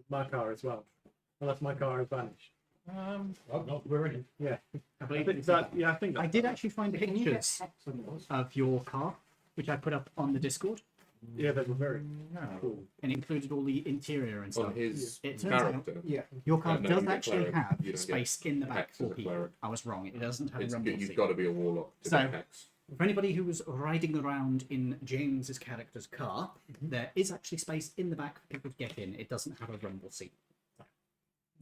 my car as well. Unless my car has vanished. We're in. Yeah. I I believe think that, yeah, I think I that's did right. actually find pictures of your car, which I put up on the Discord, Yeah, they were very cool. and it included all the interior and stuff. On his It turns out character. Yeah. your car No, does you get actually cleric. have You don't space in the back hex as for a people. cleric. I was wrong. It doesn't have a It's, rumble you've seat. got to be a warlock to So- get hex. For anybody who was riding around in James's character's car, there is actually space in the back for people to get in. It doesn't have a rumble seat. So,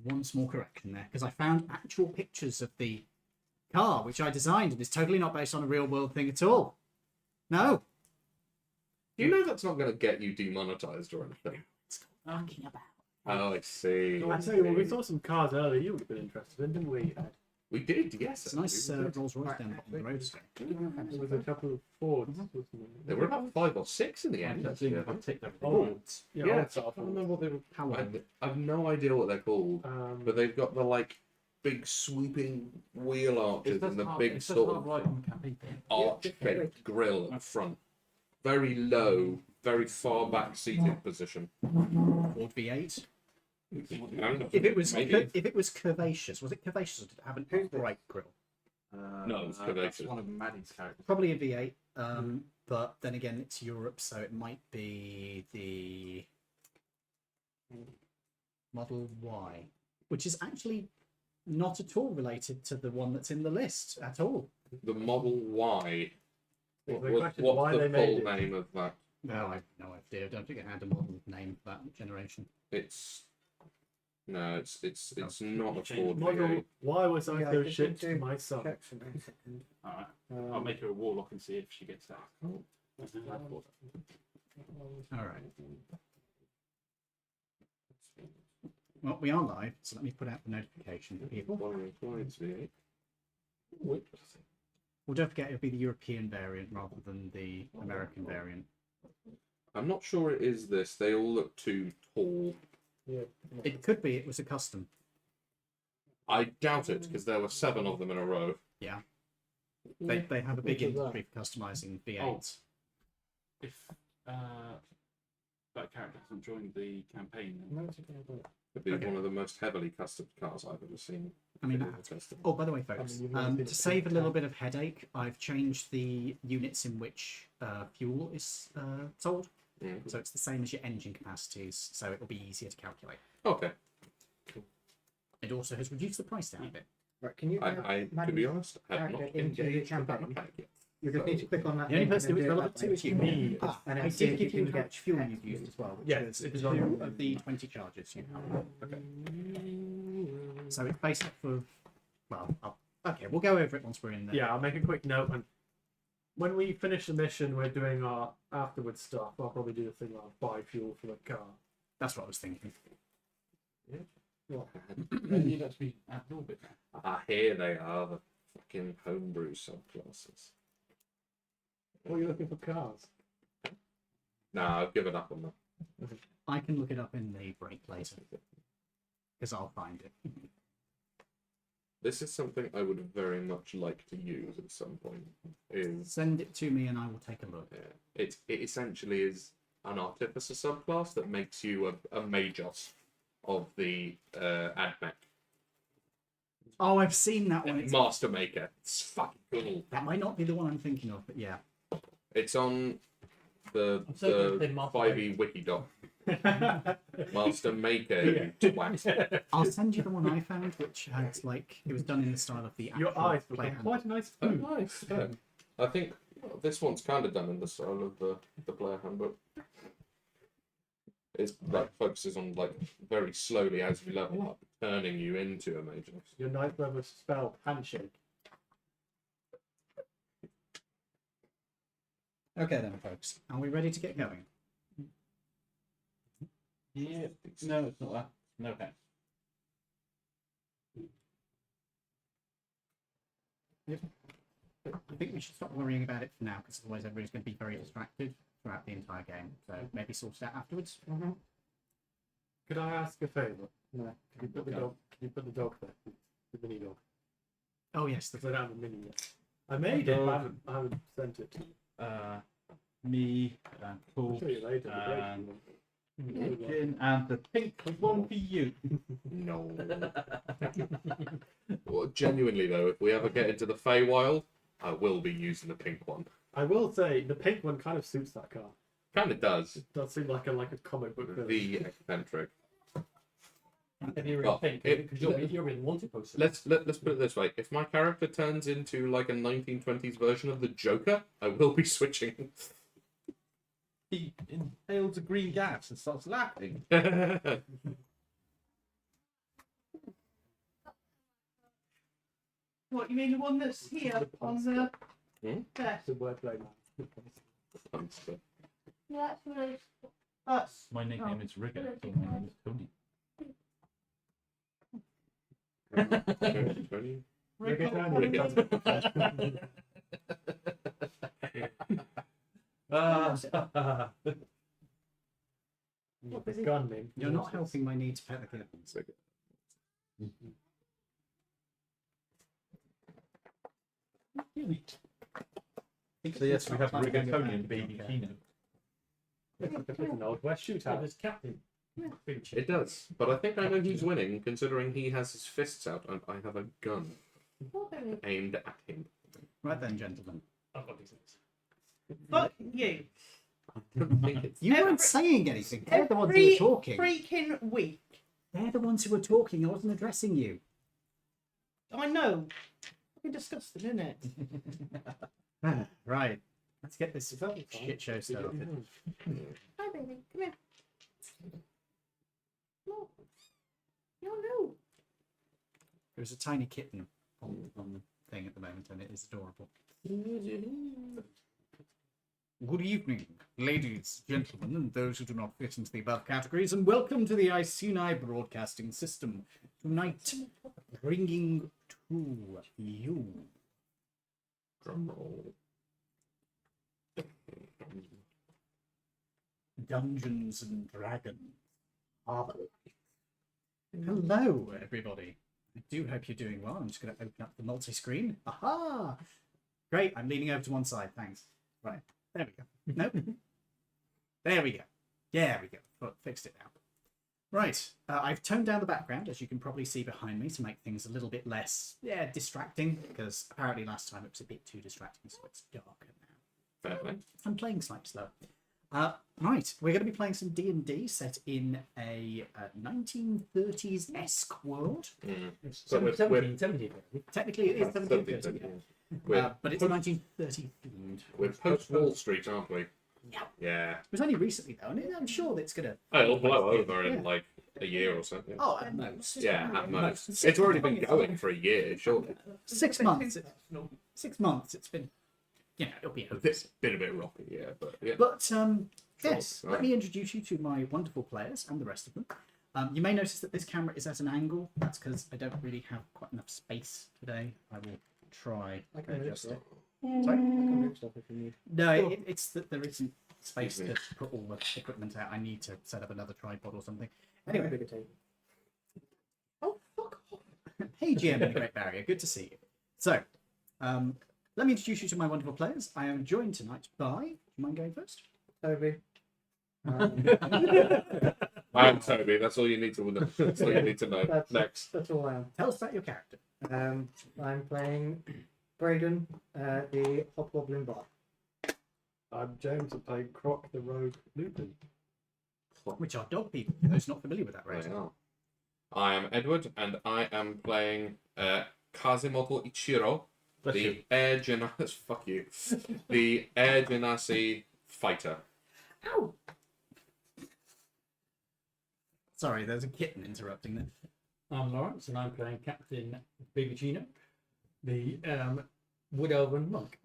one small correction there, because I found actual pictures of the car, which I designed, and it's totally not based on a real world thing at all. No. You know that's not going to get you demonetized or anything. It's talking about. Oh, I see. I tell you what, we saw some cars earlier you would have been interested in, didn't we, Ed? We did, yes. It's a nice we did. Rolls Royce down the road. There was a couple of Fords. wasn't There were about 5 or 6 in the end. Actually, Yeah. if I take them. Oh, yeah, Yeah, old I style don't Fords. remember what they were. How I've no idea what they're called, but they've got the like big sweeping wheel arches and the big sort of right on the campaign. arch-shaped grille at front. Very low, very far back seated position. Ford V8. If it was Maybe. if it was curvaceous, was it curvaceous or did it have an upright grille? No, it's That's curvaceous. one of Maddie's characters. Probably a V8. But then again, it's Europe, so it might be the Model Y, which is actually not at all related to the one that's in the list at all. The Model Y. The What's question is why the they made full it. name of that? No, I have no idea. I don't think it had a model name for that generation. It's no, it's not a Ford Model, V8. why was I Yeah, so just shit do to my son? Check for a second. Alright, I'll make her a warlock and see if she gets that. All right. Well, we are live, so let me put out the notification for people. Why it's V8? Well, don't forget it'll be the European variant rather than the American variant. I'm not sure it is this. They all look too tall. Yeah. It could be it was a custom. I doubt it because there were 7 of them in a row. Yeah. They have a big Which is industry for customizing V8s. If that character hasn't joined the campaign, then It'd be Okay. one of the most heavily custom cars I've ever seen. I mean, in the festival. oh, by the way, folks, you've not seen to it save a before. little bit of headache, I've changed the units in which fuel is sold. Mhm. So it's the same as your engine capacities, so it will be easier to calculate. Okay. It also has reduced the price down a bit. Right, can you? To be honest, I have not character into the engaged with that campaign? mechanic yet. You just need to click on that. The only link person and who it's then do it relevant that to way. is you. Me. And I then see did if you give you can how get much fuel hex you've used as well, which Yeah, is it is 2 on- of the 20 charges you have. So it's based off of, well, okay, we'll go over it once we're in there. Yeah, I'll make a quick note. And when we finish the mission, we're doing our afterwards stuff. I'll probably do the thing like buy fuel for the car. That's what I was thinking. you'd actually add a little bit now. Ah, here they are, the fucking homebrew subclasses. What are you looking for cars? Nah, I've given up on that. I can look it up in the break later, because I'll find it. This is something I would very much like to use at some point. Is Send it to me and I will take a look. it essentially is an artificer subclass that makes you a Magos of the AdMech. Oh, I've seen that one. It's, Master Maker. It's fucking cool. that might not be the one I'm thinking of, but yeah. It's on the I'm so glad they Master 5e wiki doc. Master Maker, you twat. I'll send you the one I found, which has like it was done in the style of the Your actual eyes play look hand. quite a nice Oh, food. nice. Yeah. I think this one's kind of done in the style of the player handbook. It like focuses on like very slowly as you level up, turning you into a Magos. Your ninth level spell handshake. Okay then, folks, are we ready to get going? Yeah, no, it's not that. No, okay. I think we should stop worrying about it for now, because otherwise everybody's going to be very distracted throughout the entire game. So maybe sort it out afterwards. Could I ask a favour? No. Can you put the Okay. dog? Can you put the dog there? The mini dog. Oh yes, Because I don't have a mini yet. I made it, but I haven't sent it. Me, I'll Paul, show you later. the break Um, room. Gin and the pink one for you. No. Well, genuinely though, if we ever get into the Feywild, I will be using the pink one. I will say the pink one kind of suits that car. Kind of does. It does seem like a comic book villain. The eccentric. If you're Well, in pink, it- because you're in wanted poster. Let's put it this way: if my character turns into like a 1920s version of the Joker, I will be switching. He inhales a green gas and starts laughing. What, you mean the one that's here on the Hmm? desk? The wordplay man. No, that's really... That's... My nickname is Rigger, so my name is Tony. Tony? What the gun name? You're not helping my need to pet the kittens. So yes, we have Rigger, Tony and Baby Kino. It's an old West shootout. There's Captain. It does, but I think I know who's winning, considering he has his fists out and I have a gun aimed at him. Right then, gentlemen. I've got these things. Fuck you. I don't think it's. You weren't saying anything. They're the ones who were Every talking. freaking week. They're the ones who were talking. I wasn't addressing you. I know. Fucking disgusting, isn't it? Right. Let's get this shit show started. Hi, baby. Come here. No. No. There's a tiny kitten on the thing at the moment, and it is adorable. Good evening, ladies, gentlemen, and those who do not fit into the above categories, and welcome to the Isunai Broadcasting System. Tonight, bringing to you Drumroll. Dungeons and Dragons Harbourlight. Hello, everybody. I do hope you're doing well. I'm just going to open up the multi-screen. Aha! Great. I'm leaning over to one side. Thanks. Right. There we go. Nope. There we go. There we go. Fixed it now. Right. I've toned down the background, as you can probably see behind me, to make things a little bit less, distracting, because apparently last time it was a bit too distracting, so it's darker now. Fair play. I'm playing slightly slower. Right, we're going to be playing some D&D set in a 1930s-esque world. So we're 17, Technically, it is 1730, but it's 1930 themed. we're post Wall Street, aren't we? Yeah. Yeah. It was only recently, though, and I'm sure that's going to... Oh, it'll blow over in Yeah. like a year or so. Yeah, Oh, at most. yeah at most. It's already been going for a year, surely. 6 months. 6 months. It's been... it'll be over. It's been a bit rocky, yeah, but yeah. But, yes, Right. let me introduce you to my wonderful players and the rest of them. You may notice that this camera is at an angle. That's because I don't really have quite enough space today. I will try I can and move adjust stuff. it. Sorry? I can move stuff if you need. No, it's that there isn't space to put all the equipment out. I need to set up another tripod or something. Anyway, Anyway, bigger table. Oh, fuck off. hey GM in the Great Barrier, good to see you. So, let me introduce you to my wonderful players. I am joined tonight by... Do you mind going first? Toby. I'm Toby. That's all you need to know. That's all you need to know. That's- Next. That's all I am. Tell us about your character. I'm playing Braden, the Hobgoblin Bard. I'm James. I play Croc the Rogue Lupin. Which are dog people, for those not familiar with that race. They are. I am Edward, and I am playing Kazimoto Ichiro, the Air Genasi. Fuck you. The Air Genasi fighter. Ow! Sorry, there's a kitten interrupting there. I'm Lawrence, and I'm playing Captain Bigachino, the Wood Elven monk.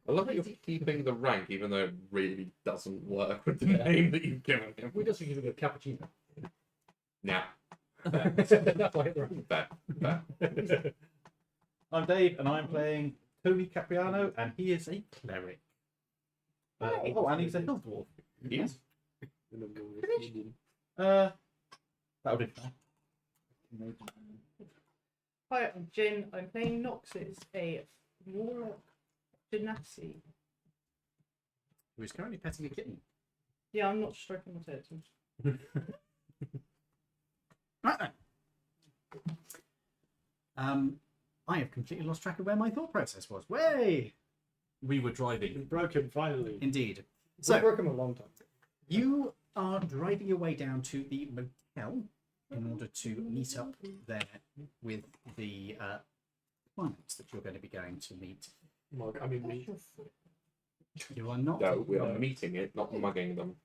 I love that you're keeping the rank, even though it really doesn't work with the name that you've given him. We just give it a cappuccino. Nah. That's why it's right. Bet. I'm Dave, and I'm playing Tony Capriano, and he is a cleric. And he's a hill dwarf. Yes. That'll be fine. Hi, I'm Jin. I'm playing Noxus, a warlock genasi. Who is currently petting a kitten. Yeah, I'm not stroking my tits. Right then. I have completely lost track of where my thought process was. Way! We were driving. We broke him finally. Indeed. So, So, broke him a long time. you are driving your way down to the motel in order to meet up there with the clients that you're going to be going to meet. Mug, I mean me. You are not. No, we are meeting it, not mugging them.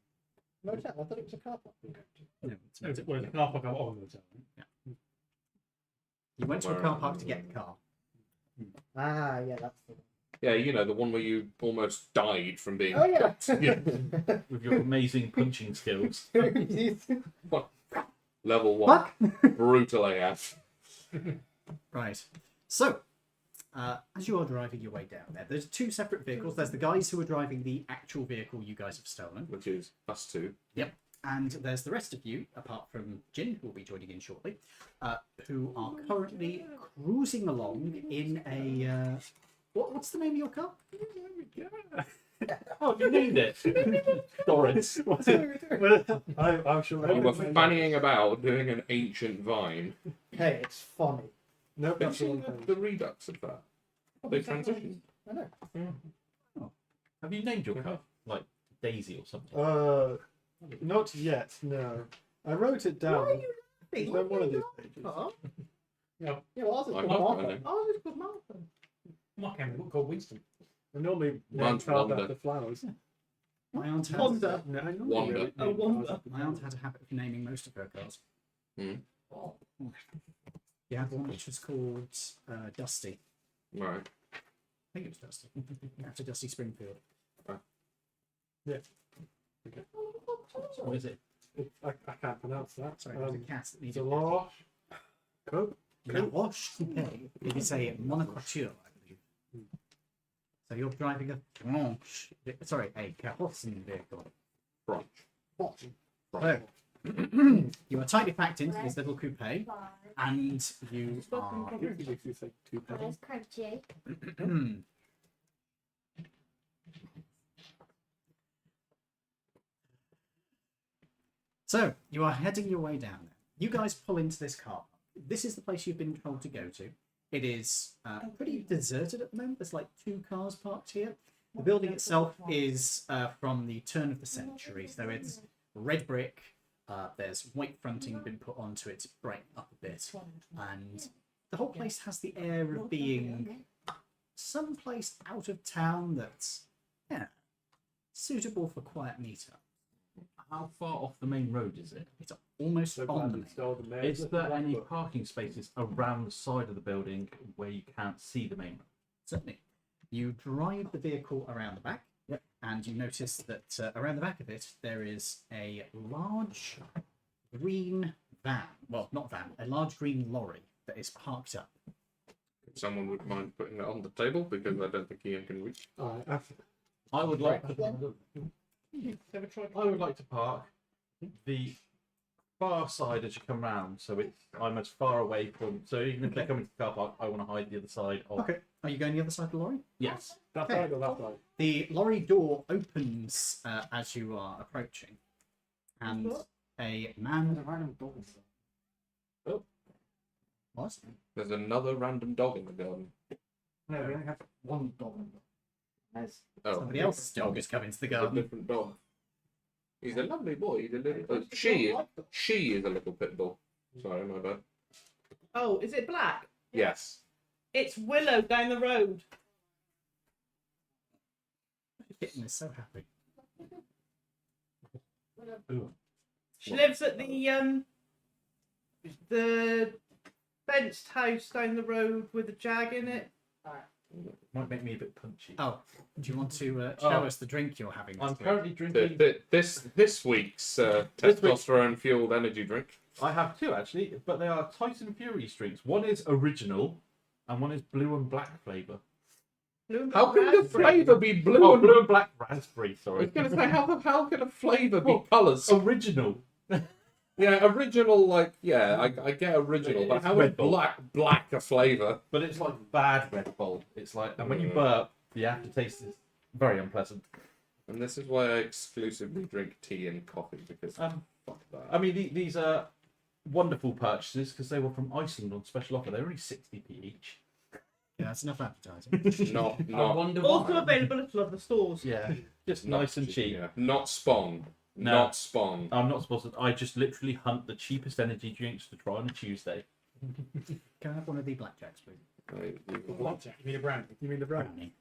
Motel, I thought it was a car park. No, it's Well, not. it's a car park on the hotel. You went to a car park to get the car. Ah, yeah, that's the one. Yeah, you know, the one where you almost died from being Oh, yeah. With your amazing punching skills. level 1. Fuck! Brutal AF. Right. So, as you are driving your way down there, there's two separate vehicles. There's the guys who are driving the actual vehicle you guys have stolen. Which is us two. And there's the rest of you, apart from Jin, who will be joining in shortly, who are currently cruising along in a... what's the name of your car? Oh, you named it. Doris. I'm sure. You were fannying about doing an ancient vine. Hey, it's funny. No, Have you that's the seen one the redux of that? They transitioned. I know. Have you named your car? Like Daisy or something? thing. Not yet. No, I wrote it down. Why are you It's laughing? on one of these pages. Huh? Yeah, well, ours is I called got Martha. my name. Oh, it's called Martha. My camera called Winston. I normally Mine's carve Wanda. out the flowers. My aunt has, Wanda. No, I normally Wanda. really Oh, name Wanda. cars after my aunt flowers. had a habit of naming most of her cars. Hmm. You had one which was called Dusty. Right. I think it was Dusty. After Dusty Springfield. What is it? I can't pronounce that. Sorry, there was a cat that needed Delors. Cope. La Roche Coupe. It is a monocoiture, I believe. So you're driving a Franche, sorry, a Cahossen vehicle. Brunch. So, you are tightly packed into this little coupe, and you are. Usually if you say two That's pennies. crunchy. So you are heading your way down there. You guys pull into this car. This is the place you've been told to go to. It is pretty deserted at the moment. There's like 2 cars parked here. The building itself is from the turn of the century, so it's red brick. There's white fronting been put onto it to brighten up a bit, and the whole place has the air of being someplace out of town that's suitable for quiet meetup. How far off the main road is it? It's almost So on glad the we main. stole the mayor's Is there little any book. parking spaces around the side of the building where you can't see the main road? Certainly. You drive the vehicle around the back, and you notice that around the back of it there is a large green van. Well, not van, a large green lorry that is parked up. If someone would mind putting that on the table, because I don't think Ian can reach. I would like to. Never tried. I would like to park the far side as you come round, so I'm as far away from. So even if they come into the car park, I want to hide the other side of. Okay. Are you going the other side of the lorry? Yes. That Okay. side or that side? The lorry door opens as you are approaching, and a man. Oh. What? There's another random dog in the garden. No, we only have one dog. There's Oh, Somebody else's dog has come into the It's a garden. different dog. He's a lovely boy. He's a little. She is a little pit bull. Sorry, my bad. Oh, is it black? Yes. It's Willow down the road. Kitten is so happy. She lives at the fenced house down the road with a jag in it. Might make me a bit punchy. Oh, do you want to show Oh. us the drink you're having? I'm this week? currently drinking. This week's testosterone fueled energy drink. I have 2 actually, but they are Tyson Fury drinks. One is original, and one is blue and black flavour. Blue and How black can the raspberry. flavour be blue? Oh, and blue and black raspberry. I was Sorry. going to say how can a flavour be Well, colours? Original. Yeah, original. Like I get original, but It's how is Red Bull. black a flavour? But it's like bad Red Bull. It's like, and when you burp, the aftertaste is very unpleasant. And this is why I exclusively drink tea and coffee, because Fuck that. I mean, these are wonderful purchases because they were from Iceland on special offer. They were only 60p each. Yeah, that's enough advertising. Not I not wonder Also why. available at a lot of the stores. Yeah, just not nice and cheap. Yeah. Not Spawn. No. Not Spawn. I'm not supposed to. I just literally hunt the cheapest energy drinks to try on a Tuesday. Can I have one of the blackjacks, please? Blackjack. You mean a brownie? You mean the brand? Brownie.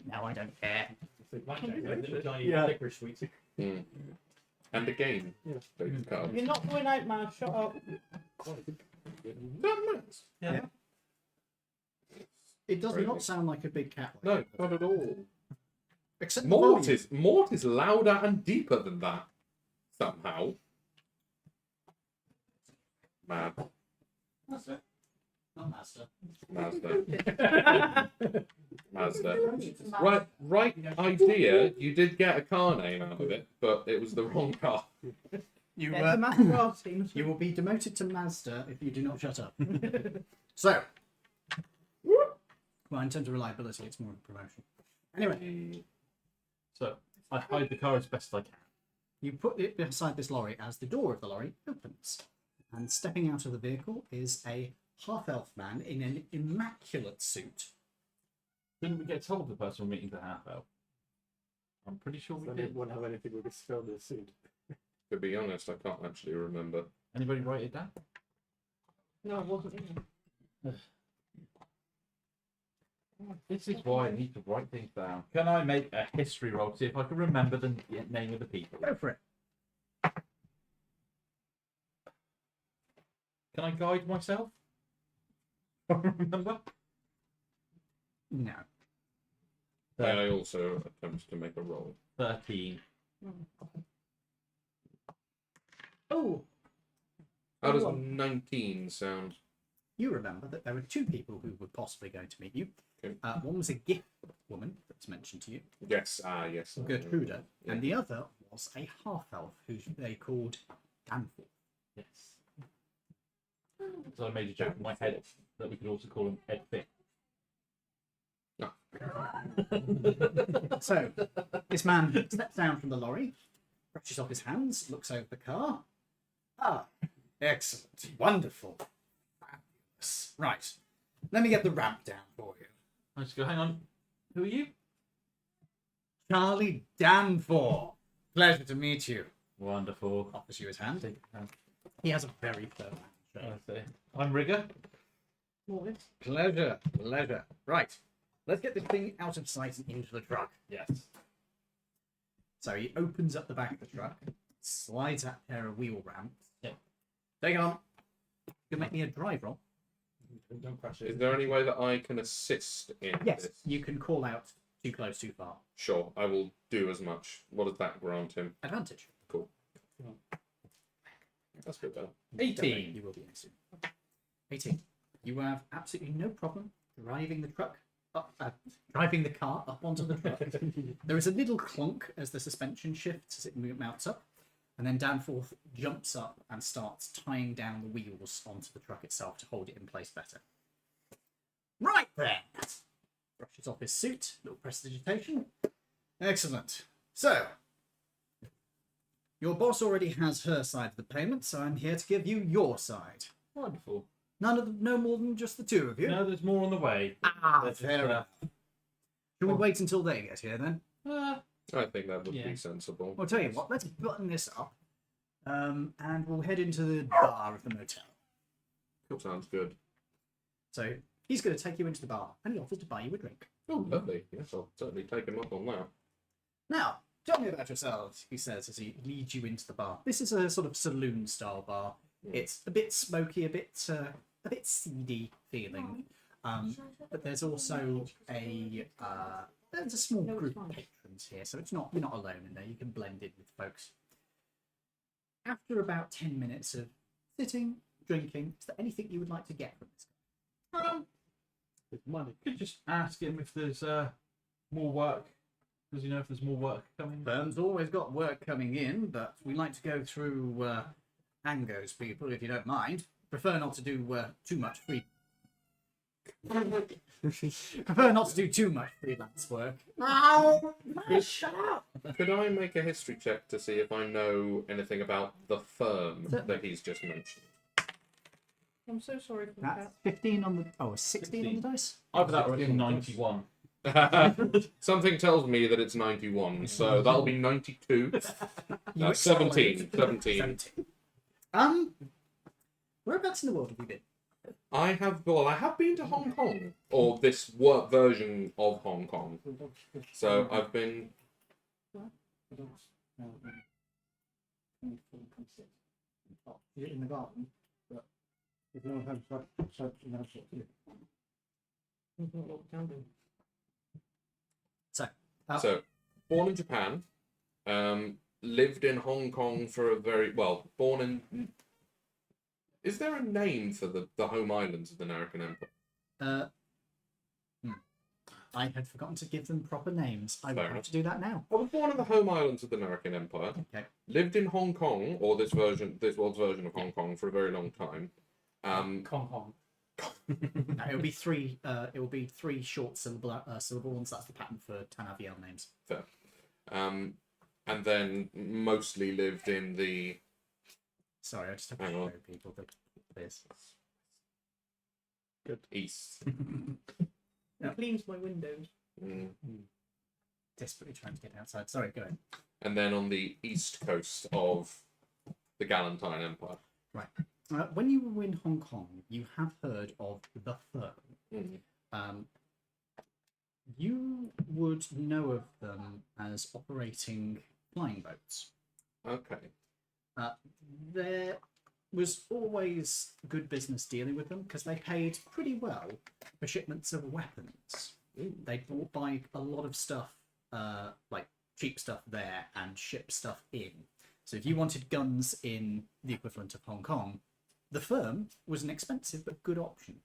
No, I don't care. Say blackjack. Little tiny Yeah. licorice sweets. Mm. And a game. Yeah. They can cut. You're not going out, man. Shut up. Yeah. It does Very not big. sound like a big cat. No, not at all. Except the Mort volume. is louder and deeper than that. Somehow. Mad. Master. Not master. Mazda. Mazda. Right idea. You did get a car name out of it, but it was the wrong car. You, It's a master team. you will be demoted to Mazda if you do not shut up. So, well, in terms of reliability, it's more of a promotion. Anyway, So I hide the car as best I can. you put it beside this lorry as the door of the lorry opens. And stepping out of the vehicle is a half-elf man in an immaculate suit. Didn't we get told the person we're meeting the half elf? I'm pretty sure we So I did. didn't want to have anything with this film this soon. To be honest, I can't actually remember. Anybody write it down? No, it wasn't. This is why I need to write things down. Can I make a history roll to see if I can remember the name of the people? Go for it. Can I guide myself? Remember? No. May I also attempt to make a roll? 13. Oh, How does Go 19 sound? You remember that there were two people who were possibly going to meet you. Okay. One was a gift woman that's mentioned to you, Yes, yes. Gertruda, Yeah. and the other was a half-elf who they called Danforth. Yes. So I made a joke in my head that we could also call him Ed Fit. So, this man steps down from the lorry, brushes off his hands, looks over the car. Ah, excellent, wonderful, fabulous. Right, let me get the ramp down for you. I just go, hang on. Who are you? Charlie Danforth. Pleasure to meet you. Wonderful. Offers you his hand. Take your hand. He has a very firm I handshake. say, I'm Rigger. Pleasure, pleasure. Right, let's get this thing out of sight and into the truck. Yes. So he opens up the back of the truck, slides that pair of wheel ramps. Yeah. Take it on. You can make me a drive roll. Don't crash Is it. there any way that I can assist in Yes, this? you can call out too close, too far. Sure, I will do as much. What does that grant him? Advantage. That's a bit better. 18. You will be in soon. 18. You have absolutely no problem driving the truck up, driving the car up onto the truck. There is a little clunk as the suspension shifts as it mounts up, and then Danforth jumps up and starts tying down the wheels onto the truck itself to hold it in place better. Right then. Brushes off his suit, little prestidigitation. Excellent. So, your boss already has her side of the payment, so I'm here to give you your side. Wonderful. No more than just the two of you. No, there's more on the way. Let's fair enough. Shall we wait until they get here then? I think that would Yeah. be sensible. I'll tell you what, let's button this up, and we'll head into the bar of the motel. Sounds good. So he's going to take you into the bar, and he offers to buy you a drink. Oh, lovely. Yes, I'll certainly take him up on that. Now, tell me about yourselves, he says as he leads you into the bar. This is a sort of saloon-style bar. It's a bit smoky, a bit seedy feeling, but there's also there's a small group of patrons here, so you're not alone in there. You can blend in with folks. After about 10 minutes of sitting, drinking, is there anything you would like to get from this guy? With money. Could just ask him if there's more work. Does he know if there's more work coming? Firm's always got work coming in, but we like to go through Ango's people, if you don't mind. Prefer not to do too much free. Prefer not to do too much freelance work. Shut up! Could I make a history check to see if I know anything about the firm that he's just mentioned? I'm so sorry for That's that. 15 on the... Oh, 16 on the dice? Either that or it's 91. Something tells me that it's 91, so that'll be 92. You No, 17. accelerate. 17. 17. Whereabouts in the world have you been? I have been to Hong Kong, or this version of Hong Kong. So I've been. You're in the garden, but if no one comes up, so you know what to do. So, born in Japan, lived in Hong Kong for born in. Is there a name for the home islands of the American Empire? I had forgotten to give them proper names. I will Fair have enough. to do that now. I was born in the home islands of the American Empire. Okay. Lived in Hong Kong, or this world's version of Hong Kong, for a very long time. Kong Kong. No, it will be three. It will be three short syllable ones. That's the pattern for Tanaviel names. Fair. And then mostly lived in the. Sorry, I just have to Hang show on. people this. Good. East. Yeah. Cleans my windows. Mm. Desperately trying to get outside. Sorry, go ahead. And then on the east coast of the Galantine Empire. When you were in Hong Kong, you have heard of the firm. Mm. You would know of them as operating flying boats. Okay. There was always good business dealing with them because they paid pretty well for shipments of weapons. They bought by a lot of stuff, like cheap stuff there, and ship stuff in. So if you wanted guns in the equivalent of Hong Kong, the firm was an expensive but good option.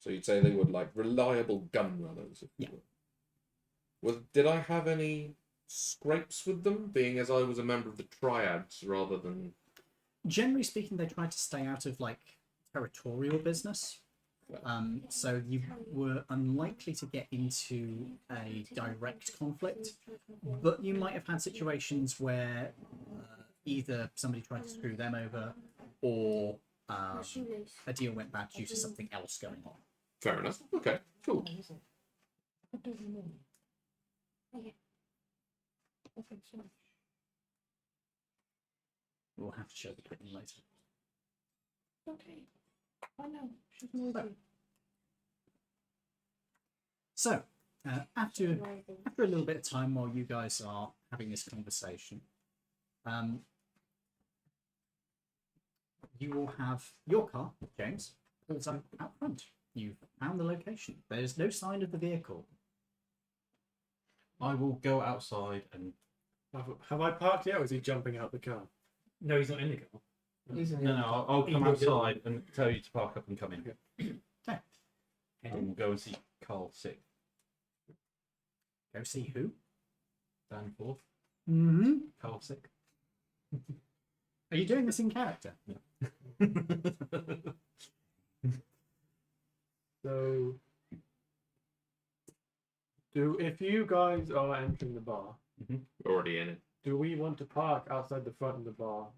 So you'd say they were like reliable gun runners. If you will. Did I have any scrapes with them, being as I was a member of the Triads rather than? Generally speaking, they tried to stay out of like territorial business. So you were unlikely to get into a direct conflict, but you might have had situations where either somebody tried to screw them over, or a deal went bad due to something else going on. Fair enough. Okay. Cool. We'll have to show the kitten later. Okay. I know. She's noisy. So, after a little bit of time while you guys are having this conversation, you will have your car, James, pulls up out front. You've found the location. There's no sign of the vehicle. I will go outside and. Have I parked yet, or is he jumping out the car? No, he's not in the car. No, I'll come outside and tell you to park up and come in. Okay. And we'll go and see Carl sick. Go see who? Danforth. Mm-hmm. Carl sick. Are you doing this in character? So, if you guys are entering the bar, Already in it. do we want to park outside the front of the bar?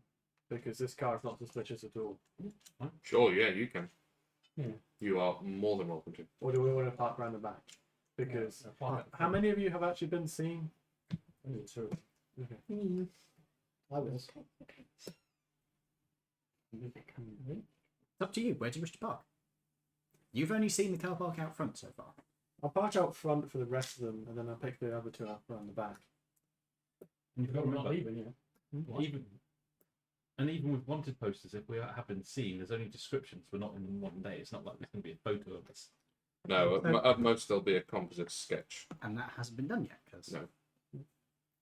Because this car is not suspicious at all. Sure. Yeah, you can. Yeah. You are more than welcome to. Or do we want to park around the back? Because how many of you have actually been seen? Only two. Okay. I was. It's up to you. Where do you wish to park? You've only seen the car park out front so far. I'll park out front for the rest of them, and then I'll pick the other two up around the back. And you've got to We're not remember, leaving, yeah. even with wanted posters, if we have been seen, there's only descriptions. We're not in the modern day. It's not like there's going to be a photo of us. No, at most there'll be a composite sketch. And that hasn't been done yet because No.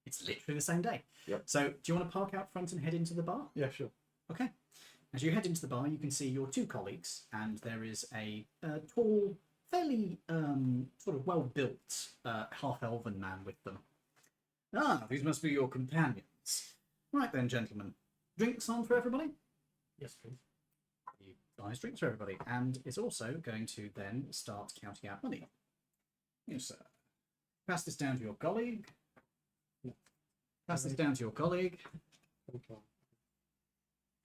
it's literally the same day. Yep. So, do you want to park out front and head into the bar? Yeah, sure. Okay. As you head into the bar, you can see your two colleagues, and there is a tall, fairly sort of well-built half-elven man with them. Ah, these must be your companions. Right then, gentlemen. Drinks on for everybody? Yes, please. buys drinks for everybody, and is also going to then start counting out money. Yes, sir. Pass this down to your colleague. Pass this down to your colleague.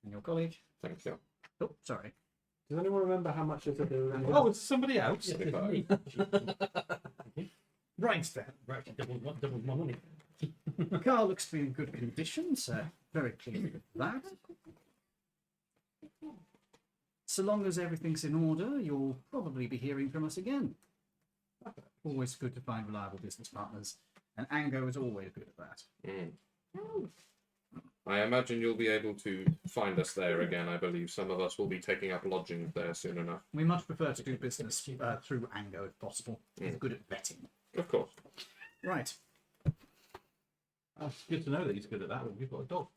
And your colleague. Thank you. Oh, sorry. Does anyone remember how much is it? Oh, it's somebody else. Yes, it's me. Right, there. Right, double my money. The car looks to be in good condition, so very pleased with that. So long as everything's in order, you'll probably be hearing from us again. Always good to find reliable business partners, and Ango is always good at that. Mm. I imagine you'll be able to find us there again. I believe some of us will be taking up lodgings there soon enough. We much prefer to do business through Ango if possible. He's good at vetting. Of course. Right. It's good to know that he's good at that. We've got a dog.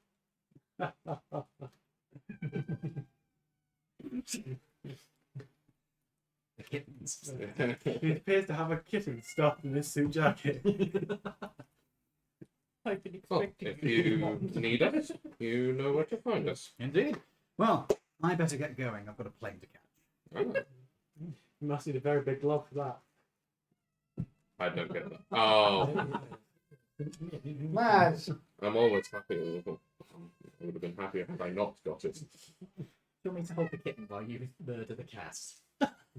The kittens. He appears to have a kitten stuffed in his suit jacket. I've been Well, expecting if you need us, you know where to find us. Indeed. Well, I better get going. I've got a plane to catch. Oh, You must need a very big glove for that. I don't get that. Oh, Maz! I'm always happy. I would have been happier had I not got it. Do you want me to hold the kitten while you murder the cat?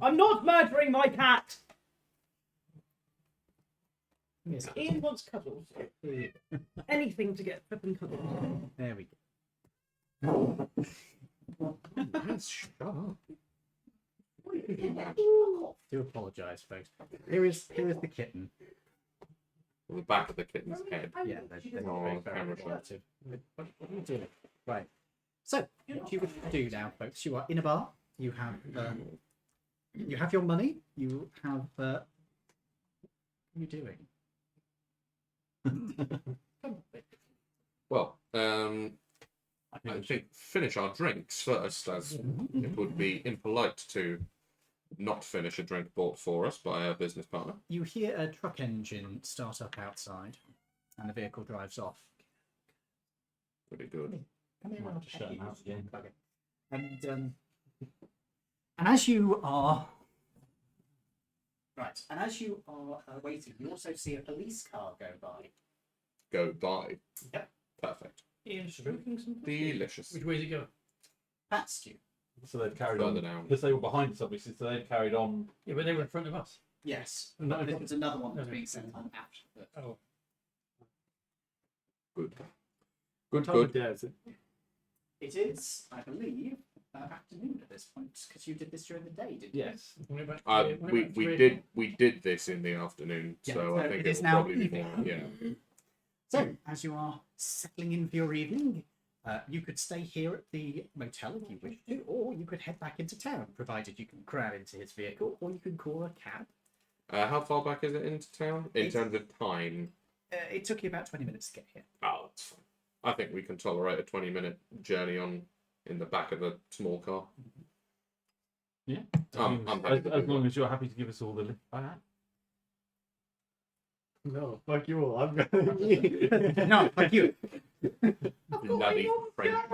I'm not murdering my cat! Yes. Ian wants cuddles. Anything to get flipping cuddles. There we go. That's sharp. Do apologise, folks. Here is the kitten. The back of the kitten's head. Yeah, they're Oh, very, very camera shot. attractive. What are you doing? Right. So, what you would do now, folks? You are in a bar. You have your money. You have. What are you doing? Well, I think finish our drinks first, as it would be impolite to not finish a drink bought for us by our business partner. You hear a truck engine start up outside, and the vehicle drives off. Pretty good. Come here, Might I'll have to shut him out again. Okay. And as you are waiting, you also see a police car go by. Go by. Yep. Perfect. Ian's smoking something. Delicious. Which way is it going? Past you. So they've carried Further on. down. Because they were behind us, obviously, so they've carried on. Yeah, but they were in front of us. Yes. No, But there's another one that's no. being sent on after. Oh. Good. What Good, time of good. day is it? It is, I believe, afternoon at this point, because you did this during the day, didn't you? Yes. We did this in the afternoon, Yeah, so so I think it is will now probably be evening. more. Yeah. So, as you are settling in for your evening, you could stay here at the motel if you wish to, or you could head back into town, provided you can crowd into his vehicle, or you can call a cab. How far back is it into town in It's- terms of time? It took you about 20 minutes to get here. Oh, that's fine. I think we can tolerate a 20-minute journey in the back of a small car. Yeah. I'm happy to as do long as you're happy to give us all the lift back. No, fuck you all. I'm going. No, thank you. Bloody French.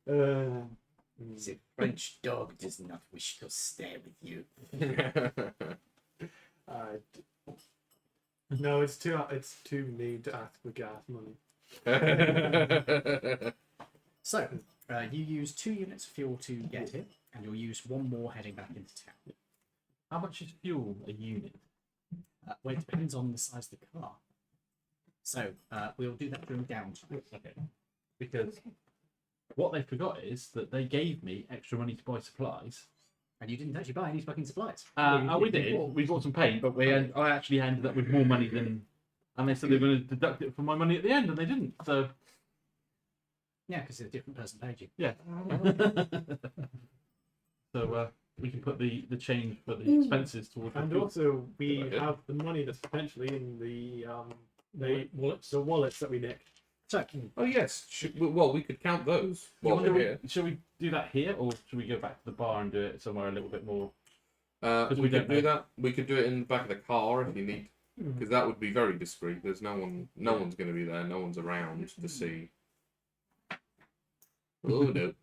The French dog does not wish to stay with you. No, it's too mean to ask for gas money. So, you use 2 units of fuel to get here, and you'll use 1 more heading back into town. How much is fuel a unit? Well, it depends on the size of the car. So, we'll do that during downtime. Okay. Because what they forgot is that they gave me extra money to buy supplies. And you didn't actually buy any fucking supplies. We did. We bought some paint, but I actually ended up with more money than. And they said they were going to deduct it from my money at the end, and they didn't. So Yeah, because a different person paid you. yeah. So we can put the change for the expenses towards. And the fuel. also, we Good idea. have the money that's potentially in the Wallets. the wallets that we nicked. So, Oh yes. Well, we could count those while we're here. Shall we do that here, or should we go back to the bar and do it somewhere a little bit more? We we could don't do know. that. We could do it in the back of the car if you need, because that would be very discreet. There's no one's going to be there. No one's around to see. Oh no.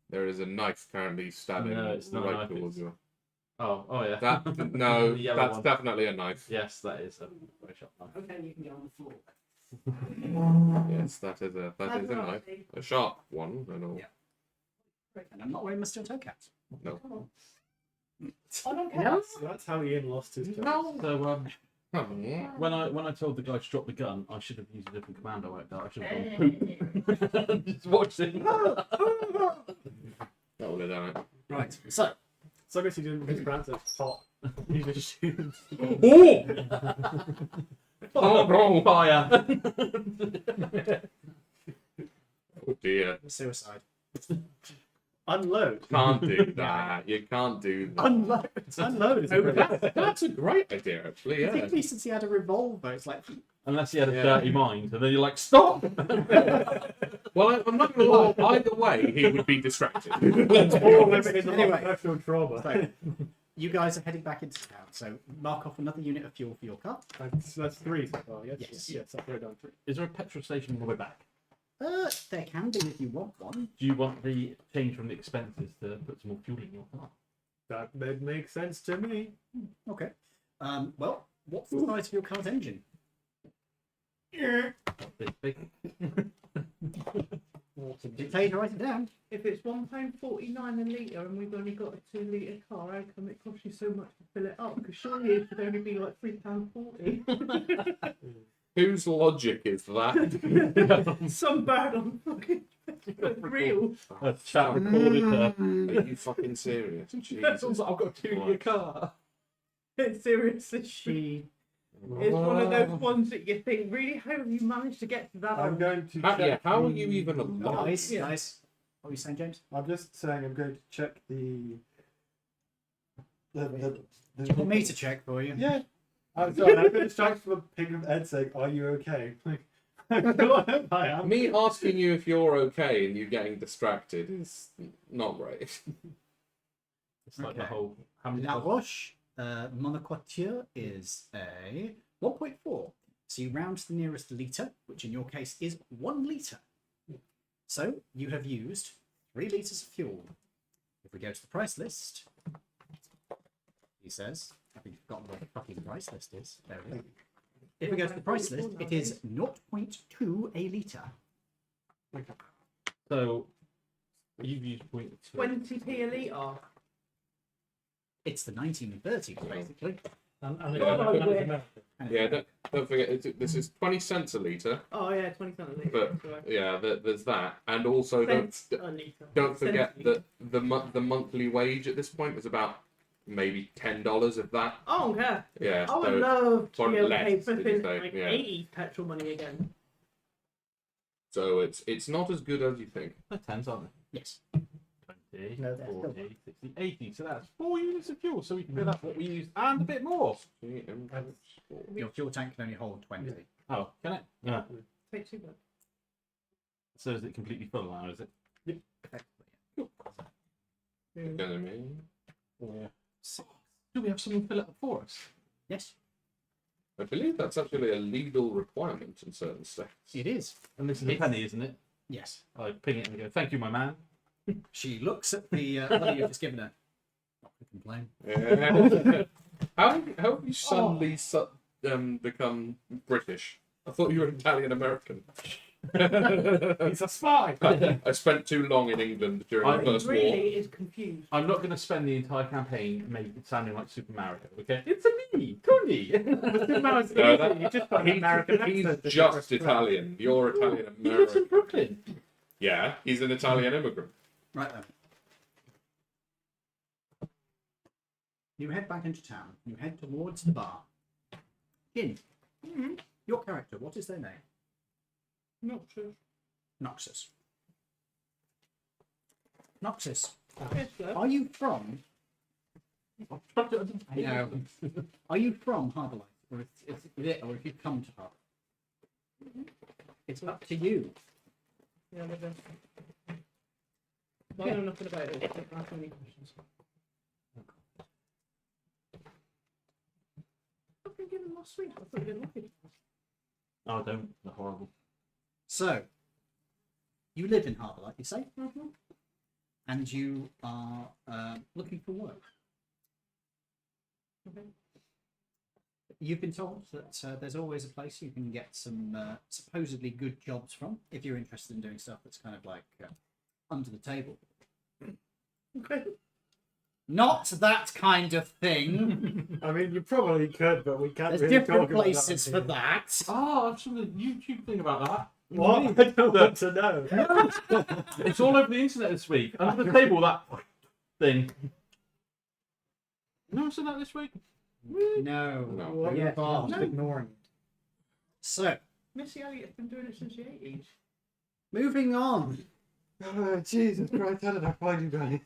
There is a knife currently stabbing No, it's not a right knife, towards it's- you. Oh yeah. That no, The yellow that's one. definitely a knife. Yes, that is a very sharp knife. Okay, you can go on the floor. Yes, that is a knife. A sharp one, and all. Yeah. And I'm not wearing my steel toe caps. No. I don't care. No. That's how Ian lost his job. No. So Oh. when I told the guy to drop the gun, I should have used a different command. I worked out. I should have gone poop. Just watched it. That would have done it. Right. So So I guess he didn't mispronounce it. Hot. He just shoots. Oh! Oh, no. Fire. Oh dear. suicide. Unload. Can't do that. You can't do that. Unload. Unload is Oh, brilliant. that's a great idea, actually. Yeah. Particularly since he had a revolver, it's like Unless he had a Yeah. dirty mind, and then you're like, stop. Well, I'm not going to lie. Either way, he would be distracted. Or maybe it's a lot Anyway. of personal trauma. so. You guys are heading back into town, so mark off another unit of fuel for your car. That's 3 so far. Yes. Yes. Yes. I've wrote down 3. Is there a petrol station on the way back? There can be if you want one. Do you want the change from the expenses to put some more fuel in your car? That would make sense to me. Okay. Well, what's the size of your car's engine? This big. Dictate, write it down. If it's £1.49 a litre and we've only got a 2 litre car, how come it costs you so much to fill it up? Because surely it should only be like £3.40. Whose logic is that? Some bird on fucking real. A chat recorded her. Are you fucking serious? Jesus. I've got a 2 litre car. Seriously, She. it's one of those ones that you think, really, how have you managed to get to that? I'm going to How, check. yeah, how are you even alive? Guys, Yeah. guys. What were you saying, James? I'm just saying I'm going to check the. Do you want me to check for you? Yeah. I'm sorry, I'm going to strike from a pig of Ed saying, "Are you okay?" Like, I am. Me asking you if you're okay and you getting distracted is not great. It's like the Okay. whole. How many? La Roche, monoquartier is a 1.4. So you round to the nearest litre, which in your case is 1 litre. So you have used 3 litres of fuel. If we go to the price list, he says, I think you've forgotten what the fucking price list is. There we go. If we go to the price list, it is 0.2 a litre. So you've used 0.2. 20p a litre. It's the 1930s, basically. And Yeah, don't forget, this is 20 cents a litre, Oh yeah, 20 cents a litre. but sorry. yeah, there's that. And also, Cents a litre. don't forget Cents a that the monthly wage at this point is about maybe $10 of that. Oh, okay. Yeah, I would so love to or be able to less, pay did you flipping say? like Yeah. 80 petrol money again. so it's not as good as you think. They're tens, aren't Yes. they? 20, No, they're 40, 60, 80. So that's 4 units of fuel. So we can fill up what we used and a bit more. Your fuel tank can only hold 20. Oh, can it? Yeah. Take 2 bucks. So is it completely full now? Is it? Gonna mean. Yeah. Do we have someone fill it up for us? Yes, I believe that's actually a legal requirement in certain states. it is. And this is a penny, isn't it? Yes. I ping it and go, thank you, my man. She looks at the money you've just given her. Not to complain. Yeah. how have you suddenly become British? I thought you were Italian American. He's a spy. I spent too long in England during the First War. Really is confused. I'm not going to spend the entire campaign making it sounding like Super Mario, okay? It's a me, Tony. No, that- you just got an American He's accent. just Italian. You're Italian He lives in American. Brooklyn. Yeah, he's an Italian immigrant. Right then. You head back into town. You head towards the bar. Jin, your character, what is their name? Not sure. Noxus. Noxus, Yes, sir. are you from? I know. Are you from Harbourlight, or or if you come to Harbour? It's up to you. Yeah, they're best. I know nothing about it. Don't ask any questions. I've been given last week. I thought you didn't like it. Oh, don't. They're horrible. So, you live in Harbourlight, you say? and you are looking for work. Okay. You've been told that there's always a place you can get some supposedly good jobs from if you're interested in doing stuff that's kind of like under the table. Okay. Not that kind of thing. I mean, you probably could, but we can't. There's really different talk about places that for here. that. Oh, I've seen the YouTube thing about that. What? I don't want to know. It's all over the internet this week. Under the table, that thing. No one said that this week? No. No. Yeah, far. just ignoring it. So, Missy Elliott's been doing it since the 80s. moving on. Oh, Jesus Christ, how did I find you guys?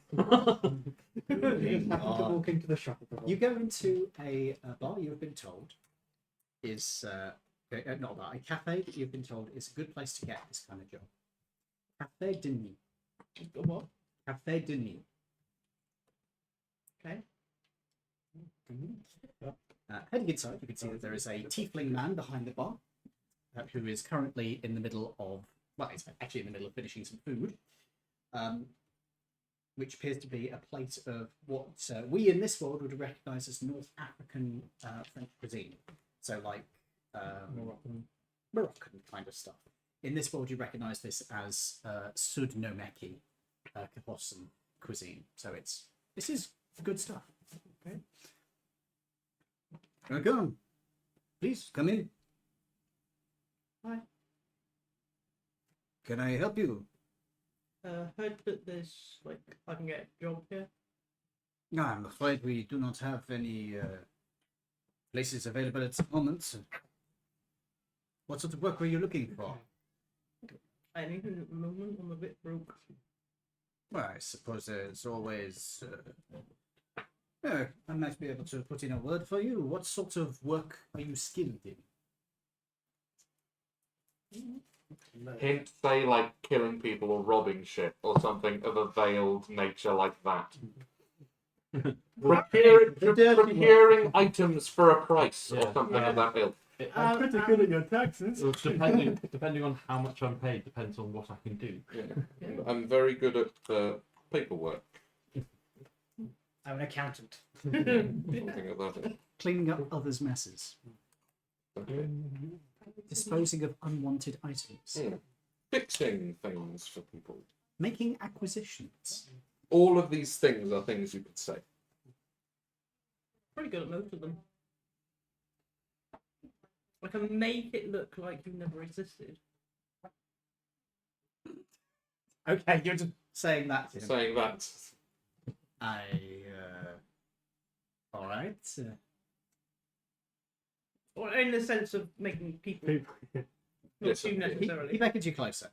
You just happen to walk into the shop at the bar. You go into a bar you've been told is not a bar, a cafe that you've been told is a good place to get this kind of job. Café de Nuit. What? Café de Nuit. Okay. Heading inside, you can see that there is a tiefling man behind the bar who is currently in the middle of, well, he's actually in the middle of finishing some food, which appears to be a plate of what we in this world would recognise as North African French cuisine. So, like Moroccan kind of stuff. In this world, you recognise this as Sud Nomeki, Kaposan cuisine. So this is good stuff. Okay. Welcome. Please come in. Hi. Can I help you? Heard that there's, like, I can get a job here. No, I'm afraid we do not have any places available at the moment. What sort of work were you looking for? Anything at the moment, I'm a bit broke. Well, I suppose there's always... I might be able to put in a word for you. What sort of work are you skilled in? Hint, say like killing people or robbing shit or something of a veiled nature like that. Procuring items for a price or Yeah. something of that ilk. I'm pretty good at your taxes. Well, depending on how much I'm paid, depends on what I can do. Yeah. I'm very good at paperwork. I'm an accountant. Something of that ilk. Cleaning up others' messes. Okay. Disposing of unwanted items. Fixing things for people. Making acquisitions. All of these things are things you could say. Pretty good at most of them. I can make it look like you never existed. Okay, you're just saying that to him. Saying that. All right. Or in the sense of making people, not Yes, you he- necessarily. He beckons you closer.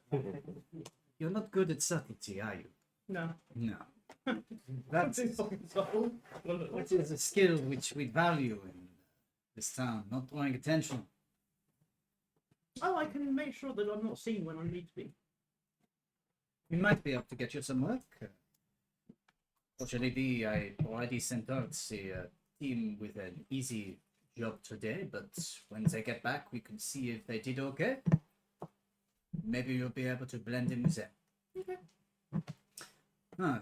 You're not good at subtlety, are you? No. No. That's Well, what is a skill which we value in this town, not drawing attention. oh, I can make sure that I'm not seen when I need to be. We might be able to get you some work. Fortunately, I already sent out a team with an easy job today, but when they get back, we can see if they did okay. Maybe you'll be able to blend in with them. Okay.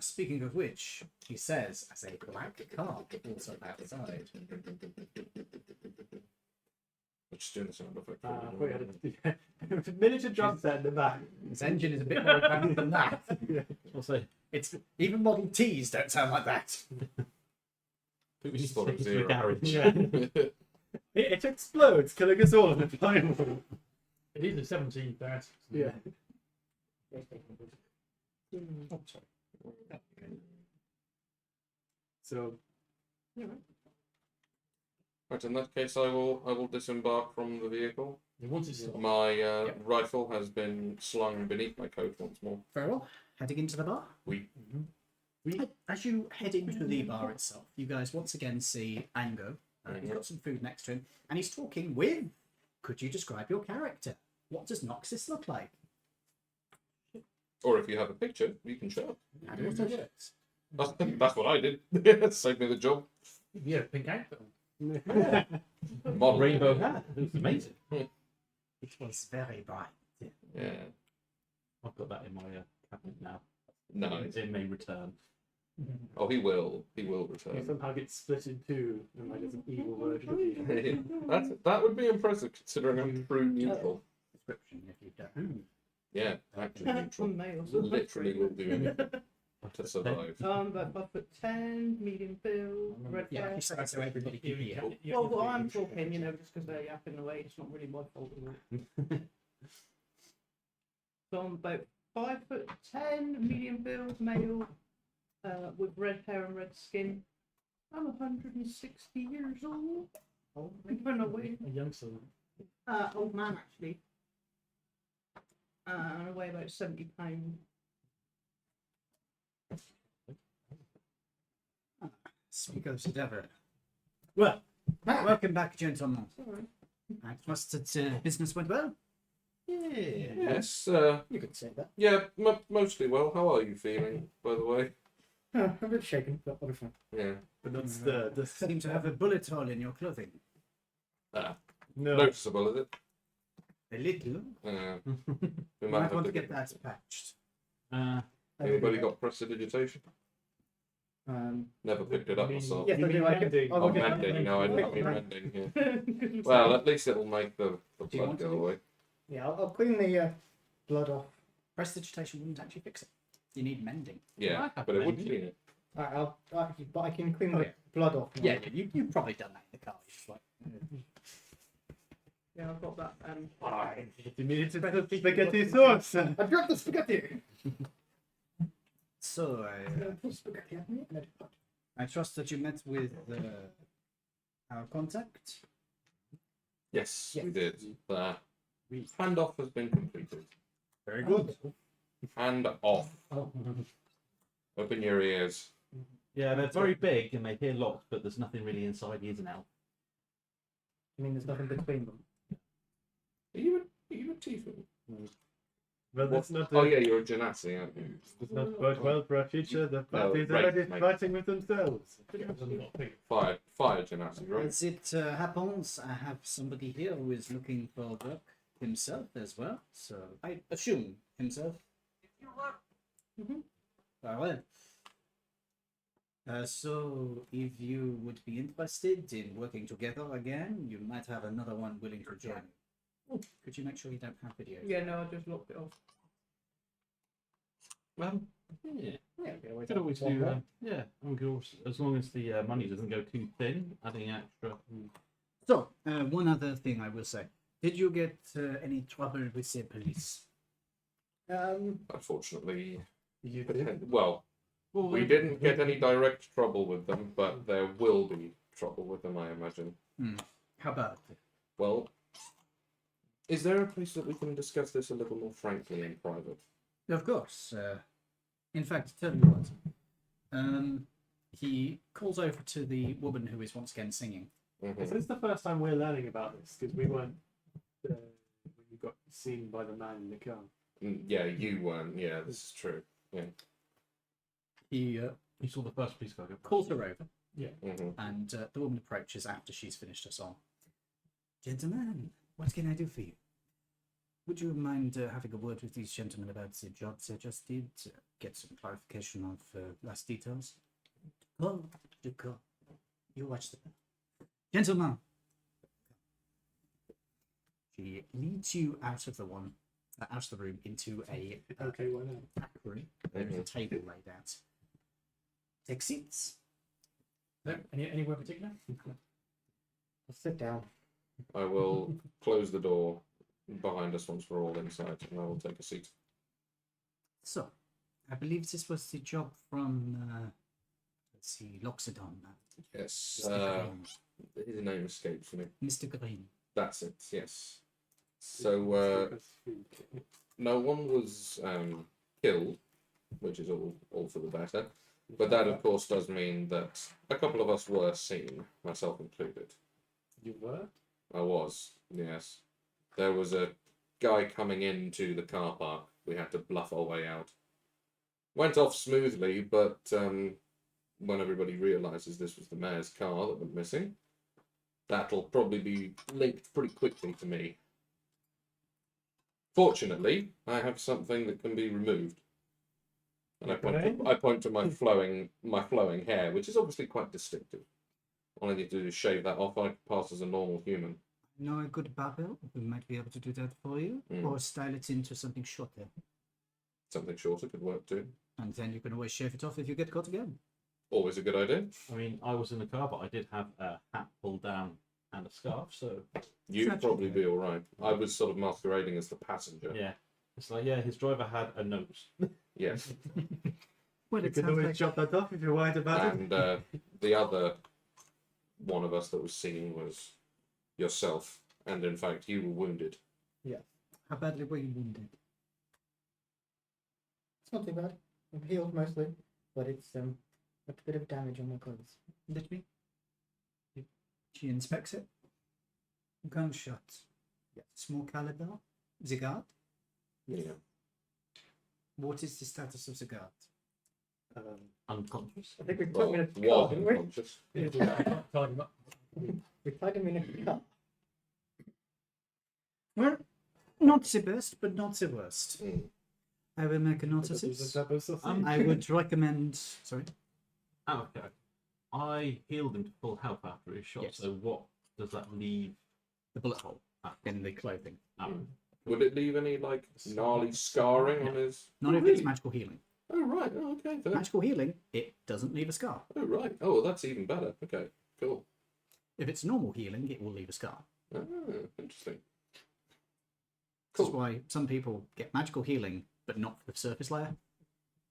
Speaking of which, he says, as a black car pulls up outside. I'm just doing the sound effect. We had a miniature drum set in the back. His engine is a bit more advanced than that. I'll say. It's even Model Ts don't sound like that. We just thought it was Take it to the zero. garage. Yeah. It explodes, killing us all in a time. It is a 1730. Yeah. Mm. So, Right, in that case, I will disembark from the vehicle. Once it's stopped, My rifle has been slung beneath my coat once more. Very well. Heading into the bar. As you head into the bar itself, you guys once again see Ango. He's got some food next to him, and he's talking with. Could you describe your character? What does Noxus look like? Or if you have a picture, you can show. How does it work? That's what I did. Saved me the job. yeah, pink outfit. Model. Rainbow hat. It's amazing. It is very bright. Yeah. I've got that in my cabinet now. Nice. It may return. Oh, he will. He will You return. somehow get split in two, and like it's an evil version of you. That would be impressive considering I'm true neutral. Description if you don't. Yeah, actually neutral. Male. Literally will do anything to survive. About 5'10", medium build, red Yeah, hair. you say so everybody can hear. Well, I'm talking, just because they're yapping away, it's not really my fault. Is it? So I'm about 5'10", medium build, male, with red hair and red skin. I'm 160 years old. When I weigh, A youngster. old man actually. And I weigh about 70 pounds. Speak of the devil. Well, welcome back, gentlemen. Sorry. I trust that business went well. Yeah. Yes, You could say that. yeah, mostly well. How are you feeling, by the way? I'm a bit shaken, but what a fun. Yeah. But that's the Seem to have a bullet hole in your clothing. no. Noticeable, is it? A little. We You might might have want to to get that patched. Anybody got prestidigitation? Never picked it up myself. Yes, I do. I can. Oh, mending. No, I didn't mean mending. Yeah. Well, at least it'll make the you blood want to go do- away. Yeah, I'll clean the blood off. Prestidigitation wouldn't actually fix it. You need mending. Yeah, I have but it would mending. clean it. But I can clean Oh, the yeah. blood off. now. Yeah, you've probably done that in the car. It's just like, Yeah, I've got that. Spaghetti sauce. I dropped the spaghetti. So, Spaghetti. Haven't you? I trust that you met with our contact. Yes, we Yes. did. The handoff has been completed. Very good. Hand off. Oh. Open your ears. Yeah, they're very big and they hear lots, but there's nothing really inside the ears and out. I mean, there's nothing between them. Are you a Tiefling? But that's not. Oh yeah, you're a Genasi, aren't you? Does not bode well for our future. The parties are right, already mate. fighting with themselves. Fire Genasi, right? As it happens, I have somebody here who is looking for work himself as well. So I assume himself. Very well. So if you would be interested in working together again, you might have another one willing to join you. Could you make sure you don't have video? Yeah, no, I just locked it off. Yeah. Yeah, Could always do. Yeah, and could also, as long as the money doesn't go too thin, adding extra. So, one other thing I will say. Did you get any trouble with the police? Unfortunately, You did. well, we didn't get any direct trouble with them, but there will be trouble with them, I imagine. How about it? Well, is there a place that we can discuss this a little more frankly in private? Of course. In fact, tell you what. He calls over to the woman who is once again singing. Mhm. So this is the first time we're learning about this because we weren't when you got seen by the man in the car. Yeah, you weren't. Yeah, this is true. Yeah. He You saw the first piece go. calls her over, hmm and the woman approaches after she's finished her song. Gentlemen, what can I do for you? Would you mind having a word with these gentlemen about the job they just did? Get some clarification of last details? Go, do go. You watch the gentlemen. She leads you out of the room into a Okay, why not? back room. There is a table laid out. Take seats. No, anywhere particular? I'll sit down. I will close the door behind us once we're all inside, and I will take a seat. So, I believe this was the job from, let's see, Loxodon. Yes. Mr. Green. His name escapes me. Mr. Green. That's it. Yes. So no one was killed, which is all for the better. But that, of course, does mean that a couple of us were seen, myself included. You were? I was, yes. There was a guy coming into the car park. We had to bluff our way out. Went off smoothly, but when everybody realises this was the mayor's car that went missing, that'll probably be linked pretty quickly to me. Fortunately, I have something that can be removed. And I point to my flowing hair, which is obviously quite distinctive. All I need to do is shave that off. I pass as a normal human. Know a good barber who might be able to do that for you, or style it into something shorter. Something shorter could work too. And then you can always shave it off if you get caught again. Always a good idea. I mean, I was in the car, but I did have a hat pulled down and a scarf, so You'd probably be all right. I was sort of masquerading as the passenger. yeah. It's like, yeah, his driver had a nose. Yes. Well, You it can sounds always like chop that off if you're worried about it. And the other one of us that was singing was yourself. And in fact, you were wounded. how badly were you wounded? It's not too bad. I'm healed mostly, but it's a bit of damage on my clothes. Let me. She inspects it. Gunshot. Small caliber. The guard. Yeah. What is the status of the guard? Unconscious. I think we Well, took him in a car, was didn't we? unconscious. Tied him up. We tied him in a car. Well, not the best, but not the worst. Mm. I will make a note of this. I would recommend. Sorry. Oh, okay. I healed him to full health after his shot. Yes. So what does that leave? The bullet hole in the clothing. Would it leave any like gnarly scarring on his? Not if it's magical healing. Oh right. Oh, okay. Fair. Magical healing, it doesn't leave a scar. Oh right. Oh, well, that's even better. Okay. Cool. If it's normal healing, it will leave a scar. Oh, interesting. That's Cool. why some people get magical healing, but not for the surface layer,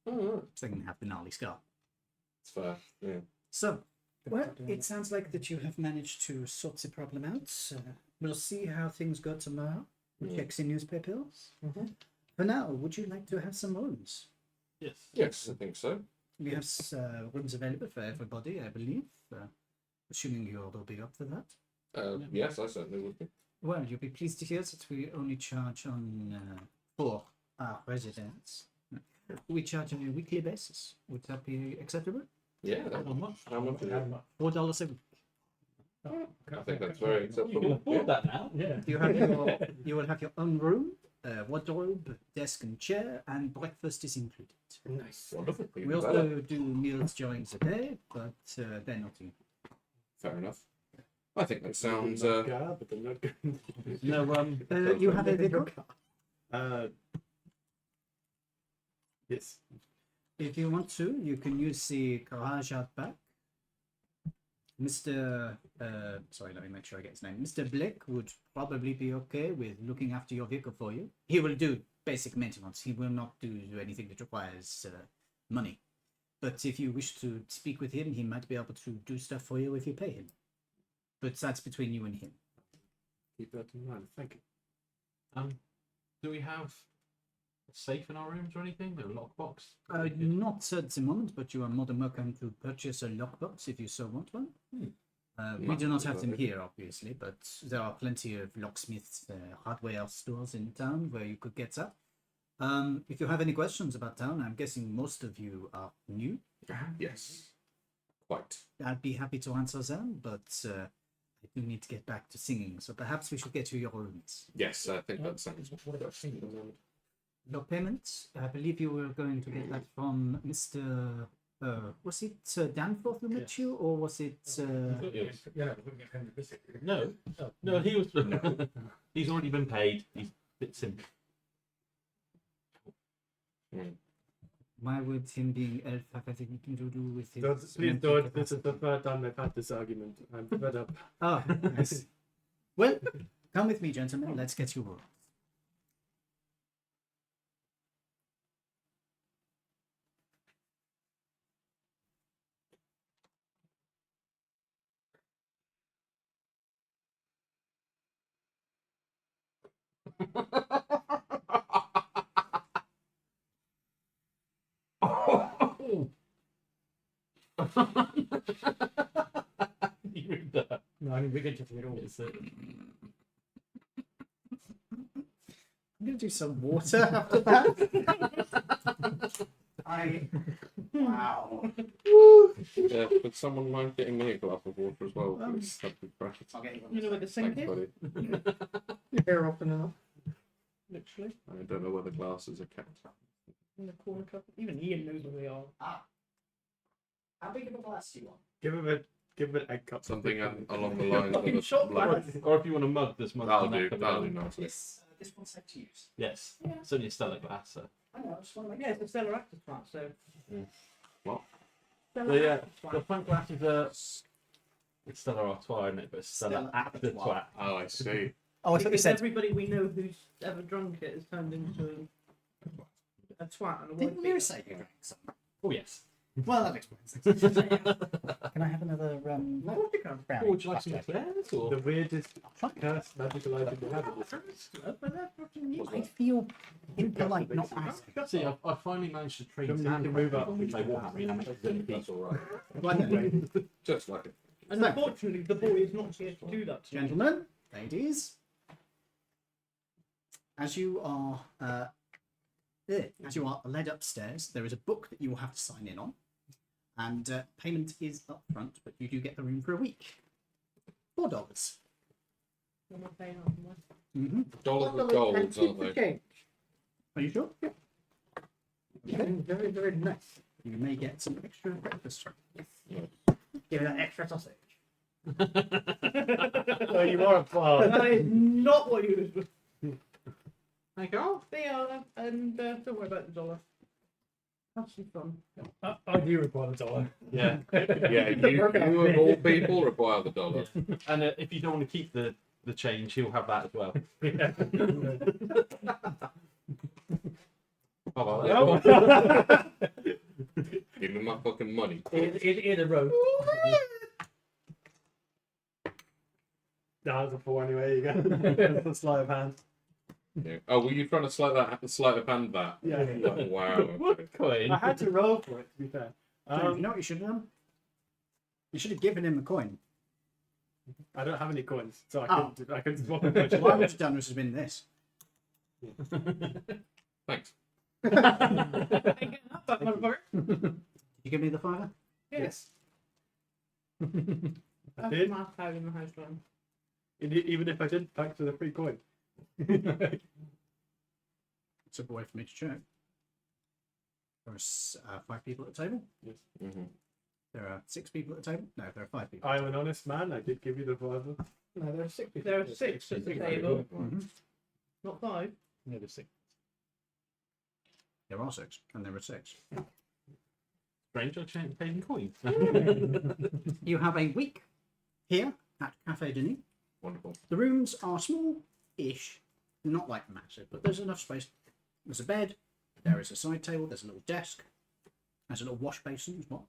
Oh, right. so they can have the gnarly scar. It's fair. Yeah. So, well, it sounds like that you have managed to sort the problem out. We'll see how things go tomorrow. We'll check the newspapers. For now, would you like to have some rooms? Yes. Yes, I think so. We have rooms available for everybody, I believe. Assuming you all will be up for that. Yes, I certainly would be. Well, you'll be pleased to hear that we only charge on for our residents. We charge on a weekly basis. Would that be acceptable? Yeah. How much is it? $4 a week. I think that's very You can acceptable. afford that now. Yeah. You will have your own room, wardrobe, desk and chair, and breakfast is included. Nice. Wonderful. We Even also better. do meals during the day, but they're not included. Fair enough. I think that sounds. But they're not good. No. You have a vehicle? Yes. If you want to, you can use the garage out back. Mr. Sorry, let me make sure I get his name. Mr. Blake would probably be okay with looking after your vehicle for you. He will do basic maintenance. He will not do anything that requires money. But if you wish to speak with him, he might be able to do stuff for you if you pay him. But that's between you and him. Keep that in mind. Thank you. Do we have a safe in our rooms or anything? A lockbox? Not at the moment, but you are more than welcome to purchase a lockbox if you so want one. We do not have them here, obviously, but there are plenty of locksmiths, hardware stores in town where you could get that. If you have any questions about town, I'm guessing most of you are new. Yes. Quite. I'd be happy to answer them, but I do need to get back to singing, so perhaps we should get to your rooms. Yes, I think that sounds. What about singing? Your payments, I believe you were going to get that from Mr. Was it Danforth who met you, or was it? Yeah, No. No, he was. He's already been paid. He's a bit simple. Why would him being elf have anything to do with his? Please don't. This is the third time I've had this argument. I'm fed up. Ah, yes. Well, come with me, gentlemen. Let's get you rooms. You read that? No, I mean, we get to it all. It's, I'm gonna do some water after that. Wow. Yeah, would someone mind getting me a glass of water as well, please? That'd be great. I'll get you one. You know where the sink Thanks, is? buddy. Your hair often enough. Literally. I don't know where the glasses are kept. In the corner cup. Even Ian knows where they are. Ah. How big of a glass do you want? Give him an egg cup. Something along the lines of Fucking a shot like, glass. Or if you want a mug, this mug. that'll do nicely. This one's safe to use. Yes. Yeah. It's only a stellar glass. So. I know, I just want to make Yeah, it's a stellar actor twat, so. What? Stellar So yeah, actor twat. the front glass is a. It's stellar artois, isn't it? But it's stellar Stellar actor Artois. twat. Oh, I see. Oh, I thought you Because said. everybody we know who's ever drunk it has turned into a twat and a Didn't white you beater. say you drank some? Oh yes. Well, that explains things. Can I have another Of course you can. brownie? Oh, would you like some eclairs or? The weirdest cursed magical item you have in this. But that's fucking you. I feel impolite not asking. See, I finally managed to trade Come on, you sand can move up. which I walk around and That's all right. Right then, Just like it. And unfortunately, the boy is not here to do that. To me. gentlemen, ladies, as you are led upstairs, there is a book that you will have to sign in on, and payment is up front, but you do get the room for a week. $4. I'm not paying up for mine. Mm-hmm. Dollars with golds, aren't they? Are you sure? Yeah. Very, very nice. You may get some extra breakfast. Give me that extra sausage. Oh, you are a bar. That is not what you was. Thank you. They are, and don't worry about the dollar. Have some fun. I do require the dollar. Yeah. Yeah, you of all people require the dollar. And if you don't want to keep the change, he'll have that as well. Yeah. How about that? Give me my fucking money. In a row. No, it's a 4 anyway. You go. The sleight of hand. Yeah. Oh, were you trying to sleight of hand that? Yeah. Oh, wow. Okay. What coin? I had to roll for it, to be fair. You know what you should have done? You should have given him a coin. I don't have any coins, so Oh. I couldn't swap What I it. would have done was have been this. Thanks. Ain't getting that back, motherfucker. Did you give me the $5? Yes. I That's did. my tag in the house room. Even if I didn't, thanks for the free coin. It's a way for me to check. There are 5 people at the table. Mm-hmm. There are 6 people at the table. No, there are 5 people. I'm an honest man. I did give you the $5. No, there are 6 people. There are 6 at the table, Mhm. not 5. No, there's 6. There are 6, and there are 6. Strange, I changed paying coins. You have a week here at Cafe Denis. Wonderful. The rooms are small-ish, not like massive, but there's enough space. There's a bed, there is a side table, there's a little desk, there's a little wash basin as well.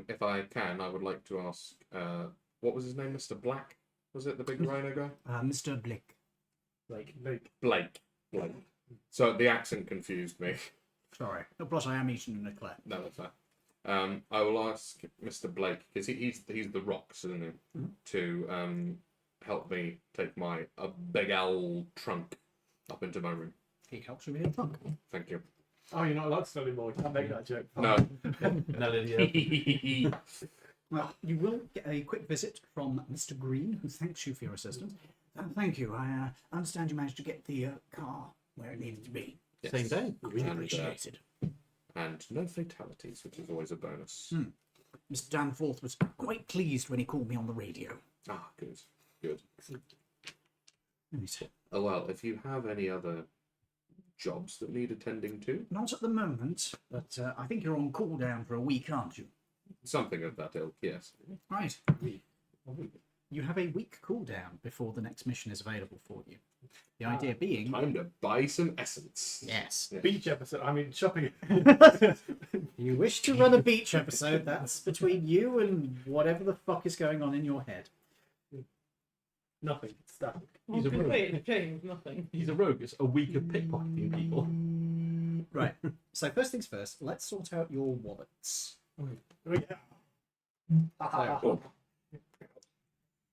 If I can, I would like to ask, what was his name? Mr. Black? Was it the big rhino guy? Mr. Blick. Blake. Blake. So the accent confused me. Sorry. Oh, plus, I am eating an eclair. No, that's fair. I will ask Mr. Blake, because he's the rocks, isn't he? To help me take my big owl trunk up into my room. He helps with your trunk. Thank you. Oh, you're not allowed to tell anymore. You can't make that joke. No. No, Lydia. Well, you will get a quick visit from Mr. Green, who thanks you for your assistance. Thank you. I understand you managed to get the car where it needed to be. Yes. Same day. Really And, appreciated. And no fatalities, which is always a bonus. Mr. Danforth was quite pleased when he called me on the radio. Ah, good. Good. And he said, Oh, well, if you have any other jobs that need attending to, not at the moment, but I think you're on cool down for a week, aren't you? something of that ilk, yes. Right. You have a week cooldown before the next mission is available for you. The idea being, Time to buy some essence. yes, Beach episode. I mean, shopping. you wish to run a beach episode. That's between you and whatever the fuck is going on in your head. Nothing. Static. He's a rogue. Wait, James, nothing. He's a rogue. It's a week of pickpocketing people. Right. So first things first, let's sort out your wallets. Cool.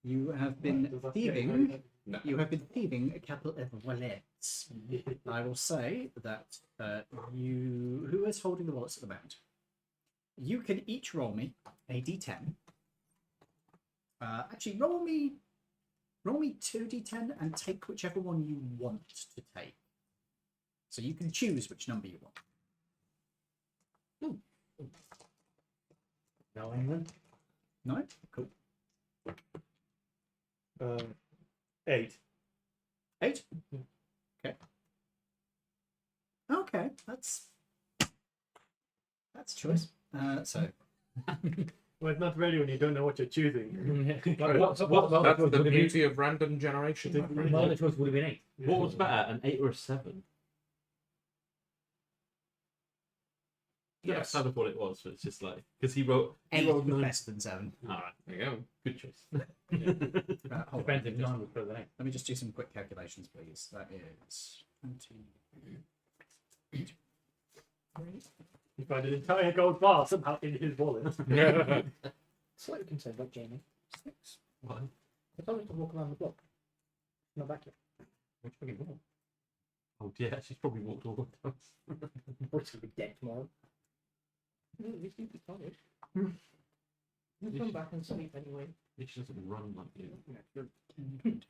You have been Does that thieving. No. You have been thieving a couple of wallets. I will say that who is holding the wallets at the moment? You can each roll me a d10. Actually, roll me 2d10 and take whichever one you want to take. So you can choose which number you want. 9 then. No? Cool. 8. 8? Okay. Okay, that's choice. So Well, it's not really when you don't know what you're choosing. That's the beauty of random generation. My other choice would have been 8. What was better, an 8 or a 7? Yes. That's kind of what it was, but it's just like, because he wrote 8 was 9. better than 7. Alright, There you go. good choice. Hold Depends on, if 9 was better than 8. let me just do some quick calculations, please. That is 20. You find an entire gold bar somehow in his wallet. Slightly concerned about Jamie. 6. What? I told him to walk around the block. Not back yet. Which fucking ball? Oh yeah, she's probably walked all the time. Or it's going to be dead tomorrow. No, he's going to be tired. He'll come back and sleep anyway. She doesn't run like you. He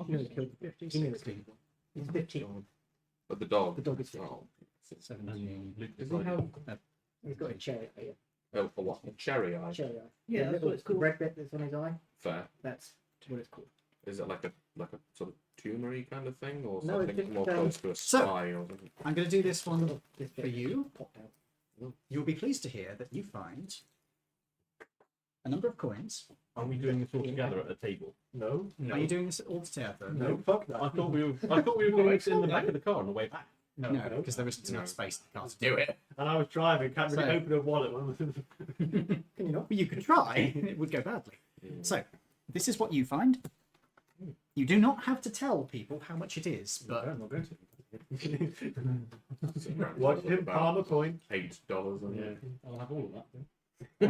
nearly killed 50. He nearly killed him. He's 15. But the dog. The dog is 15. Oh, 17. Luke Does is he like, have... He's got a cherry eye. oh, for what? A cherry eye. Cherry eye. Yeah, The that's little what it's called. red bit that's on his eye. Fair. That's what it's called. Is it like a sort of tumory kind of thing, or No, it's something just, more close to a so- spy or something? I'm going to do this one This for bit you. popped out. You'll be pleased to hear that you find a number of coins. are we doing this all together at a table? No. Are you doing this all together? No, fuck that. I thought we were going to in the back of the car on the way back. No, because there isn't No. enough space in the car to do it. And I was driving, can't really So- open a wallet. Can you not? Well, you could try, it would go badly. Mm. So, this is what you find. You do not have to tell people how much it is, but I'm not going to. It's around Watch him about palm a coin. $8. Yeah, I'll have all of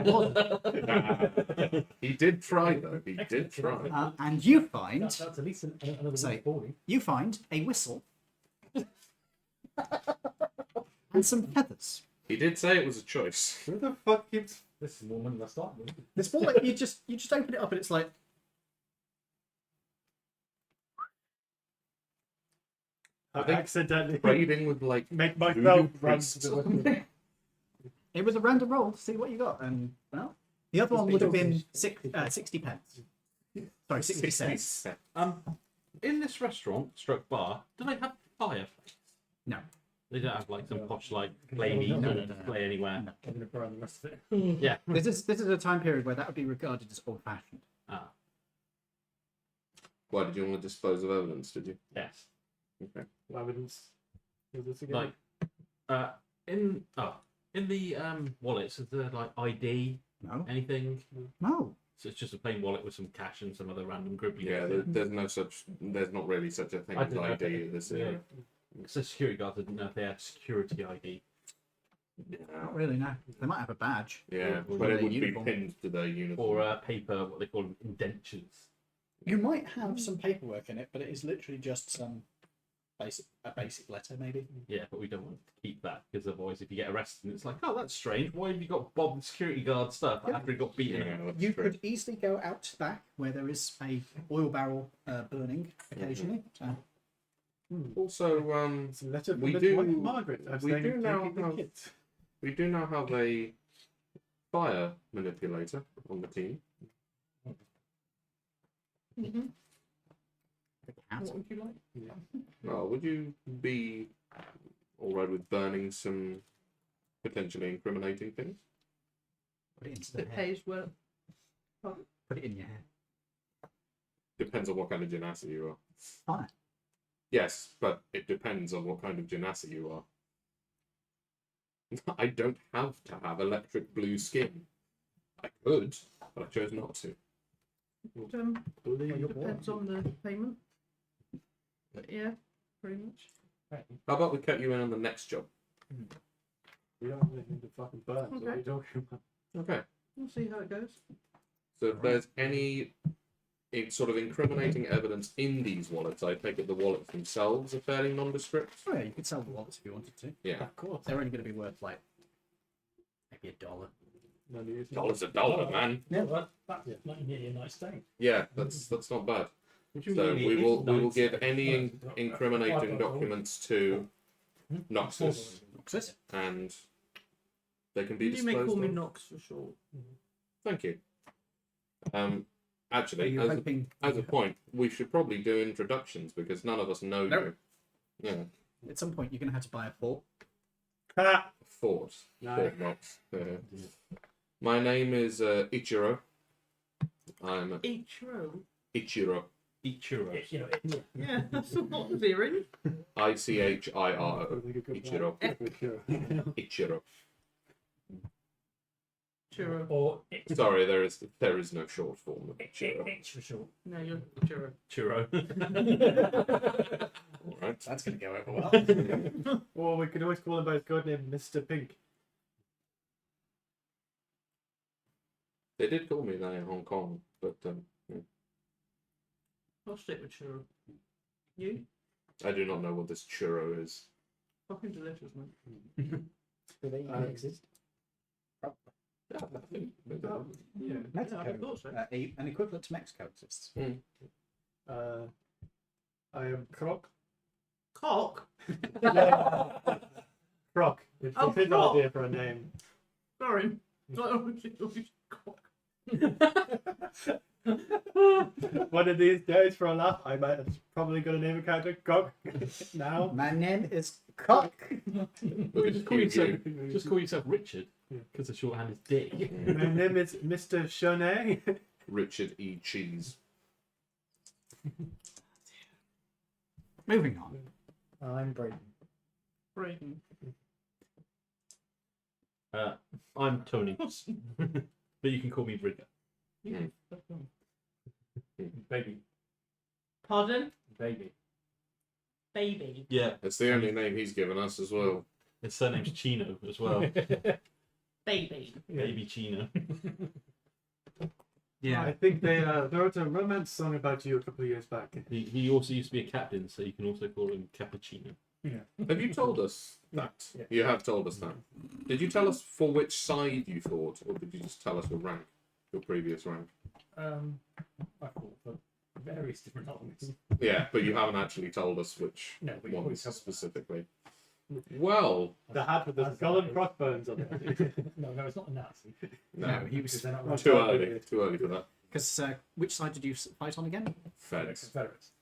that. He did try though. He did try. and you find That's at least another So- 140. you find a whistle and some feathers. He did say it was a choice. Who the fuck keeps? This is more money than I started with. This one, like, you just open it up and it's like I think accidentally Trading with like make myself voodoo run priests. to the window. it was a random roll to see what you got, and well, the other one would have been 60 pence. Sorry, 60 cents. In this restaurant, stroke bar, do they have fireplace? No. They don't have like some posh like flame eater No. display anywhere. No. I'm going to burn the rest of it. Yeah. This is a time period where that would be regarded as old-fashioned. Ah, Why did you want to dispose of evidence? Did you? yes. Okay. Evidence. Is this again? Like, in the wallets, is there like ID, No, anything? no. So it's just a plain wallet with some cash and some other random gribbly. Yeah, there's not really such a thing I as didn't know ID that. in this Yeah. area. So security guards didn't know if they had security ID. Not really. No, they might have a badge. Yeah, Or but it their would uniform. be pinned to their uniform. Or paper, what they call them, indentures. You might have some paperwork in it, but it is literally just some basic letter, maybe. Yeah, but we don't want to keep that because otherwise, if you get arrested, it's like, oh, that's strange. Why have you got Bob the security guard stuff Yeah. after he got beaten? Yeah, that's You true. could easily go out to back where there is a oil barrel burning occasionally. So, Also, It's a letter from we the do- wife of Margaret. I'm we saying do it's now taking the have- kids. we do now have a fire manipulator on the team. Mm-hmm. the cat. What would you like? Well, would you be all right with burning some potentially incriminating things? Put it into the That hair. pays well. Put it in your hair. Depends on what kind of genasi you are. Fire. Yes, but it depends on what kind of genasi you are. I don't have to have electric blue skin. I could, but I chose not to. Depends on the payment. But yeah, pretty much. How about we cut you in on the next job? We don't have anything to fucking burn. So what are you Okay. talking about? Okay. We'll see how it goes. So if there's any sort of incriminating evidence in these wallets, I take it the wallets themselves are fairly nondescript. Oh yeah, you could sell the wallets if you wanted to. Yeah. Of course. They're only going to be worth like maybe $1. No, it's not. Dollar's a dollar, man. Yeah, well, that's not nearly a nice day. Yeah, that's not bad. Which you So really we is will nice. give any Nice. incriminating $5. documents to Noxus, Noxus. and they can be You may disposed call me of. Nox for short. Thank you. Are Actually, you hoping? as a point, we should probably do introductions because none of us know Nope. you. Yeah. At some point, you're going to have to buy a port. Ha! Fort. No. Fort Knox. Yeah. My name is Ichiro. I'm Ichiro. Ichiro. Eat churros. You know, Yeah, that's what I was hearing. Ichiro. Ichiro. Ichiro. Churro. or Sorry, there is no short form of Ichiro. H for short. No, you're Churro. Churro. All right. That's going to go over well. Or we could always call him by his code name, Mr. Pink. They did call me that in Hong Kong, but I'll stick with Churro. You? I do not know what this churro is. Fucking delicious, man. Do they even exist? Yeah, I think they do. Yeah. Mexico. I thought so. An equivalent to Mexico exists. I am Croc. Cock? Croc. It's Oh, a good Croc. idea for a name. Sorry. I always cock. One of these days, for a laugh, I might have probably got a name of character Cock. Now. My name is Cock. Look at Just call yourself Richard, Yeah. because the shorthand is Dick. My name is Mr. Chonet. Richard E. Cheese. Moving on. I'm Braden. Braden. I'm Tony, but you can call me Rigger. Yeah. Baby. Pardon? Baby. Baby. Yeah, It's the only name he's given us as well. his surname's Chino as well. Baby. Baby Chino. Yeah. I think they wrote a romance song about you a couple of years back. He also used to be a captain, so you can also call him Cappuccino. Have you told us that? Yeah. You have told us that. Did you tell us for which side you fought, or did you just tell us your rank, your previous rank? I thought for various different armies. Yeah, but you haven't actually told us which No, we ones always have. specifically. Well, The hat with the skull and crossbones on it. No, it's not a Nazi. No, he Because was. they're not Right. too early. Too early for that. Because which side did you fight on again? Feds. Confederates.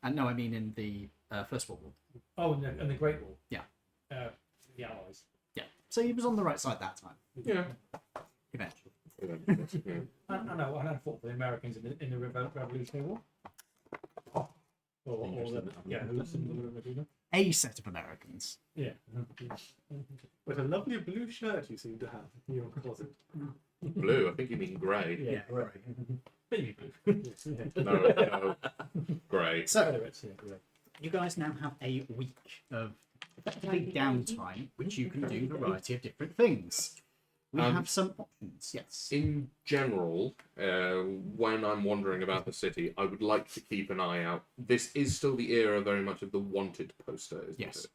And no, I mean in the First World War. Oh, and the Great Wall. Yeah. The Allies. Yeah. So he was on the right side that time. Yeah. Eventually. Yeah. I know. I fought for the Americans in the Revolutionary War. Or the who's in the Revolution? A set of Americans. Yeah. With a lovely blue shirt you seem to have in your closet. Blue, I think you mean grey. Yeah, right. Baby blue. No, grey. So Confederates. Yeah, correct. you guys now have a week of effectively downtime, which you can do a variety of different things. We have some options. Yes. In general, when I'm wandering about the city, I would like to keep an eye out. This is still the era very much of the wanted poster, isn't Yes. it?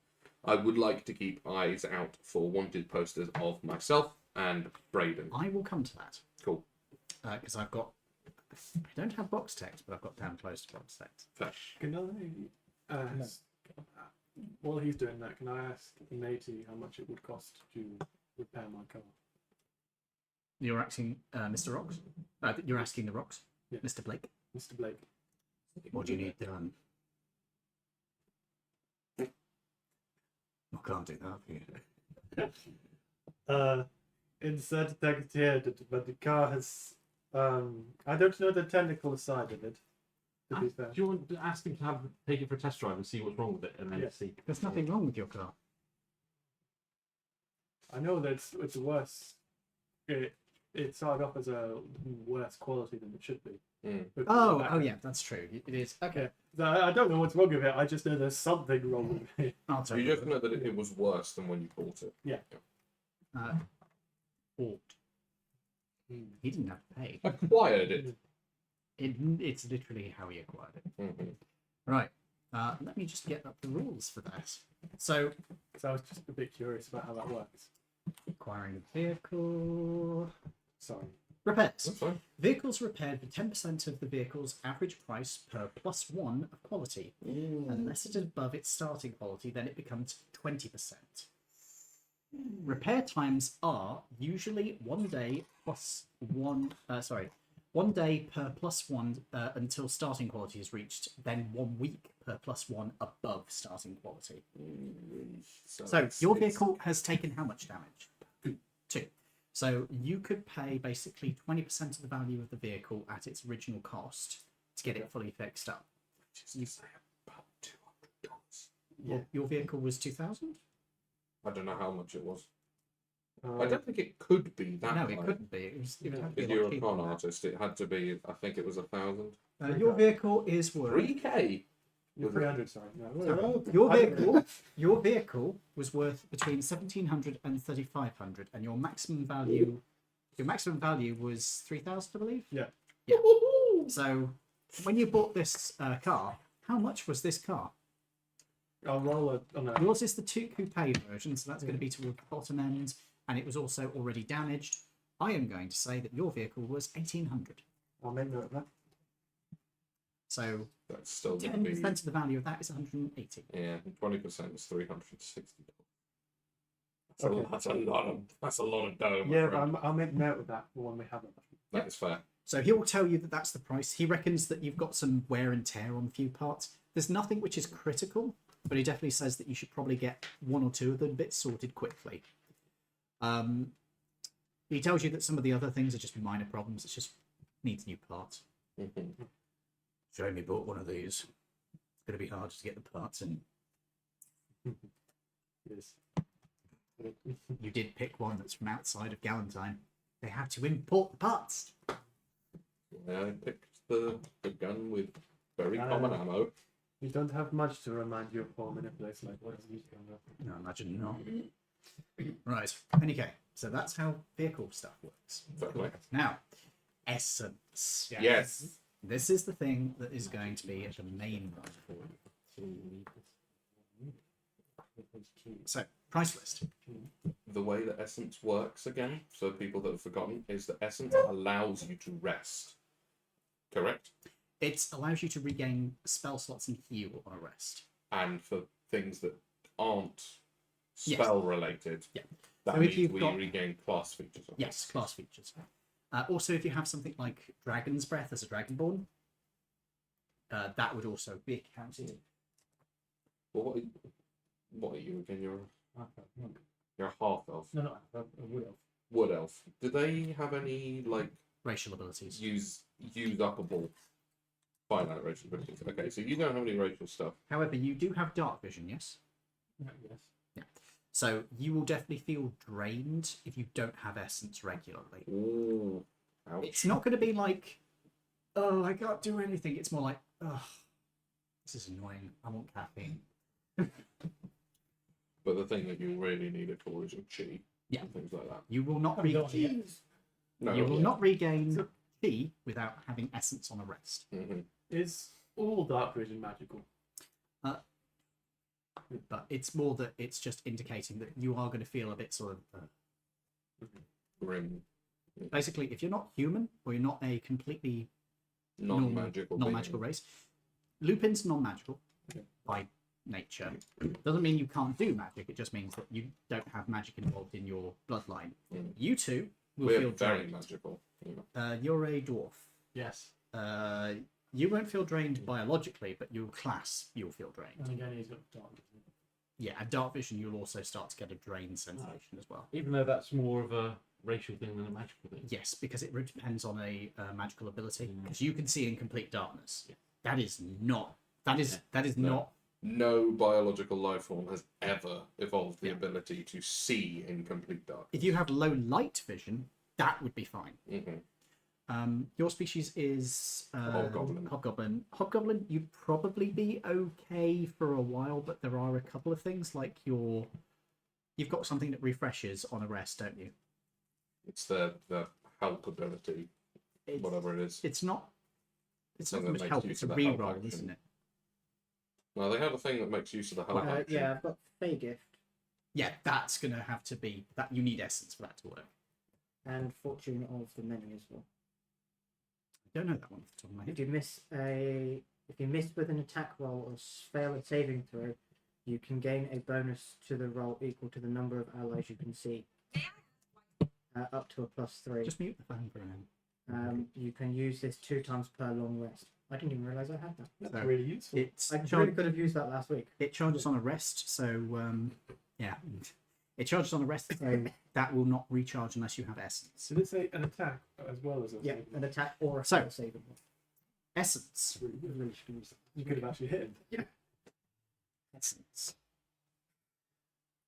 I would like to keep eyes out for wanted posters of myself and Braden. I will come to that. Cool. Because I don't have box text, but I've got damn close to box text. Fetch. Can I ask, while he's doing that, can I ask Matey how much it would cost to repair my car? You're asking Mr. Rocks? You're asking the Rocks? Yeah. Mr. Blake? Mr. Blake. What do you need done? I can't do that for you. Insert text here, but the car has. I don't know the technical side of it. To be fair. Do you want to ask him to take it for a test drive and see what's wrong with it, and then Yeah. see? There's nothing wrong with your car. I know that it's worse. It started off as a worse quality than it should be. Mm. But Oh, yeah, that's true. It is. Okay. So I don't know what's wrong with it. I just know there's something wrong with it. I'll tell You you. just know that it was worse than when you bought it. Bought. He didn't have to pay. Acquired it. It's literally how he acquired it. Mhm. Right. Let me just get up the rules for that. So, So I was just a bit curious about how that works. acquiring a vehicle. Sorry. Repairs. That's fine. Vehicles repaired with 10% of the vehicle's average price per +1 of quality. Unless it is above its starting quality, then it becomes 20%. Repair times are usually 1 day plus one. 1 day per +1 until starting quality is reached, then 1 week per +1 above starting quality. So your vehicle has taken how much damage? 2. So you could pay basically 20% of the value of the vehicle at its original cost to get it fully fixed up. About $200. Your vehicle was 2,000? I don't know how much it was. I Uh, don't think it could be that No, high. it couldn't be. It would have to If be a you're lot a cheaper con than that. artist, it had to be. I think it was 1,000. Your vehicle is worth 3K. you're 300, sorry. No, So, your vehicle was worth between 1,700 and 3,500, and your maximum value was 3,000, I believe. Yeah. Yeah. So when you bought this car, how much was this car? I'll roll it on a. Yours is the coupe version, so that's going to be towards the bottom end, and it was also already damaged. I am going to say that your vehicle was 1,800. I'll make note of that. So That's still going to 10% be. of the value of that is 180. Yeah, 20% is $360. Okay. That's a lot of dough. my Yeah, friend. but I'll make note of that for when we have it. That is fair. So he will tell you that that's the price. He reckons that you've got some wear and tear on a few parts. There's nothing which is critical, but he definitely says that you should probably get 1 or 2 of the bits sorted quickly. He tells you that some of the other things are just minor problems. It just needs new parts. Mhm. Jamie bought one of these. It's going to be hard to get the parts in. Yes. You did pick one that's from outside of Galentine. They had to import the parts. Yeah, I picked the gun with very common ammo. You don't have much to remind you of home in a place like this. No, imagine not. Right. Okay. So that's how vehicle stuff works. Certainly. Now, essence. Yes. This is the thing that is going to be the main one for you. So, price list. The way that Essence works again, so people that have forgotten, is that Essence allows you to rest. Correct? It allows you to regain spell slots and heal on a rest. And for things that aren't Yes. spell related, Yeah. that So if means you've we got- regain class features. of Yes, it. class features. Also, if you have something like Dragon's Breath as a Dragonborn, that would also be counted. Well, what are you again? You're a half elf. No, a wood elf. Wood elf. Do they have any like Racial abilities. use upable finite racial abilities? Okay, so you don't have any racial stuff. However, you do have dark vision, yes? Yes. So you will definitely feel drained if you don't have essence regularly. Ooh. Ouch. It's not going to be like, oh, I can't do anything. It's more like, oh, this is annoying. I want caffeine. But the thing that you really need it for is your chi. Yeah. And things like that. You will not Haven't got regain. it yet. No. You will not regain chi without having essence on a rest. hmm Is all dark vision magical? But it's more that it's just indicating that you are going to feel a bit sort of. Grim. Basically, if you're not human or you're not a completely Non-magical. non-magical race, Lupin's non-magical Okay. by nature. Doesn't mean you can't do magic. It just means that you don't have magic involved in your bloodline. Mm. You two will We're feel very drained. magical. You're a dwarf. Yes. You won't feel drained biologically, but your class you'll feel drained. And again, he's got dark vision. Yeah, and dark vision you'll also start to get a drained sensation as well. Even though that's more of a racial thing than a magical thing. Yes, because it depends on a magical ability. Because you can see in complete darkness. That is not. That is No. not. No biological life form has ever evolved the Yeah. ability to see in complete dark. If you have low light vision, that would be fine. hmm Your species is Hobgoblin. Hobgoblin, you'd probably be okay for a while, but there are a couple of things like you've got something that refreshes on a rest, don't you? It's the help ability, whatever it is. It's not Thing so that much makes help. use It's a of the help reroll, action. isn't it? No, they have a thing that makes use of the help action. Yeah, I've got Fey Gift. Yeah, that's gonna have to be that. You need essence for that to work. and fortune of the many as well. I don't know that one off the top of my head. If you miss with an attack roll or fail a saving throw, you can gain a bonus to the roll equal to the number of allies you can see, up to a +3. Just mute the phone for a minute. You can use this 2 times per long rest. I didn't even realise I had that. That's So, really useful. It's I really could have used that last week. it charges on a rest, so yeah, it charges on a rest, so that will not recharge unless you have essence. Did it say an attack as well as a Yeah, saving? an attack or a So- fail saving roll. Essence. You could have actually hit him. Essence.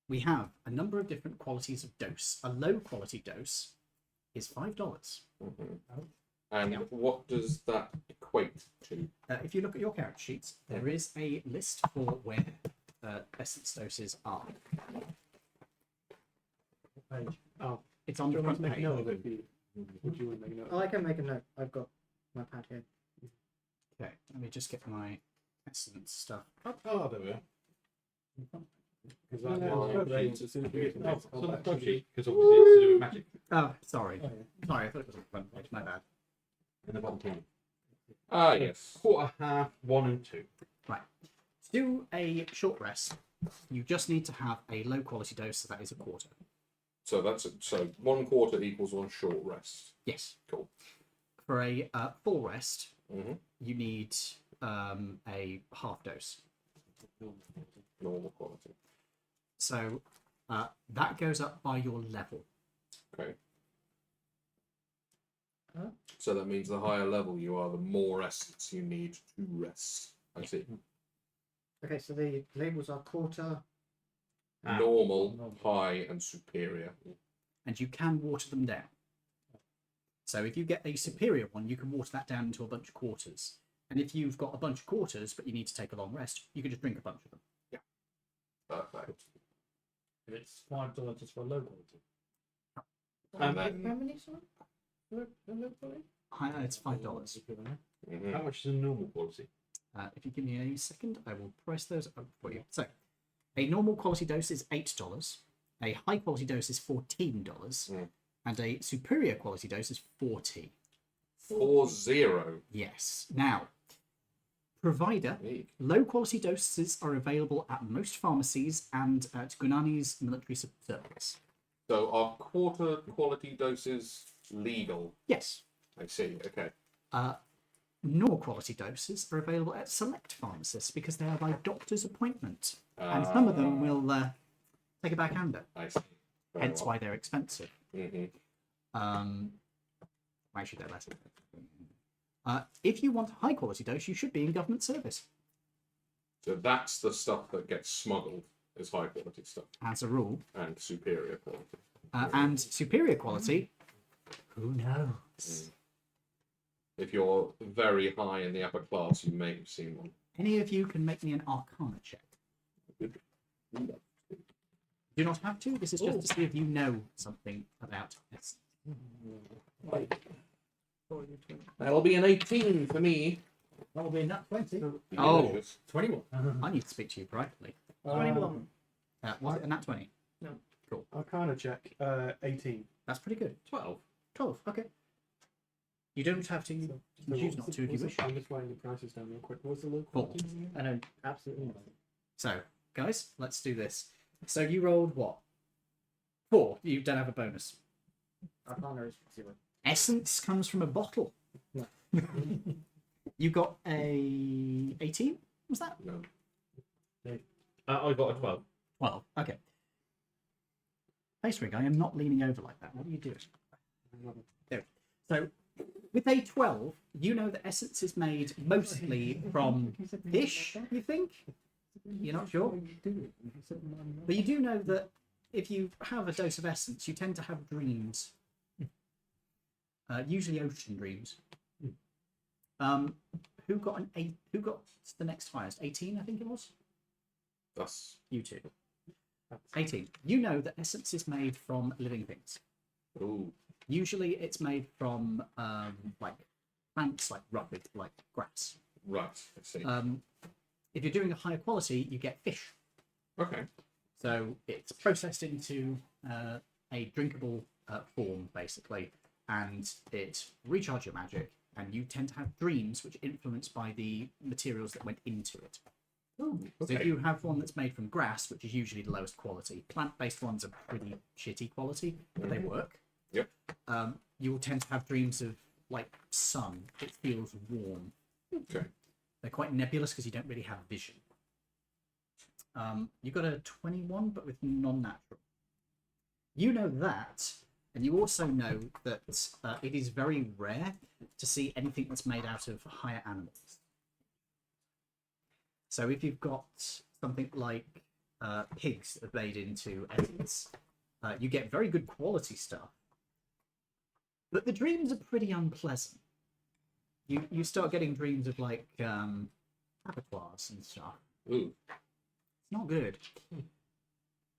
We have a number of different qualities of dose. A low quality dose is $5. And Yeah. what does that equate to? If you look at your character sheets, there is a list for where essence doses are. Page. Oh, It's on do the you want front to make a page. note of it? Would you want to make a note? Oh, I can make a note. I've got my pad here. Okay, let me just get my essence stuff. Oh, there we are. Because No, no, that it's range as soon as we get to the Oh, next it's on the combat, top actually- sheet, because obviously it's to do with magic Oh, sorry. Oh, yeah. Sorry, I thought it was on the front page. My bad. in the bottom corner. Ah, yes. Quarter, half, 1 and 2. To do a short rest, you just need to have a low quality dose, so that is a quarter. So that's so 1/4 equals 1 short rest. Yes. Cool. For a full rest, Mm-hmm. you need a half dose. Normal quality. So that goes up by your level. Okay. Huh? So that means the higher level you are, the more essence you need to rest. I see. Okay, so the labels are quarter. Normal, high, and superior. And you can water them down. So if you get a superior one, you can water that down into a bunch of quarters. And if you've got a bunch of quarters, but you need to take a long rest, you can just drink a bunch of them. Perfect. If it's $5 just for low quality. How then- many, sorry? For low quality? It's $5. Mhm. How much is a normal quality? If you give me a second, I will price those up for you. So, a normal quality dose is $8. A high quality dose is $14. Mm. And a superior quality dose is $40. 40. Yes. Now, provider, Neat. low quality doses are available at most pharmacies and at Gunani's military surplus. So are quarter quality doses legal? Yes. I see. Okay. Normal quality doses are available at select pharmacists because they are by doctor's appointment. Uh, And some of them will take a backhander, I see. hence why they're expensive. Mm-hmm. Actually, they're less expensive. If you want a high quality dose, you should be in government service, So that's the stuff that gets smuggled is high quality stuff as a rule. and superior quality. And superior quality, who knows? If you're very high in the upper class, you may have seen one. Any of you can make me an Arcana check. Do not have to. This is just to see if you know something about this. That'll be an 18 for me. That'll be nat 20. Oh. 21. I need to speak to you privately. 21. Was it a nat 20? Arcana check, 18. That's pretty good. 12. 12. Okay. You don't have to. You can choose not to if you wish. I'm just writing the prices down real quick. What's the low Four. quality again? I know, absolutely not. So, guys, let's do this. So you rolled what? 4. You don't have a bonus. Arcana is 0. Essence comes from a bottle. No. You got a 18? Was that? No. I got a 12. 12. Okay. Face rig, I am not leaning over like that. What are you doing? There. So, with a 12, you know that essence is made mostly from fish, you think? You're not sure? But you do know that if you have a dose of essence, you tend to have dreams. Usually ocean dreams. Who got an 8? Who got the next highest? 18, I think it was? That's. You two. 18. You know that essence is made from living things. Ooh. Usually it's made from like plants, like rugged, like grass. Right. I see. If you're doing a higher quality, you get fish. Okay. So it's processed into a drinkable form, basically, and it recharges your magic, and you tend to have dreams which are influenced by the materials that went into it. Oh, So if you have one that's made from grass, which is usually the lowest quality, plant-based ones are pretty shitty quality, but they work. Yep. You will tend to have dreams of like sun. It feels warm. Okay. They're quite nebulous because you don't really have vision. You got a 21, but with non-natural. You know that, and you also know that it is very rare to see anything that's made out of higher animals. So if you've got something like pigs that are made into essence, you get very good quality stuff. But the dreams are pretty unpleasant. You start getting dreams of like abattoirs and stuff. Ooh. It's not good.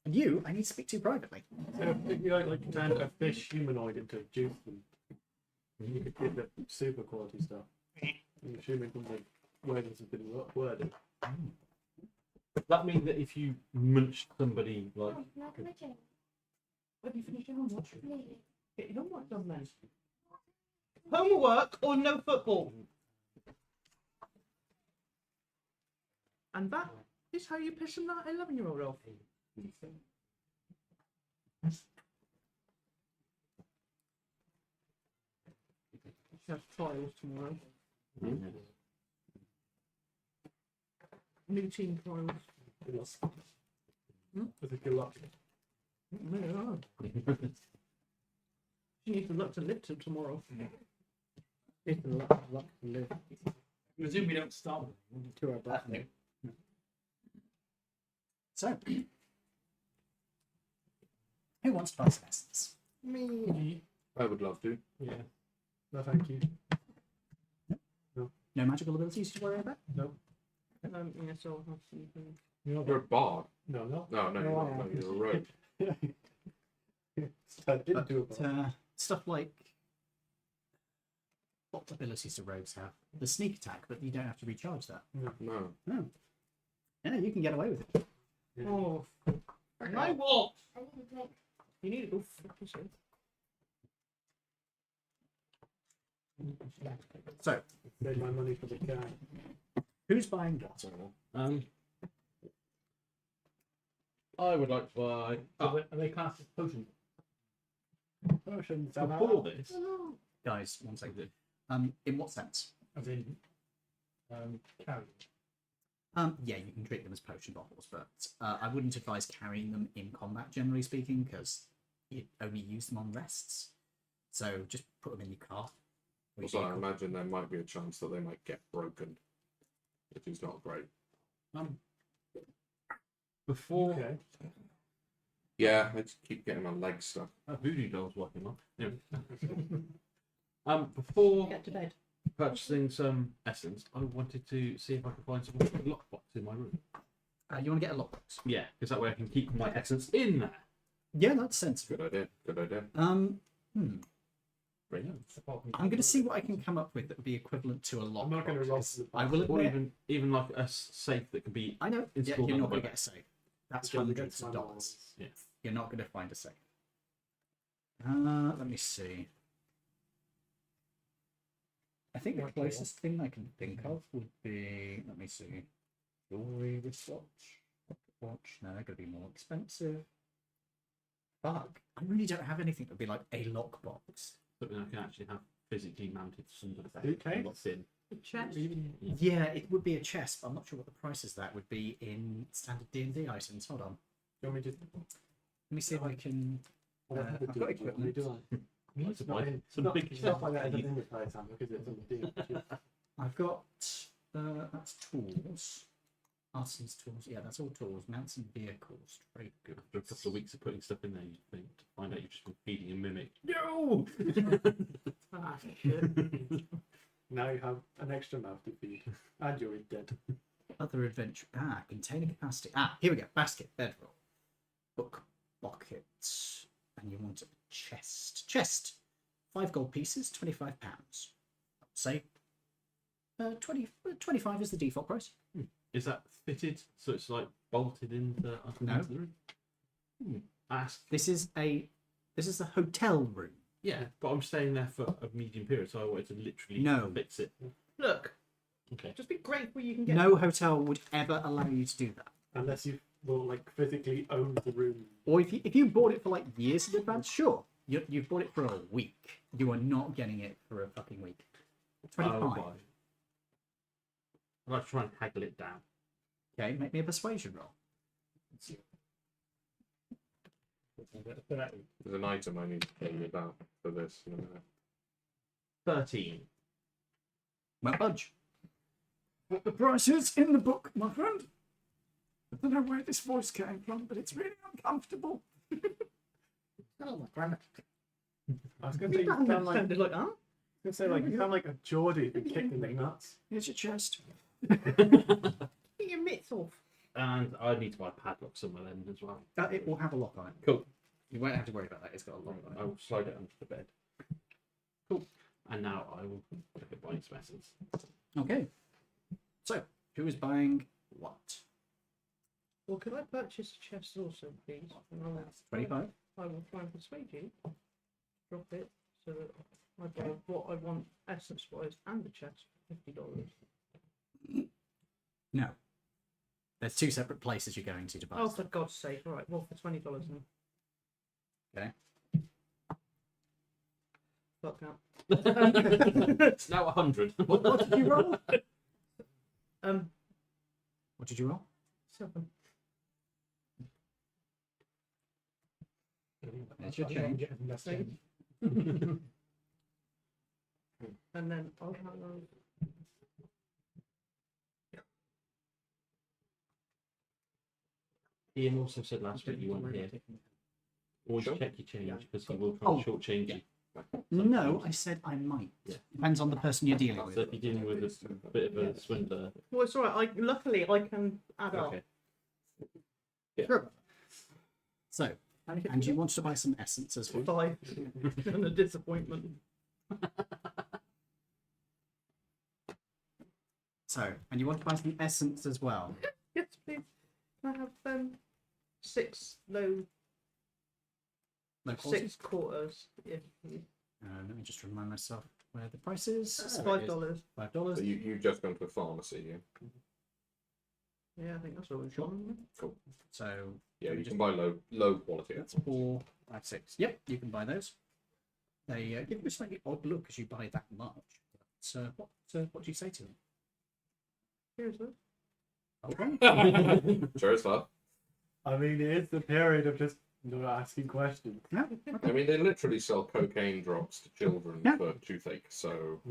And you, I need to speak to privately. If you like turn a fish humanoid into a juice, you could get the super quality stuff. I'm assuming from the wordings have been worded. Does that mean that if you munched somebody like Have you finished your homework? Get your homework done then. Homework or no football? And that is how you're pissing that 11-year-old off. She has trials tomorrow. New team trials. With a good luck. She needs to look to Lipton tomorrow. It's the luck to live I presume we don't start with to our birthday. So, who wants to buy some essence? Me. I would love to. Yeah. No, thank you. No magical abilities to worry about? Yeah, so I'll have something. You're a bard. No, no. No, no, you're No, not. I No, am. you're a rogue. Turned into a But, bar. stuff like what abilities do rogues have? The sneak attack, but you don't have to recharge that. No. Yeah, you can get away with it. Oh, my what? You need to go fuck yourself. So, Save my money for the cat. who's buying what? I would like to buy. Are they classed as potions? Potions. Before this, Guys, one second. In what sense? As in, carry. Yeah, you can treat them as potion bottles, but I wouldn't advise carrying them in combat, generally speaking, because you only use them on rests. So just put them in your car. or your Also, I vehicle. imagine there might be a chance that they might get broken, which is not great. before Okay. Yeah, I just keep getting my legs stuck. that voodoo doll's working on. Anyway. Before Get to bed. purchasing some essence, I wanted to see if I could find some lockbox in my room. You want to get a lockbox? Yeah, because that way I can keep my essence in there. Yeah, that's sensible. Good idea. Good idea. Brilliant. I'm going to see what I can come up with that would be equivalent to a lockbox. I'm not going to roll 'cause to the I will Or admit, even like a safe that can be. I know. Yeah, installed you're on not the going to web. get a safe. That's Which one hundreds gets of my dollars. balls? Yeah. You're not going to find a safe. Let me see. I think the Okay. closest thing I can think of would be, let me see, jewelry, wristwatch, pocket watch. No, they're going to be more expensive. Fuck. I really don't have anything that would be like a lockbox. Something I can actually have physically mounted to something Okay. locked in. The chest. Yeah, it would be a chest, but I'm not sure what the price of that would be in standard D&D items. Hold on. Do you want me to? Let me see if I can. I don't have to I've do got it. What do I do? Like It's to not buy in- some not- big stuff like that isn't in the price hand because it's on the deal. I've got that's tools, artisans tools. Yeah, that's all tools. Mounts and vehicles. Very good. After a couple of weeks of putting stuff in there, you think to find out you've just been feeding a mimic. No. Ah, shit. Now you have an extra mouth to feed, and you're dead. Other adventure. Container capacity. Here we go. Basket, bedroll, book, pocket, and you want a chest. Chest. 5 gold pieces, £25. Say, 25 is the default price. Is that fitted so it's like bolted into No. into the room? Ask. This is a This is the hotel room. Yeah, but I'm staying there for a medium period, so I wanted to literally No. fix it. Look, Okay. just be grateful you can get. No hotel would ever allow you to do that. Unless you will like physically own the room. Or if you bought it for like years in advance, sure. You've bought it for a week. You are not getting it for a fucking week. 25. Oh, fine. I'd like to try and haggle it down. Okay, make me a persuasion roll. There's an item I need to tell you about for this in a minute. 13. Won't budge. What the price is in the book, my friend. I don't know where this voice came from, but it's really uncomfortable. Oh, my grandma. I was going to say, you That sound like, sounded like, huh? you sound like a Geordie who's been kicked in the nuts. Here's your chest. Get your mitts off. And I need to buy a padlock somewhere then as well. It will have a lock on it. Cool. You won't have to worry about that. It's got a lock on I it. will slide it under the bed. Cool. And now I will look at buying some essence. Okay. So, who is buying what? Well, could I purchase a chest also, please? And I will, 25. I will try and persuade you. Drop it so that I buy what I want essence-wise and the chest for $50. No. There's two separate places you're going to buy Oh, for stuff. God's sake! All right, well, for $20 then. Okay. Fuck out. It's now 100. What did you roll? Um, What did you roll? 7. There's your change. And then I'll have Ian also said last week you weren't here. Always Sure. check your change because he will try Oh, and shortchange you. No, I said I might. Yeah. Depends on the person you're dealing So with. if you're dealing with a bit of a swindler, Well, it's all right. Luckily, I can add up. okay. Sure. So, and you want to buy some essence as well? 5 and a disappointment. So, and you want to buy some essence as well? Yes, please. Can I have 6 low, No quality? 6 quarters? Yeah, please. Let me just remind myself where the price is. That's There it is. $5. $5. So you just gone to a pharmacy, yeah? Yeah, I think that's what we've got. Cool. So, Yeah, let me you just- can buy low quality. that's 4, 5, 6. Yep, you can buy those. They give you a slightly odd look as you buy that much. So, what do you say to them? Seriously? Okay. Sure, it's fun. I mean, it is the period of just not asking questions. I mean, they literally sell cocaine drops to children Yeah. for toothache, so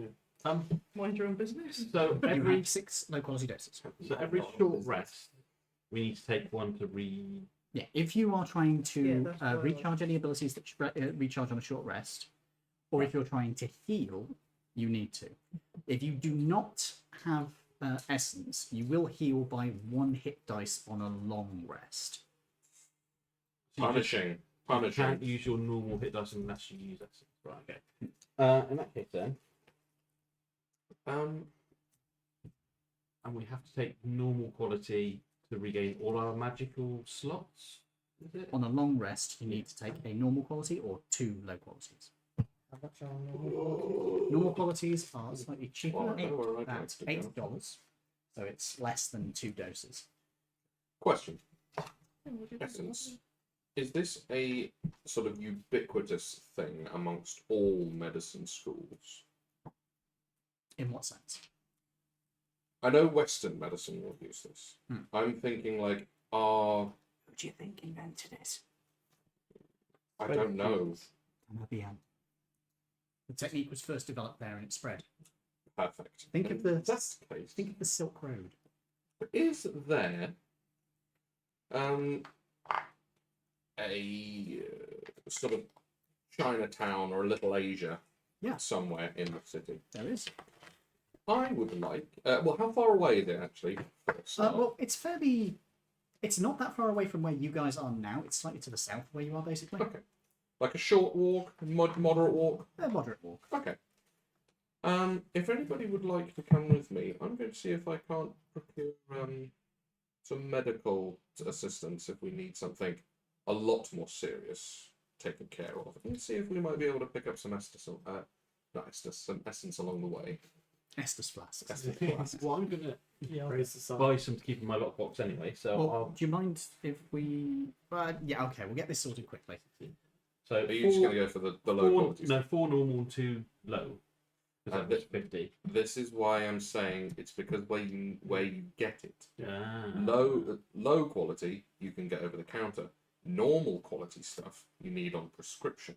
Mind your own business. So You every have 6 low quality doses. short rest, we need to take one to Yeah, if you are trying Yeah, to that's what I recharge any abilities that recharge on a short rest, or if you're trying to heal, you need to. If you do not have essence, you will heal by 1 hit dice on a long rest. punishing. You can't use your normal hit dice unless you use essence. Right. Okay. In that case, then, and we have to take normal quality to regain all our magical slots. Is it? On a long rest, you need to take a normal quality or 2 low qualities. How much are normal? Normal qualities are slightly cheaper Well, I know where I'd like at to go. $8, so it's less than 2 doses. Question. Essence. Is this a sort of ubiquitous thing amongst all medicine schools? In what sense? I know Western medicine will use this. Hmm. I'm thinking like, Who do you think invented it? I don't know. IBM. The technique was first developed there and it spread. Perfect. Think of the- If that's the case. Think of the Silk Road. Is there a sort of Chinatown or a Little Asia Yeah. somewhere in the city? There is. I would like. Well, how far away is it actually? Well, it's fairly. It's not that far away from where you guys are now. It's slightly to the south of where you are, basically. Okay. Like a short walk, moderate walk. A moderate walk. Okay. If anybody would like to come with me, I'm going to see if I can't procure some medical assistance if we need something a lot more serious. taken care of, and see if we might be able to pick up some Estus, not Estus, some essence along the way. Estus flasks. Estus flasks. Well, I'm gonna Raise the sun. buy some to keep in my lockbox anyway. So Well, I'll. do you mind if we? Yeah, okay, we'll get this sorted quickly. So Are you just going to go for the low quality? No, 4 normal and 2 low. Because And that was 50. This is why I'm saying it's because where you get it. Ah. Low quality you can get over the counter. Normal quality stuff you need on prescription.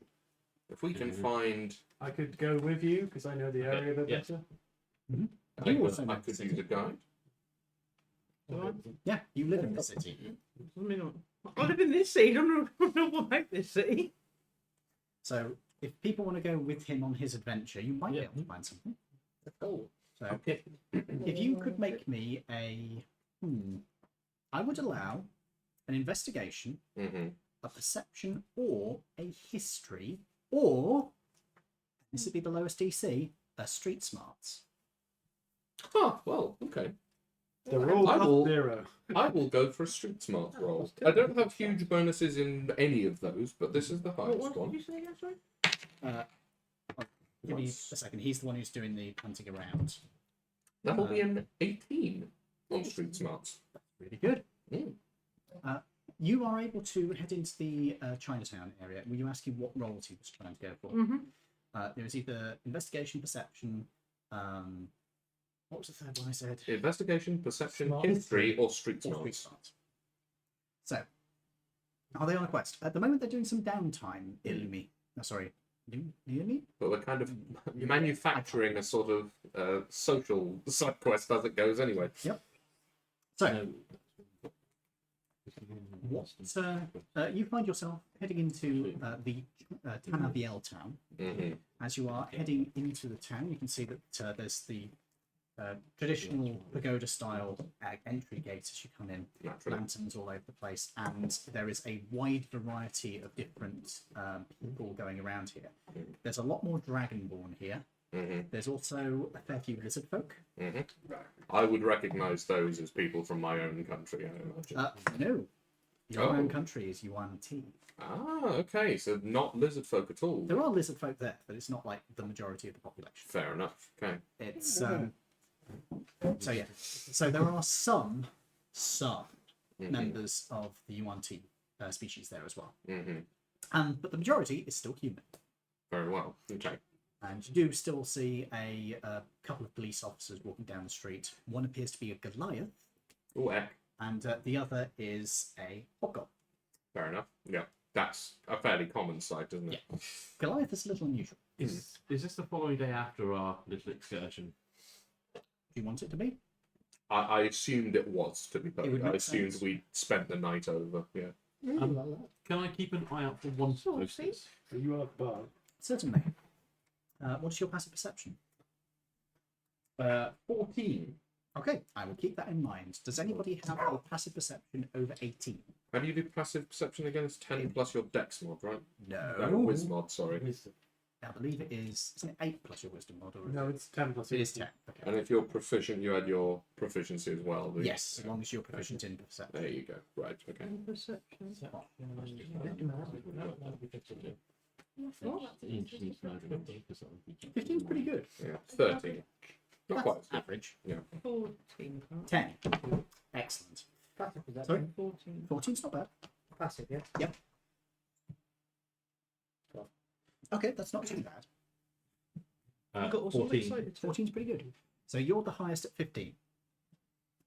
If we can find, I could go with you because I know the Okay, area a bit yeah. better. You also know I the could city. use a guide. Yeah, you live in the city. I live in this city. I don't know what about this city. So if people want to go with him on his adventure, you might be Yeah. able to find something. Oh. So Okay. if you could make me a, I would allow an investigation, Mm-hmm. a perception, or a history, or this would be the lowest DC, a street smarts. Oh, well, okay. They're all I will- 0. I will go for a street smart roll. I don't have huge bonuses in any of those, but this is the highest What one. did you say again, sorry? Give me a Nice. second. He's the one who's doing the hunting around. That'll be an 18 on street smarts. Really good. Mm. You are able to head into the Chinatown area. Were you asking what roles he was trying to go for? Mm-hmm. There was either investigation, perception. What was the third one I said? Investigation, perception, Smart. history, or street Or street smarts. smarts. So, are they on a quest? At the moment, they're doing some downtime. Illumi. No, sorry. Illumi? But we're kind of manufacturing a sort of social side quest as it goes anyway. So, you find yourself heading into the Tanaviel town. Mm-hmm. As you are heading into the town, you can see that there's the traditional pagoda-style entry gate as you come in. Naturally. Lanterns all over the place, and there is a wide variety of different people going around here. There's a lot more dragonborn here. Mm-hmm. There's also a fair few lizard folk. Mm-hmm. I would recognise those as people from my own country, I imagine. No, your Oh. own country is Yuan Ti. Ah, okay, so not lizard folk at all. There are lizard folk there, but it's not like the majority of the population. Fair enough. Okay. It's so yeah. So there are some Mhm. members of the Yuan Ti species there as well, Mm-hmm. but the majority is still human. Very well. Okay. And you do still see a couple of police officers walking down the street. One appears to be a Goliath, Oh, heck. and the other is a Hobgoblin. Fair enough. Yeah. That's a fairly common sight, isn't it? Goliath is a little unusual. Is this the following day after our little excursion? Do you want it to be? I assumed it was, to be would perfect. I make assumed sense. we spent the night over. Yeah. Can I keep an eye out for one posters? You are bar. Certainly. What's your passive perception? 14. Okay, I will keep that in mind. Does anybody have a passive perception over 18? How do you do passive perception again? It's 10 plus your dex mod, right? No. Whiz mod, sorry. I believe it is. Isn't it 8 plus your wisdom mod? Or No, it's 10 plus. it is 10. Okay. And if you're proficient, you add your proficiency as well. do you? Yes, as long as you're proficient in perception. There you go. Right, okay. Perception. 15's pretty good. Yeah. 13. Not quite. That's average. 14. 10. Excellent. Passive is that Sorry? 14. 14's not bad. passive, yeah? Okay, that's not too bad. I got all sorts 14. excited. 14's pretty good. So you're the highest at 15.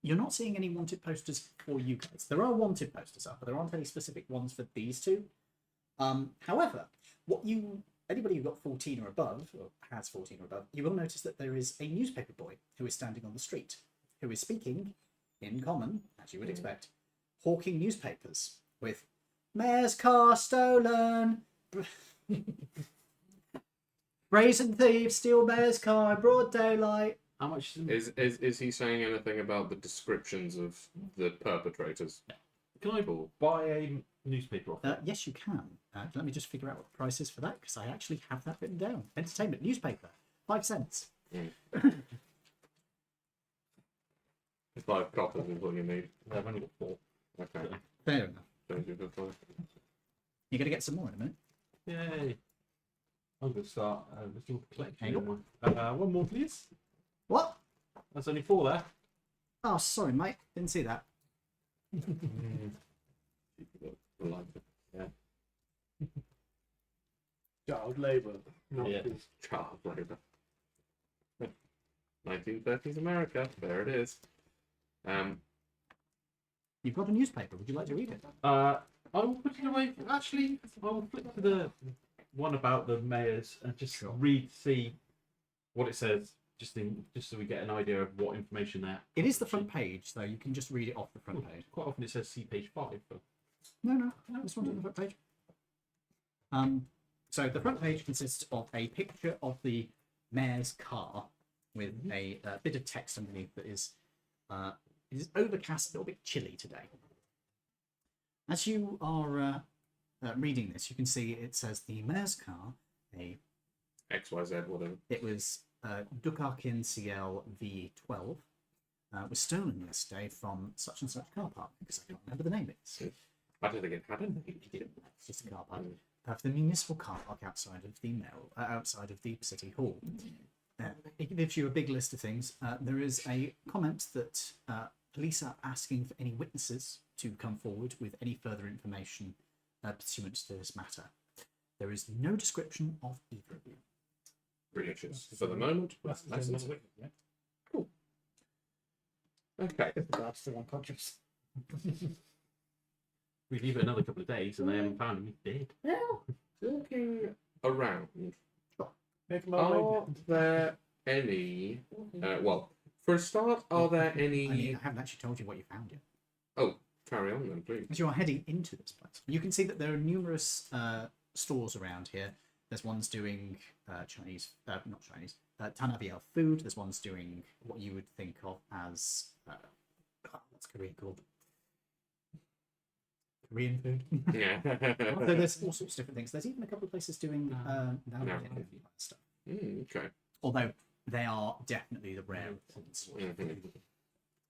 You're not seeing any wanted posters for you guys. There are wanted posters up, but there aren't any specific ones for these two. However, anybody who got 14 or above, or has 14 or above, you will notice that there is a newspaper boy who is standing on the street, who is speaking in common, as you would expect, hawking newspapers with "Mayor's car stolen." Brazen thieves steal mayor's car in broad daylight. How much is Is he saying anything about the descriptions of the perpetrators? Can I buy a newspaper off? Yes, you can. Let me just figure out what the price is for that, because I actually have that written down. Entertainment newspaper, 5 cents. 5 coppers is what you need. I've only got 4. Okay. Fair enough. Don't do the 5. You're going to get some more in a minute. Yay! I'm going to start a little collection. Hang One more, please. What? That's only 4 there. Oh, sorry, mate. Didn't see that. Yeah. Child labour. Not Yeah. just- Child labour. 1930s America. There it is. You've got a newspaper. Would you like to read it? I will put it away. Actually, I will flip to the one about the mayors and just read, see what it says, just so we get an idea of what information there. It is the front page, though. You can just read it off the front page. Quite often it says see page 5. But... No. This one's on the front page. So the front page consists of a picture of the mayor's car with a bit of text underneath that is it is overcast, a little bit chilly today. As you are reading this, you can see it says the mayor's car, XYZ, whatever. it was Dukarkin CL V12, was stolen yesterday from such and such car park, because I can't remember the name of it. I don't think it had a name. It's just a car park. For the municipal car park outside of the city hall. It gives you a big list of things. There is a comment that police are asking for any witnesses to come forward with any further information pursuant to this matter. There is no description of either of you. Brilliant. For the moment, That's the license. same as yeah. Cool. Okay. The guard's still unconscious. We leave it another couple of days and they haven't found him. He's dead. Looking around, Make them are there any? Well, for a start, are there I mean, any? I haven't actually told you what you found yet. Oh, carry on then, please. As you are heading into this place, you can see that there are numerous stores around here. There's ones doing Chinese, not Chinese, Tanaviel food. There's ones doing what you would think of as what's Korean called? Korean food. Yeah. So there's all sorts of different things. There's even a couple of places doing stuff. Okay. Although they are definitely the rare ones. Mhm.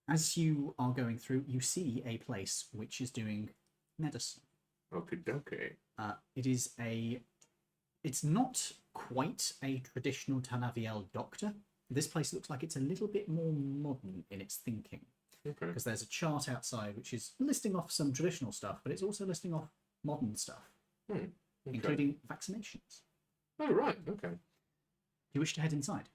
As you are going through, you see a place which is doing medicine. Okay, dokie. It's not quite a traditional Tanaviel doctor. This place looks like it's a little bit more modern in its thinking. Okay. Because there's a chart outside which is listing off some traditional stuff, but it's also listing off modern stuff, Okay. including vaccinations. Oh right. Okay. Do you wish to head inside?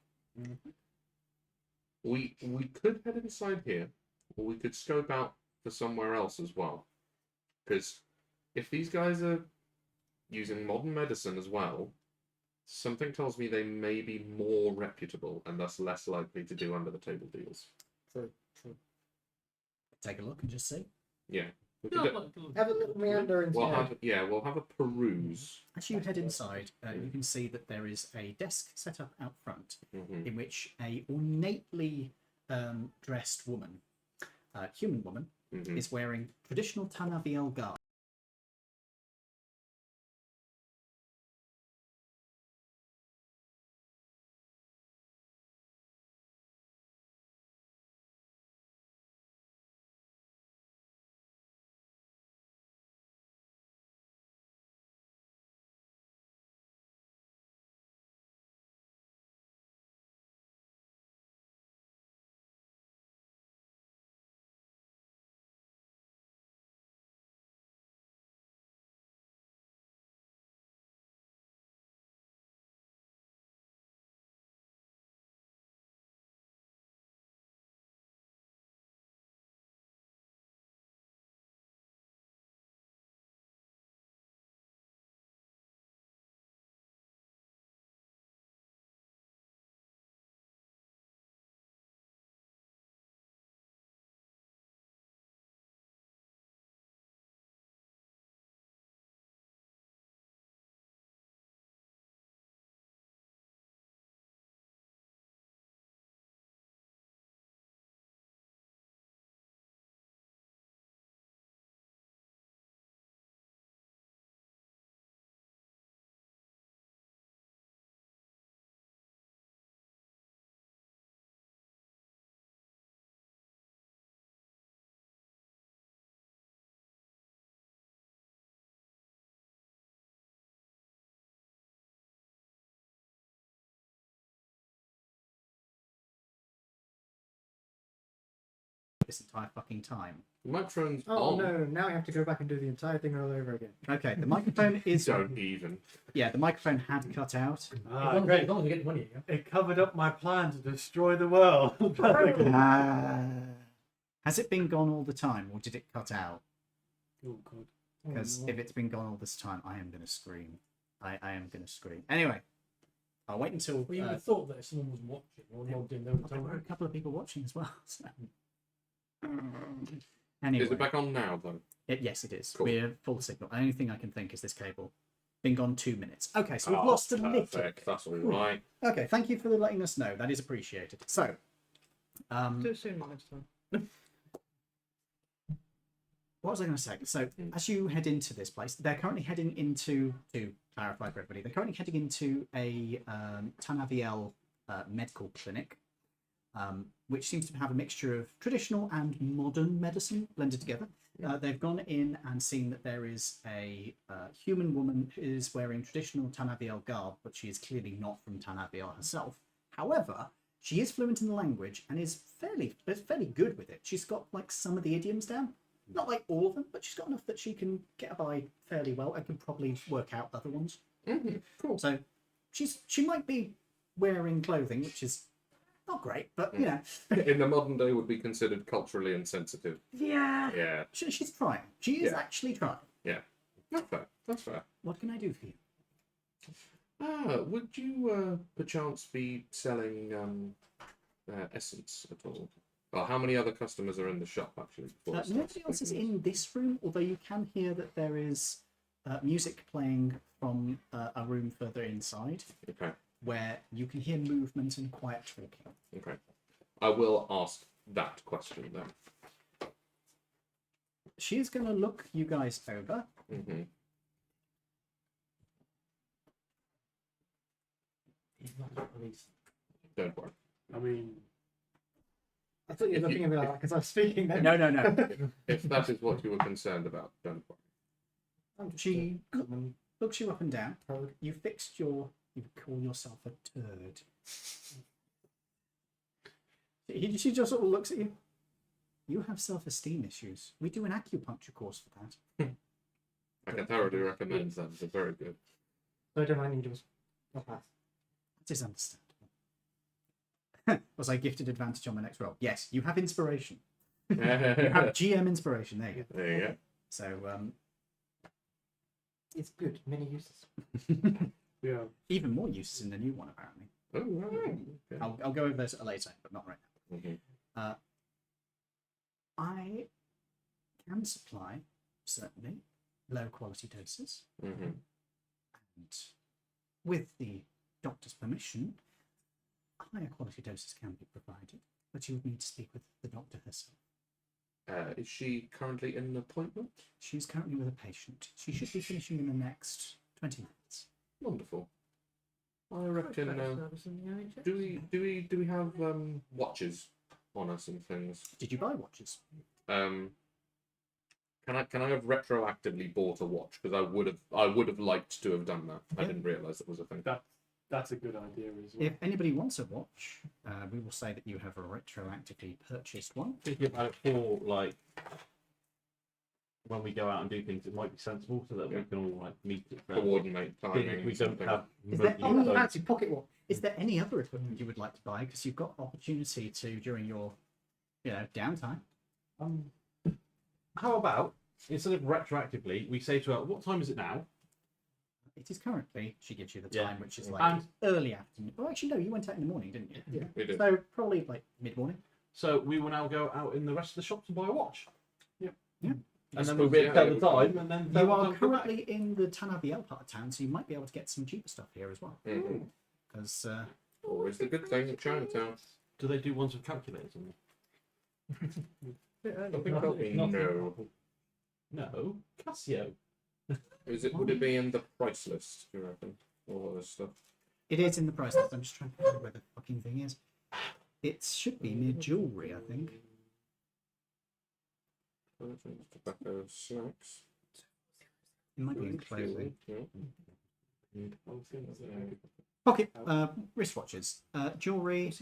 We could head inside here, or we could scope out for somewhere else as well. Because if these guys are using modern medicine as well, something tells me they may be more reputable and thus less likely to do under the table deals. True. Take a look and just see. Yeah. We can do- Have a look meander inside. we'll have a peruse. As you head inside, you can see that there is a desk set up out front Mhm. in which a ornately dressed woman, human woman, Mhm. is wearing traditional Tanaviel garb. this entire fucking time. The microphone's Oh on. no! Now I have to go back and do the entire thing all over again. Okay, the microphone is. Don't even. Yeah, the microphone had cut out. As Great. long as we get the money, yeah. It covered up my plan to destroy the world. Has it been gone all the time, or did it cut out? Oh god. Because if it's been gone all this time, I am going to scream. I am going to scream. Anyway, I'll wait until. Well, you would have thought that if someone was watching or logged in, they would There tell were a me. couple of people watching as well. So. Anyway, Is it back on now, though? yes, it is. Cool. We're full signal. The only thing I can think is this cable. Been gone 2 minutes. Okay, so we've Oh, lost a little. perfect. That's all right. Okay, thank you for letting us know. That is appreciated. So, Do it sooner next time. what was I going to say? So, as you head into this place, they're currently heading into, to clarify for everybody, they're currently heading into a Tanaviel medical clinic, which seems to have a mixture of traditional and modern medicine blended together. They've gone in and seen that there is a human woman who is wearing traditional Tanaviel garb, but she is clearly not from Tanaviel herself. However, she is fluent in the language and is fairly good with it. She's got like some of the idioms down. Not like all of them, but she's got enough that she can get by fairly well and can probably work out other ones. Cool. So she might be wearing clothing, which is not great, but you know. In the modern day, would be considered culturally insensitive. Yeah. Yeah. She's trying. She is Yeah. actually trying. Yeah. That's fair. That's fair. What can I do for you? Would you perchance be selling essence at all? Well, how many other customers are in the shop actually? before I start Nobody else is speaking? in this room, although you can hear that there is music playing from a room further inside, Okay. where you can hear movement and quiet talking. Okay. I will ask that question then. She's going to look you guys over. Mm-hmm. He's not the police. Don't worry. I mean, I thought you were looking at me like that because I was speaking then. No. If that is what you were concerned about, don't worry. She looks you up and down. You fixed your. You call yourself a turd. She just sort of looks at you. You have self-esteem issues. We do an acupuncture course for that. I can thoroughly recommend that. They're very good. So do my needles. I'll pass. That is understandable. Was I gifted advantage on my next roll? Yes, you have inspiration. You have GM inspiration. There you go. There you go. So, It's good. Many uses. yeah. even more uses in the new one, apparently. Oh, right. Okay. I'll go over those at a later, but not right now. Mhm. I can supply, certainly, low quality doses. Mhm. And with the doctor's permission, higher quality doses can be provided, but you would need to speak with the doctor herself. Is she currently in an appointment? She's currently with a patient. She should be finishing in the next 20 minutes. Wonderful. I reckon. Service in the NHS. Do we have watches on us and things? Did you buy watches? Can I have retroactively bought a watch? Because I would have liked to have done that. I Yeah. didn't realise that was a thing. That's a good idea as well. If anybody wants a watch, we will say that you have a retroactively purchased one. Thinking about it for like when we go out and do things, it might be sensible so that we can all like meet it. Coordinate timing. We don't have. Is there remotely, any so- Fancy pocket watch. Is there any other equipment you would like to buy? Because you've got opportunity to during your, downtime. How about instead of retroactively, we say to her, "What time is it now?" It is currently. She gives you the Yeah. time, which is like And early afternoon. Oh, actually, no, you went out in the morning, didn't you? Yeah. We did. So probably like mid morning. so we will now go out in the rest of the shop to buy a watch. Yep. Yeah. And then we'll be able to tell the time, and then You are come back. currently in the Tanaviel part of town, so you might be able to get some cheaper stuff here as well. Mhm. Because Always the good thing at Chinatown. Do they do ones with calculators on them? Bit early. I think that'll be no. No, Casio. Would it be in the price list? Do you reckon? All this stuff. it is in the price list. I'm just trying to find where the fucking thing is. It should be near jewellery, I think. Tobacco, snacks. It might be in clothing. Yeah. Pocket wristwatches, jewelry.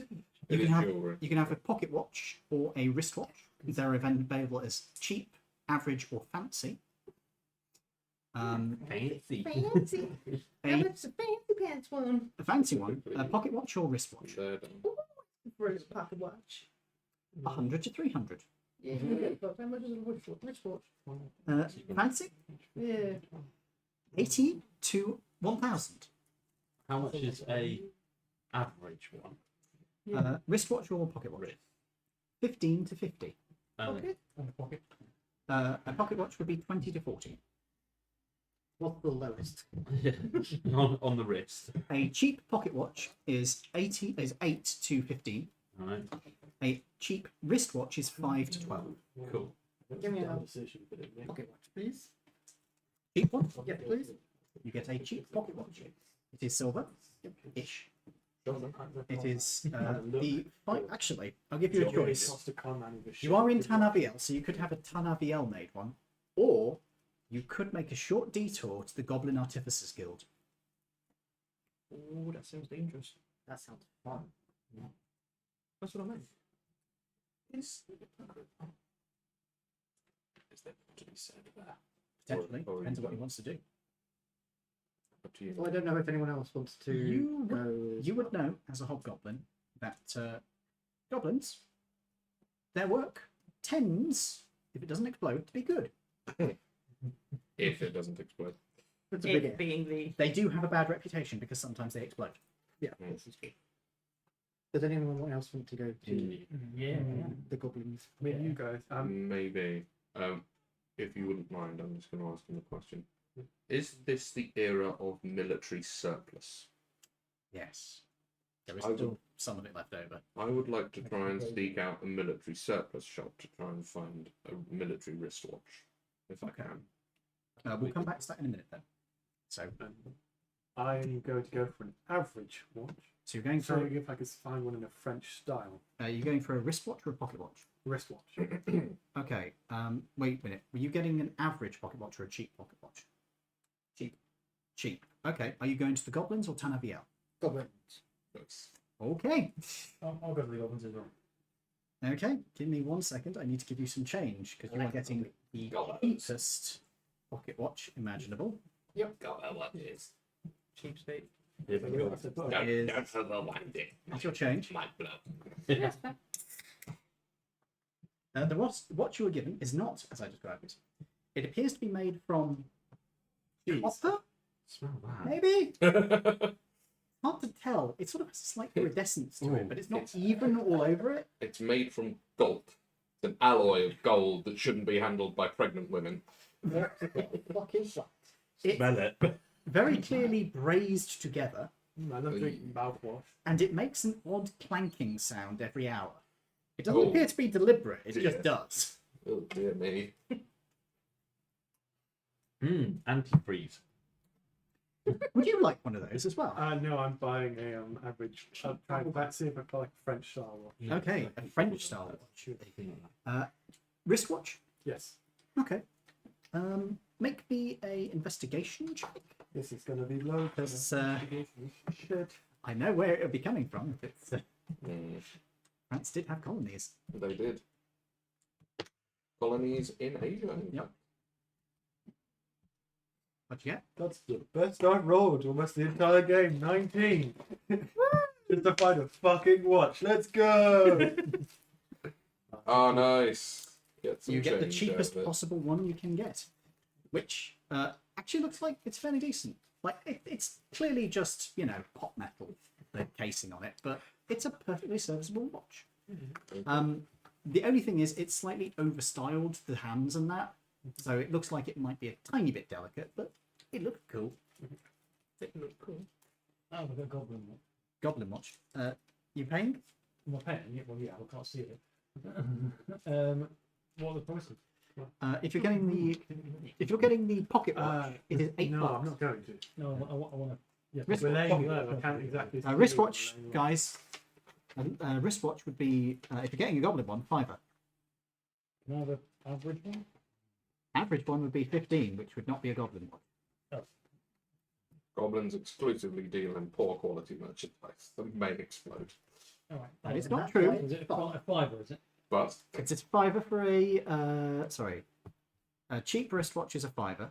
It is jewelry. You can have a pocket watch or a wristwatch. They're available as cheap, average, or fancy. Fancy. Fancy. How A, much the fancy pants one? a fancy one, a pocket watch or wristwatch, They're done. For his pocket watch. 100 to 300. Yeah, you get both. How much is a wristwatch? Fancy, Yeah. 80 to 1,000. How much is a average one? Wristwatch or pocket watch? 15 to 50. Pocket? On the pocket. A pocket watch would be 20 to 40. What's the lowest? on the wrist. A cheap pocket watch is 8 to 15. Alright. A cheap wristwatch is 5 to 12. Cool. Give me a decision, but it pocket watch, please. Cheap one? Yeah, please. You get a cheap pocket watch. It is silver-ish. It is actually, I'll give you a choice. cost a con man with a You are in shit Tanaviel, so you could have a Tanaviel made one, or you could make a short detour to the Goblin Artificers Guild. Oh, that sounds dangerous. That sounds fun. That's what I meant. Is there more to be said there? Potentially, Or depends on what he you- wants to do. Up to you. Well, I don't know if anyone else wants to You go. You would know, as a hobgoblin, that goblins, their work tends, if it doesn't explode, to be good. If it doesn't explode. It's a big It if. being the. They do have a bad reputation because sometimes they explode. Yeah, this is true. Does anyone else want to go to Yeah. the goblins? I mean, you guys. Maybe. If you wouldn't mind, I'm just going to ask him a question. Is this the era of military surplus? Yes. There is I would- still some of it left over. I would like to try and seek out a military surplus shop to try and find a military wristwatch, if I can. We'll come back to that in a minute then. So, I'm going to go for an average watch. so you're going So for if I could find one in a French style you're going for a wristwatch or a pocket watch? wristwatch. Okay. Wait a minute. Were you getting an average pocket watch or a cheap pocket watch? Cheap. Cheap. Okay. Are you going to the goblins or Tanaviel? Goblins. That's Okay. I'll go to the goblins as well. Okay. Give me 1 second. I need to give you some change because you are getting the Goblins. cheapest pocket watch imaginable. got what it is. Cheap state. Here we go. That is Don't overwind it. that's your change. My blood. The watch you were given is not as I described it. It appears to be made from copper, Smell that. maybe. Hard to tell. It sort of has a slight iridescence to it, but it's not even all over it. It's made from gold. It's an alloy of gold that shouldn't be handled by pregnant women. What the fuck is that? It's Smell it. very clearly brazed together, I love drinking mouthwash. and it makes an odd clanking sound every hour. It doesn't Oh, appear to be deliberate, it dear. just does. Oh dear me. Antifreeze. Would you like one of those as well? No, I'm buying a average. I'll try and see if I can like a French style watch. Okay, a French style watch. Wristwatch? Yes. Okay. Make me a investigation check. This is going to be low. Because Shit. I know where it would be coming from. If it's, Mm, France did have colonies. they did. Colonies in Asia. in Yep. fact. What'd you get? That's the best I've rolled almost the entire game. 19. Just to find a fucking watch. Let's go. Oh, nice. Some You get the change cheapest out of it. possible one you can get, which actually looks like it's fairly decent. Like it's clearly just pot metal, the casing on it, but it's a perfectly serviceable watch. The only thing is it's slightly overstyled, the hands and that, so it looks like it might be a tiny bit delicate, but it looks cool. It looked cool. Oh, we've got a goblin one. Goblin watch. You paying? My pen? Yeah, well, yeah, I can't see it. What are the prices? If you're getting the pocket watch, it is $8. No, I'm not going to. No, I want to. Yeah, Wrist- We're laying pocket low. I watch. can't exactly. see Wristwatch, what we're laying low. guys. Wristwatch would be if you're getting a goblin one, $5. Can I have an average one? Average one would be 15, which would not be a goblin watch. Goblins exclusively deal in poor quality merchandise that may explode. All right. That is And not that's true. why- Is it a fiver? Is it? But It's a fiver for a cheap wristwatch is a fiver.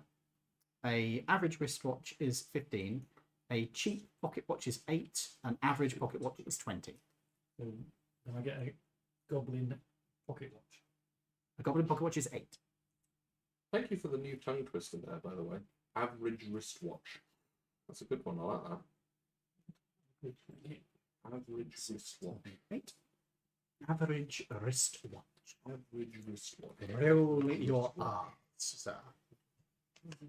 A average wristwatch is 15. A cheap pocket watch is 8. An average pocket watch is 20. Then I get a goblin pocket watch. A goblin pocket watch is 8. thank you for the new tongue twister there, by the way. Average wristwatch. That's a good one. I like that. Average wristwatch. 8. Average wristwatch. Average wristwatch. Roll your R's, sir.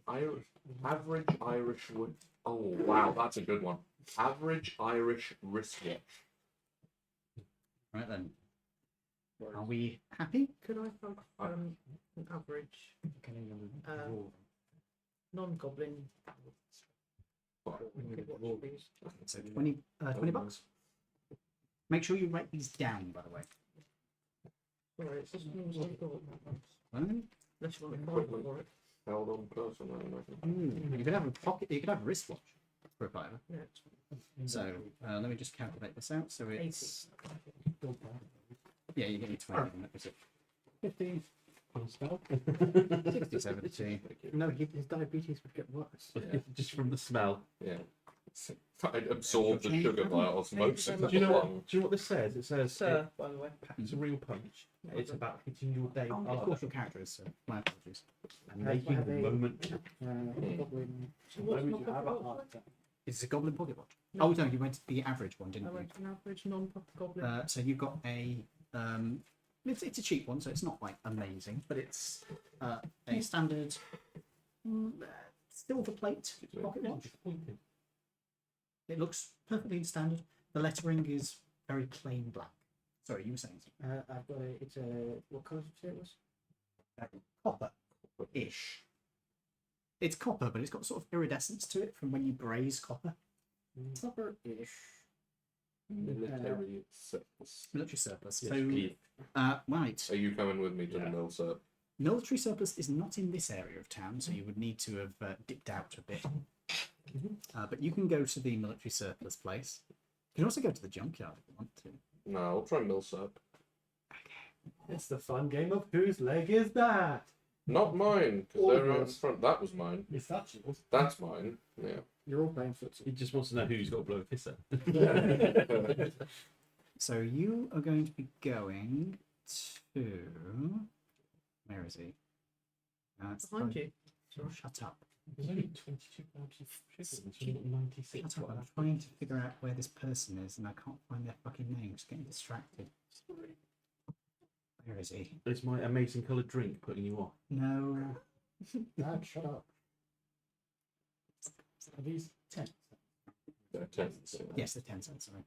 Average Irish wood. Oh wow, that's a good one. Average Irish wristwatch. Right then. Are we happy? Could I have an average non-goblin pocket watch, please? So 20 bucks. Make sure you write these down, by the way. Sorry, it's just non-goblin. Um, Unless you want to call for it. Held on person, I imagine. You could have a pocket. You could have a wristwatch for a fiver. Yeah, it's So let me just calculate this out. So 80. it's yeah, you get me 20. That was it. 50 on a spell. 60, 70. No, his diabetes would get worse. Yeah. Just from the smell. Yeah. I'd absorb the sugar by osmosis. Do you know what this says? It says Sir, by the way. it's a real punch. It's about hitting your day Oh, of harder course, your character is. My apologies. and making the moment. Goblin. What's Why my would you have pocket a watch? heart attack? It's a goblin pocket watch. No. Oh no, you went the average one, I didn't you? went an average non-pocket goblin. So you've got a it's a cheap one, so it's not like amazing, but it's a standard silver plate pocket watch. It looks perfectly standard. The lettering is very plain black. Sorry, you were saying something. I've got a. It's a. What colour did you say it was? Copper-ish. It's copper, but it's got sort of iridescence to it from when you braise copper. Copper-ish. Military surplus. Military surplus. Yes, So, please. right. Are you coming with me to the mill, sir? Military surplus is not in this area of town, so you would need to have dipped out a bit. But you can go to the military surplus place. You can also go to the junkyard if you want to. No, I'll try mill, sir. It's the fun game of whose leg is that? Not mine, because they're out in front. That was mine. If that's yours. That's mine. Yeah. You're all playing footsie. He just wants to know who's got to blow a piss at. So you are going to be going to. Where is he? It's Behind you. Shut up. There's only 22 grams of sugar and she's got 96. Shut up. I'm trying to figure out where this person is and I can't find their fucking name. Just getting distracted. Where is he? It's my amazing coloured drink putting you off. No. Dad, shut up. Are these 10? They're tens. Yes, the 10 cents. Sorry.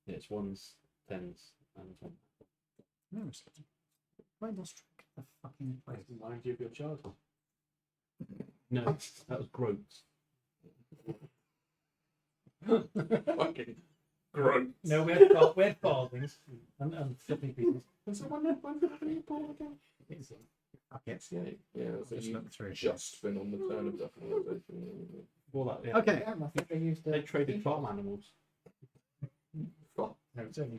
Yeah, it's ones, tens, and 10. Where is it? I lost track of the fucking place. Remind you of your childhood. No, that was groats. Fucking gross. No, we had farthings and flipping pieces. Has someone left my flipping ball again? Okay. Yeah, so Just you look through. just been on the turn of definitely. More like, yeah. Okay. I think they used They traded farm animals. No, it's only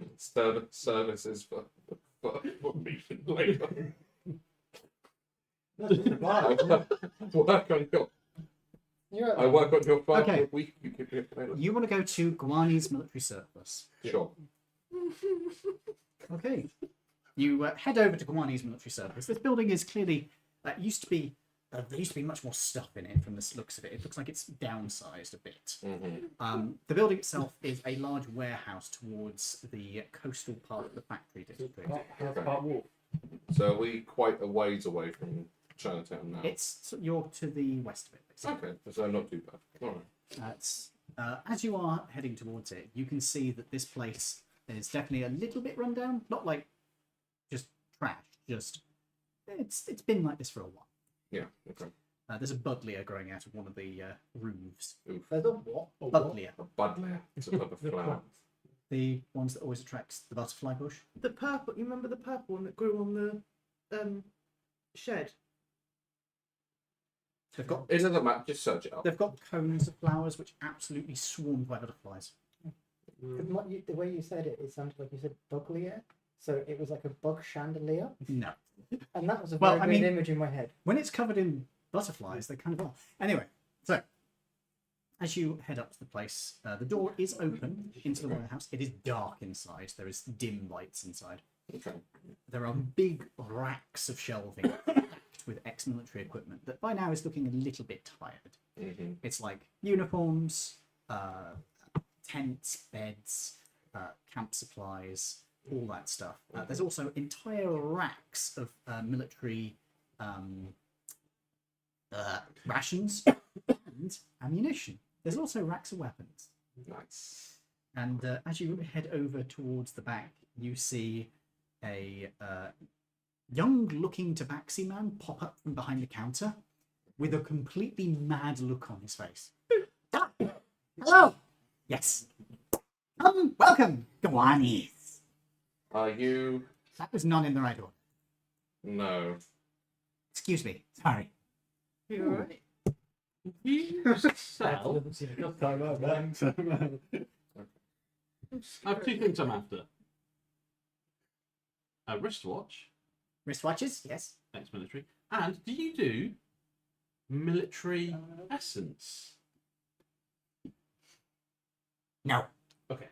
Services for beef and labour. Work on your. You're I work on your farm Okay. for a week. You give me a trailer. You want to go to Guani's military surplus. Sure. Okay. You head over to Guani's military surplus. This building is clearly used to be. There used to be much more stuff in it from the looks of it. It looks like it's downsized a bit. Mm-hmm. The building itself is a large warehouse towards the coastal part of the factory district. part wall. So are we quite a ways away from Chinatown now? You're to the west of it, basically. Okay, so not too bad. All right. As you are heading towards it, you can see that this place is definitely a little bit run down. Not like just trash, just it's been like this for a while. Yeah. Okay. There's a budlier growing out of one of the roofs. Oof. There's a what? Budlier, A budlier. It's a type of flower. the ones that always attracts the butterfly bush. The purple. You remember the purple one that grew on the shed? They've got It doesn't matter. Just search it up. they've got cones of flowers which absolutely swarm by butterflies. The way you said it, it sounded like you said buglier. So it was like a bug chandelier, No. and that was a Well, very I weird mean- image in my head. When it's covered in butterflies, they kind of are. Anyway, so as you head up to the place, the door is open into the warehouse. It is dark inside. There is dim lights inside. Okay. There are big racks of shelving packed with ex-military equipment that by now is looking a little bit tired. Mm-hmm. It's like uniforms, tents, beds, camp supplies, all that stuff. There's also entire racks of military rations and ammunition. There's also racks of weapons. Nice. And as you head over towards the back, you see a young-looking tabaxi man pop up from behind the counter with a completely mad look on his face. Hello. Yes. Welcome, Gawanis. Are you? That was none in the right order. No. Excuse me. Sorry. You alright? Sell. I have two things I'm after. A wristwatch, Wristwatches? Yes. ex-military, and do you do military essence? No. Okay.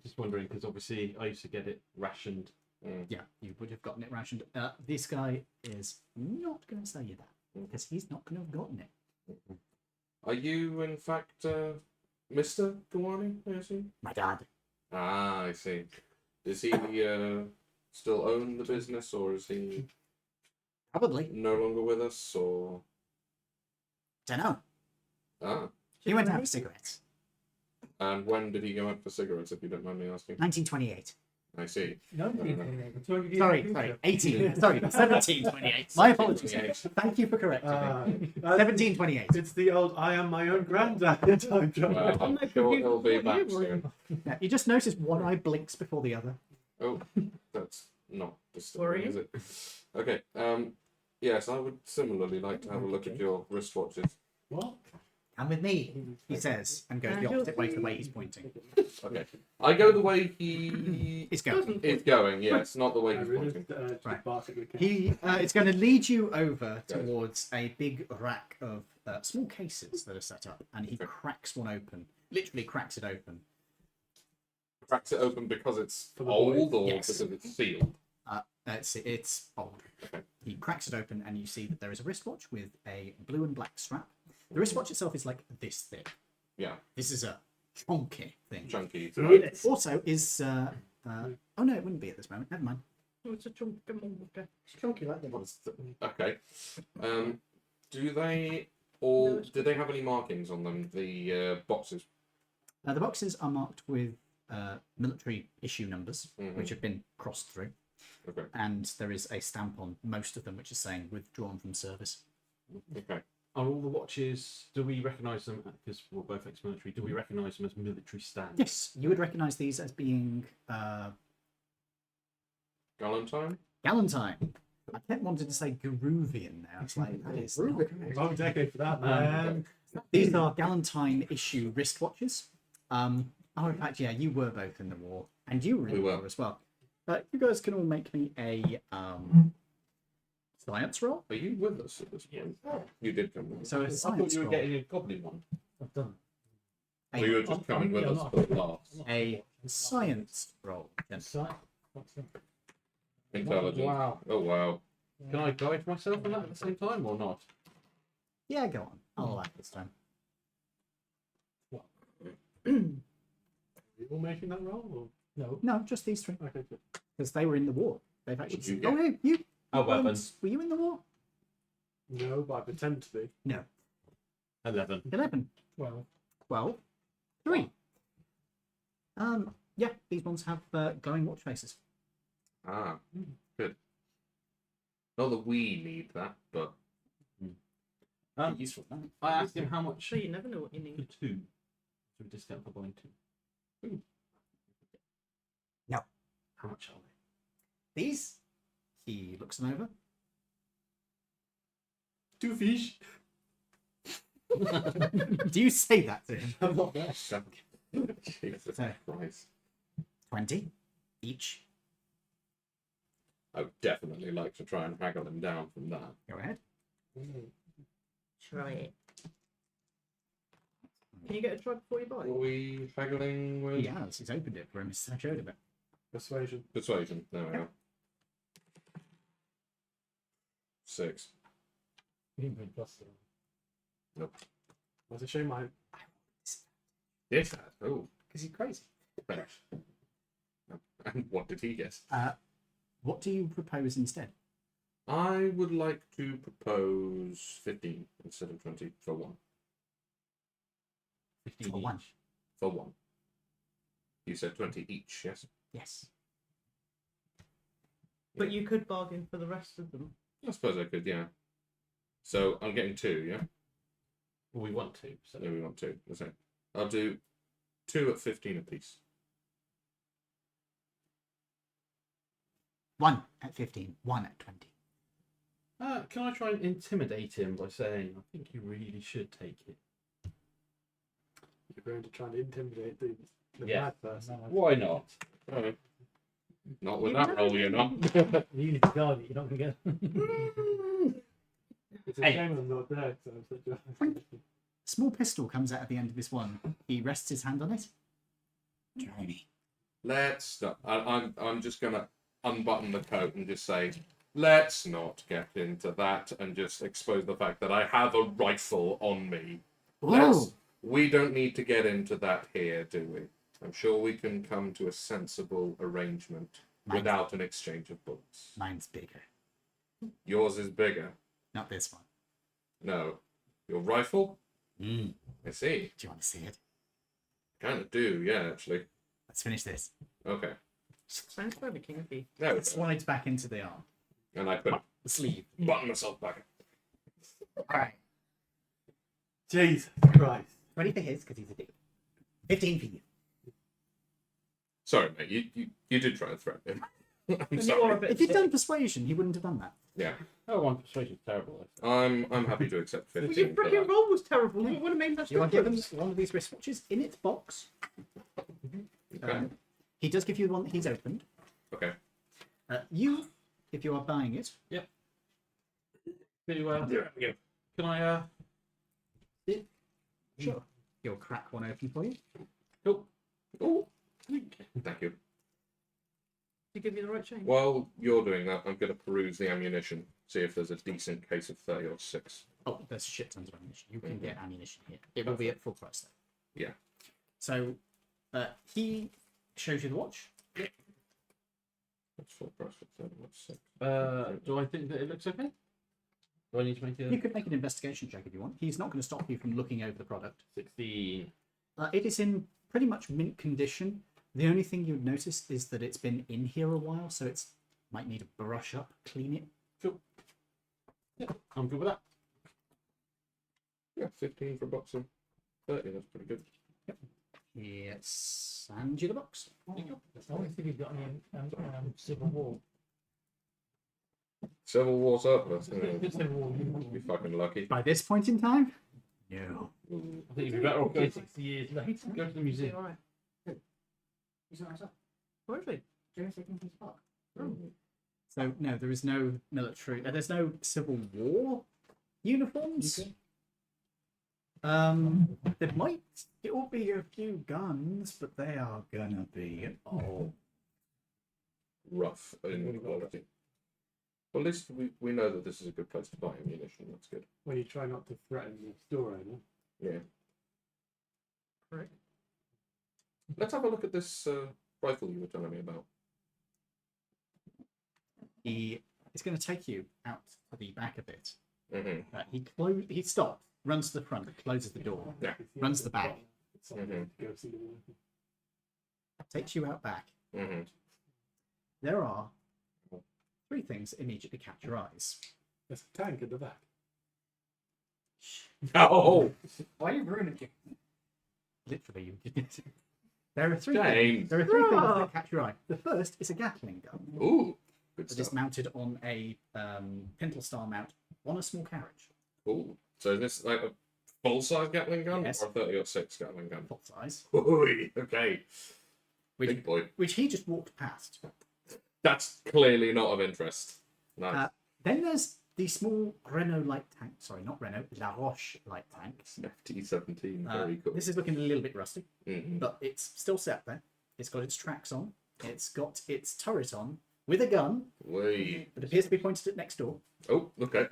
Just wondering because obviously I used to get it rationed. Yeah, you would have gotten it rationed. This guy is not going to sell you that because he's not going to have gotten it. Are you, in fact, Mr. Gawani? I assume. My dad. Ah, I see. Does he still own the business, or is he Probably. no longer with us, or? Don't know. Ah. He went out for cigarettes. And when did he go out for cigarettes, if you don't mind me asking? 1928. I see. No, Sorry, 18. Sorry, 1728. My apologies. Thank you for correcting me. 1728. It's the old "I am my own granddad" time job. Well, I'm sure he'll be back soon. Yeah, you just notice one eye blinks before the other. Oh, that's not disturbing, is it? Okay. Yes, I would similarly like to have a look at your wristwatches. What? Come with me, he says, and goes the opposite way to the way he's pointing. Okay. I go the way he It's going. is going, yes, not the way he's pointing. Right. Right. He it's going to lead you over towards a big rack of small cases that are set up, and he cracks one open. Literally cracks it open. Cracks it open because it's For the old, or Yes. because it's sealed? It's old. Okay. He cracks it open, and you see that there is a wristwatch with a blue and black strap. The wristwatch itself is like this thick. Yeah, This is a chunky thing. chunky. It also is. Oh no, it wouldn't be at this moment. Never mind. It's a chunk of mocha. It's chunky like the Okay. Do they all? Do they have any markings on them? The boxes. The boxes are marked with military issue numbers, Mhm. which have been crossed through, Okay. and there is a stamp on most of them, which is saying withdrawn from service. Okay. Are all the watches? Do we recognise them? Because we're both ex-military. Do we recognise them as military stands? Yes, you would recognise these as being Galentine. Galentine. I kept wanting to say Garuvian now. It's like that is not correct. Long decade for that, man. These are Galentine issue wristwatches. Oh, in fact, yeah, you were both in the war, and you were in We the were. war as well. You guys can all make me a science roll. Are you with us at this point? You did come with us. So a I thought science you were roll. getting a goblin one. I've done. Or you were just coming with us for laughs. A science roll. Yes. What's that? Intelligence. Wow. Oh wow. Can I guide myself on that at the same time or not? Yeah, go on. I'll allow it this time. Are you all making that roll? Or? No. No, just these three, Okay, good. because they were in the war. They've actually. Would you Oh, no, you. A weren't- weapon. Were you in the war? No, but I pretend to be. No. 11. 11. Well, 12. 3. Yeah, these ones have glowing watch faces. Ah. Good. Not that we need that, but Useful. Isn't it? I asked him how much So you never know what you for need. 2. So a discount for buying 2. No. How much are they? These, he looks them over. 2 fish. Do you say that to him? I'm not there. Jesus So- Christ. 20 each. I would definitely like to try and haggle him down from that. Go ahead. Try it. Can you get a try before you buy? Are we haggling with He has. He's opened it for him. He's showed him it. Persuasion. persuasion? There we go. 6. You didn't put plus to them. Was a shame I. Yes. Oh. Because he's crazy. Thanks. And what did he guess? What do you propose instead? I would like to propose 15 instead of 20 for 1. 15 For one. each. For 1. You said 20 each, yes? Yes. But you could bargain for the rest of them. I suppose I could, yeah. So I'm getting 2, yeah? Well, we want to. So No, we want 2. That's it. I'll do 2 at 15 apiece. 1 at 15. 1 at 20. Can I try and intimidate him by saying, I think you really should take it? You're going to try and intimidate the Yeah. bad person. Why not? Not with that roll, you're not. You need to guard it, you're not going to get It's a Hey. shame I'm not there. So I'm such a... Small pistol comes out at the end of this one. He rests his hand on it. Johnny. Let's stop. I'm just going to unbutton the coat and just say, let's not get into that and just expose the fact that I have a rifle on me. We don't need to get into that here, do we? I'm sure we can come to a sensible arrangement without an exchange of bullets. Mine's bigger. Yours is bigger. Not this one. No. Your rifle? Mm. I see. Do you want to see it? Kind of do, yeah, actually. Let's finish this. Okay. Sounds very kinky. There we It go. slides back into the arm. And I put The sleeve. button myself back. Alright. Jesus Christ. 20 for his, because he's a dick. 15 for you. Sorry, mate. You did try and threaten him. I'm And you are a sorry. bit If you'd sick. done persuasion, he wouldn't have done that. Yeah. Oh, one persuasion's terrible. I'm happy to accept Well, 15. your for freaking that. roll was terrible. It would have made much You are given difference. one of these wristwatches in its box. Okay. He does give you one that he's opened. Okay. You, if you are buying it, Can I, sure, he'll crack one open for you. Oh, thank you. To give you the right change. While you're doing that, I'm going to peruse the ammunition, see if there's a decent case of 30 or 6. Oh, there's shit tons of ammunition. You can get ammunition here. It will be at full price though. Yeah. So, he shows you the watch. That's full price for 30 or 6. do I think that it looks okay? Do I need to make You a could make an investigation check if you want. He's not going to stop you from looking over the product. 16? It is in pretty much mint condition. The only thing you would notice is that it's been in here a while, so it's might need a brush up, clean it. Yeah, I'm good with that. Yeah, 15 for a box of 30. That's pretty good. Yes, and you the box. I want to see if you've got any Civil War. Civil War surplus. Civil War. Be fucking lucky. By this point in time, no. I think you'd be better off going 60 years later. Go to the museum. Alright. Where is he? So no, there is no military. There's no Civil War uniforms. There might still be a few guns, but they are gonna be Rough in quality. Well, at least we know that this is a good place to buy ammunition. That's good. Well, you try not to threaten the store owner. Yeah. Correct. Let's have a look at this rifle you were telling me about. He is going to take you out to the back a bit. Mm-hmm. He stops, runs to the front, closes the door, Yeah. runs to the back, It's like to go see the weapon. takes you out back. Mm-hmm. There are 3 things that immediately catch your eyes. There's a tank at the back. Oh, Why are you ruining it? Literally, you did it. There are 3 James. things. There are 3 things that catch your eye. The first is a Gatling gun Ooh, good that is stuff. mounted on a pintle style mount on a small carriage. Ooh. So is this like a full-size Gatling gun Yes. or a 30-06 Gatling gun? Full size. Ooh, okay. Which, Big boy. which he just walked past. That's clearly not of interest. Nice. Then there's the small Renault light tank. Sorry, not Renault, La Roche light tank. FT-17, very cool. This is looking a little bit rusty, Mhm. but it's still set there. It's got its tracks on. It's got its turret on with a gun Wait. that appears to be pointed at next door. Oh, okay.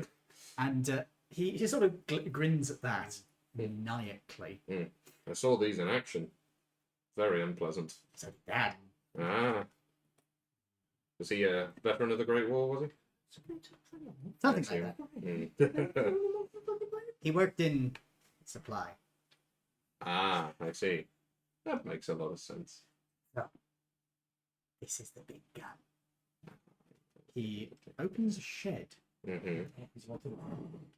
And he sort of grins at that maniacally. I saw these in action. Very unpleasant. So Dad. Ah. Was he a veteran of the Great War, was Something he? like that. Mm. He worked in supply. Ah, I see. That makes a lot of sense. This is the big gun. He opens a shed. Hmm.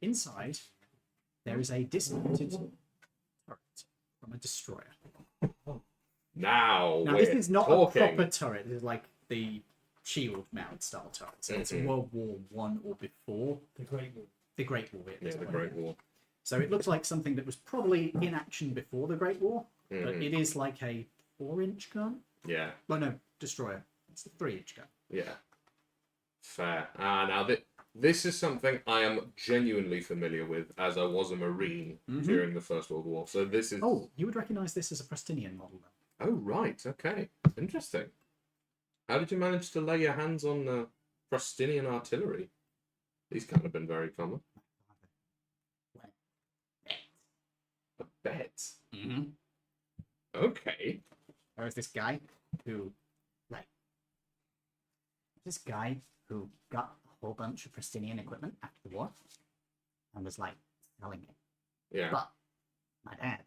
Inside, there is a dismounted turret from a destroyer. Now Now, we're this is not talking. a proper turret. This is like the shield mount style turret. So it's World War One or before. The Great War. The Great War. Yeah, the Great War. So it looks like something that was probably in action before the Great War, but Mhm. it is like a 4-inch gun. Yeah, Well, no, destroyer. It's a 3-inch gun. yeah. Fair. Now this is something I am genuinely familiar with, as I was a Marine during the First World War. So this is. Oh, you would recognise this as a Prestinian model, then? Oh, right. Okay. Interesting. How did you manage to lay your hands on the Prestinian artillery? These can't have been very common. A bet. Mm-hmm. Okay. There was this guy who, got a whole bunch of Prestinian equipment after the war and was like selling it. Yeah. But my dad,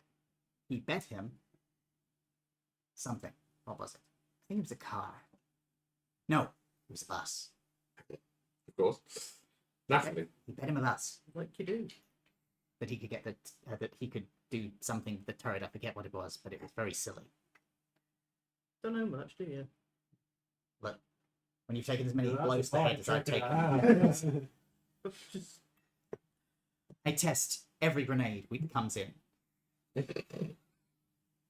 he bet him something. What was it? I think it was a car. No, it was a bus. Of course. Naturally. He bet him a bus Like you do. that he could get that he could do something with the turret. I forget what it was, but it was very silly. Don't know much, do you? Look, when you've taken as many Yeah, that's blows to the a head as I've fine taken, I test every grenade that comes in.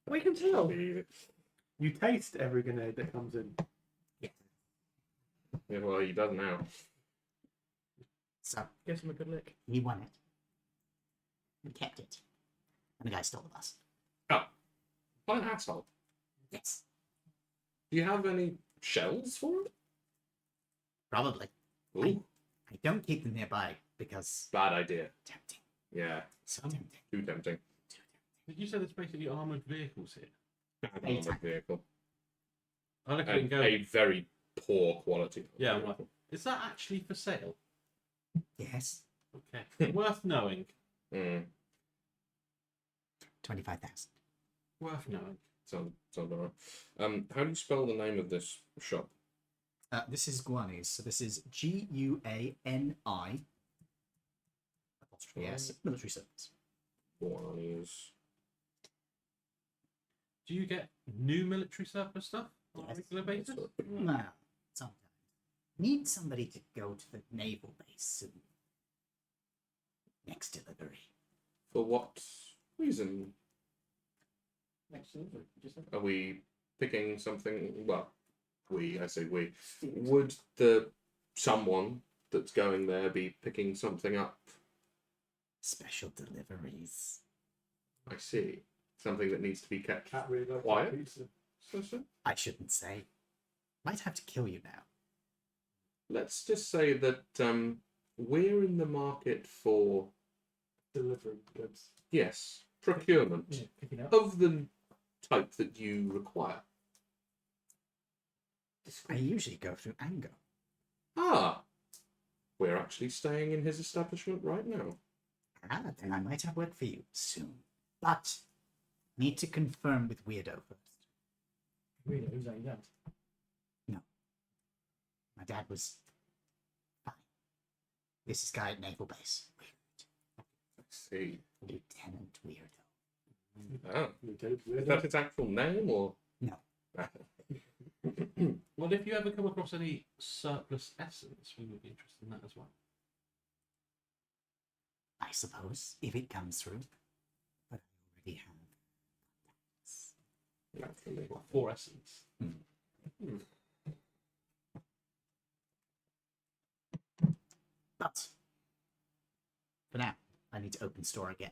We can tell. You taste every grenade that comes in. Yeah, well, he does now. So Gives him a good lick. he won it. He kept it. And the guy stole the bus. Oh. What an asshole. Yes. Do you have any shells for it? Probably. Ooh, I don't keep them nearby because bad idea. tempting. Yeah, So tempting. too tempting. Did you say there's basically armoured vehicles here? Bad Hey, armored vehicle. I look at it and And go, a very poor quality. yeah, I'm like, is that actually for sale? Yes. Okay. Worth knowing. Mm, 25,000. Worth knowing. sounds alright. How do you spell the name of this shop? This is Guani's. So this is Guani. Yes, military service. Guani's. Do you get new military surplus stuff on a Yes. regular basis? Well, sometimes. Need somebody to go to the naval base soon. Next delivery. For what reason Next delivery. Just are we picking something? Well, I say we. Would the someone that's going there be picking something up? Special deliveries. I see. Something that needs to be kept Cat really likes quiet. pizza. So. I shouldn't say. Might have to kill you now. Let's just say that we're in the market for, Delivering goods. yes, procurement Yeah, picking up. of the type that you require. I usually go through Ango. Ah, we're actually staying in his establishment right now. Ah, then I might have work for you soon. But need to confirm with Weirdo first. Really, who's that? Your dad? My dad was fine. This is guy at Naval Base. I see. Lieutenant Weirdo. Oh, We do. is that its actual name or? No. Well, if you ever come across any surplus essence, we would be interested in that as well. I suppose, if it comes through. But I already have. Naturally. 4 essence. But for now, I need to open store again.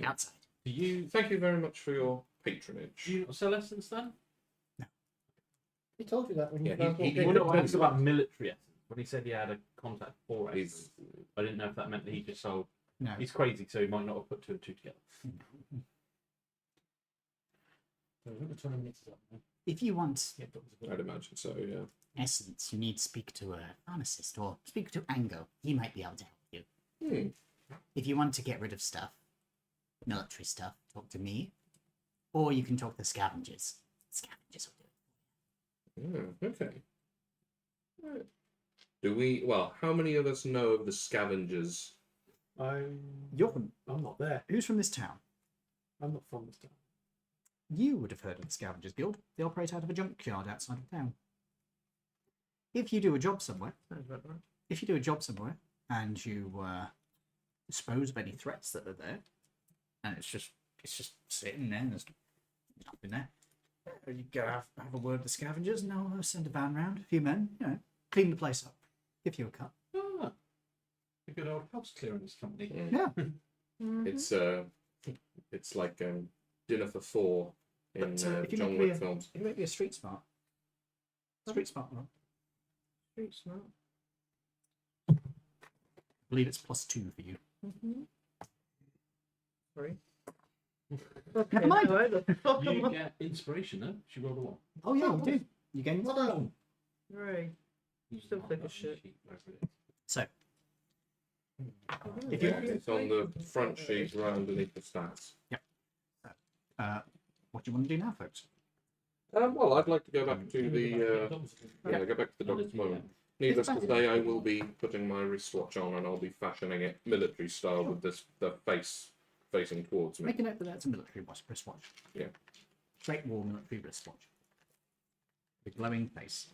Outside. Do you Thank you very much for your patronage. do you not sell essence then? He told you that when you Yeah, first he- walked he- in. Well, no, I asked about military essence. When he said he had a contact for He's- essence, I didn't know if that meant that he just sold. No. He's crazy, so he might not have put 2 and 2 together. So I think the 20 minutes is up now. If you want Yeah, Doctor's got I'd imagine so, yeah. essence, you need to speak to a pharmacist or speak to Ango. He might be able to help you. Hmm. If you want to get rid of stuff, military stuff, talk to me. Or you can talk to scavengers. Scavengers will do it. Okay. Right. Do we? Well, how many of us know of the scavengers? You're from, I'm not there. who's from this town? I'm not from this town. You would have heard of the Scavengers Guild. They operate out of a junkyard outside of town. If you do a job somewhere, and you dispose of any threats that are there, and it's just sitting there, and there's nothing there, you go have a word with the Scavengers, and they'll send a van round, a few men, clean the place up, give you a cut. Ah, a good old house clearance company. Yeah. It's like dinner for 4 in But if you John make me Wick a- films. You make me a street smart. Street smart one. Street smart. I believe it's +2 for you. Sorry. Never mind. Where the fuck am You I? get inspiration, though. She rolled a 1. Oh yeah, you do. You gain Well done. Right. You still mark think that of shit. on the sheet, wherever it is. So, if you It's on the front sheet right underneath the stats. what do you want to do now, folks? Well, I'd like to go back to the go back to the doctor's moment. Needless to say, I will be putting my wristwatch on, and I'll be fashioning it military style with the face facing towards me. Make a note that that's a military wristwatch. Yeah. Straight war military wristwatch. The glowing face.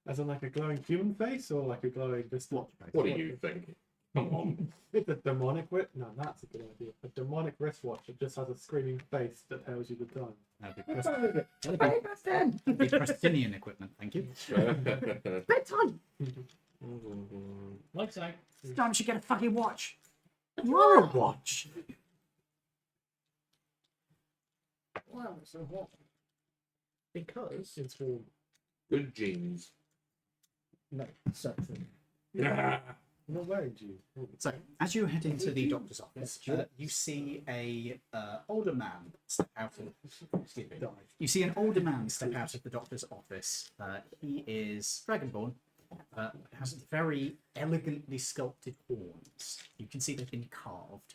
As in like a glowing human face or like a glowing just Watch face. What do you think? Come on. It's a demonic wrist. No, that's a good idea. A demonic wristwatch that just has a screaming face that tells you the time. That'd be Prestinian equipment, thank you. Bedtime! Lights out. Time should get a fucking watch. You're a watch. Wow, it's so hot. Because It's warm. Good genes. no, something. I'm not wearing jeans. So, as you head into the doctor's office, you see a older man step out of. Excuse me. You see an older man step out of the doctor's office. He is dragonborn. Has very elegantly sculpted horns. You can see they've been carved,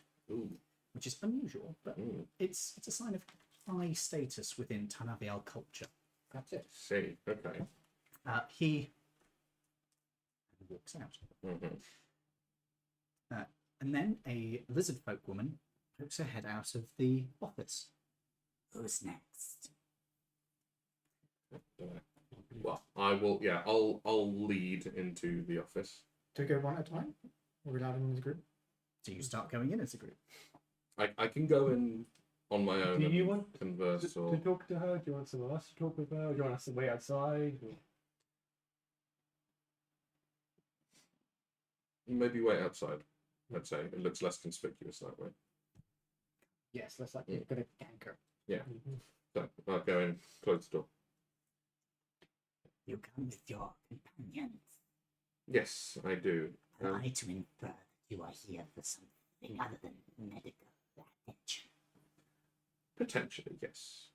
which is unusual, but it's a sign of high status within Tanavial culture. That's it. See, okay. He walks out. Mhm. And then a lizard folk woman pokes her head out of the office. Who's next? Well, I will. Yeah, I'll lead into the office. Do we go one at a time? Or are we allowed in the group? Do you start going in as a group? I can go in on my own Do you and want converse, to or talk to her? Do you want someone else to talk with her? Or do you want us to wait outside? Or... maybe wait outside. I'd say it looks less conspicuous that way. Yes, let's like get a ganker. So I'll go in, close the door. You come with your companions. Yes, I do. Am I to infer that you are here for something other than medical attention? Potentially, yes.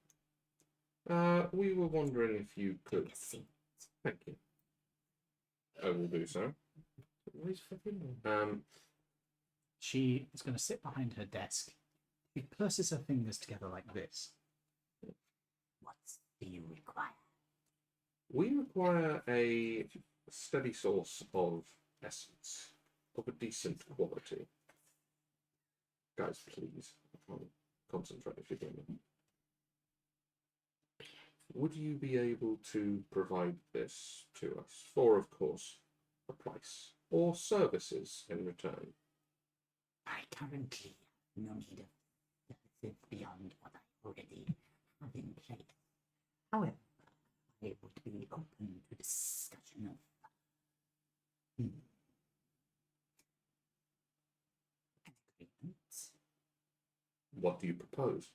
We were wondering if you could. Take a seat. Thank you. I will do so. Where's fucking She is going to sit behind her desk. She purses her fingers together like this. What do you require? We require a steady source of essence of a decent quality. Guys, please concentrate if you're doing it. Would you be able to provide this to us for, of course, a price or services in return? I currently have no need of services beyond what I already have in place. However, I would be open to discussion of an agreement. What do you propose?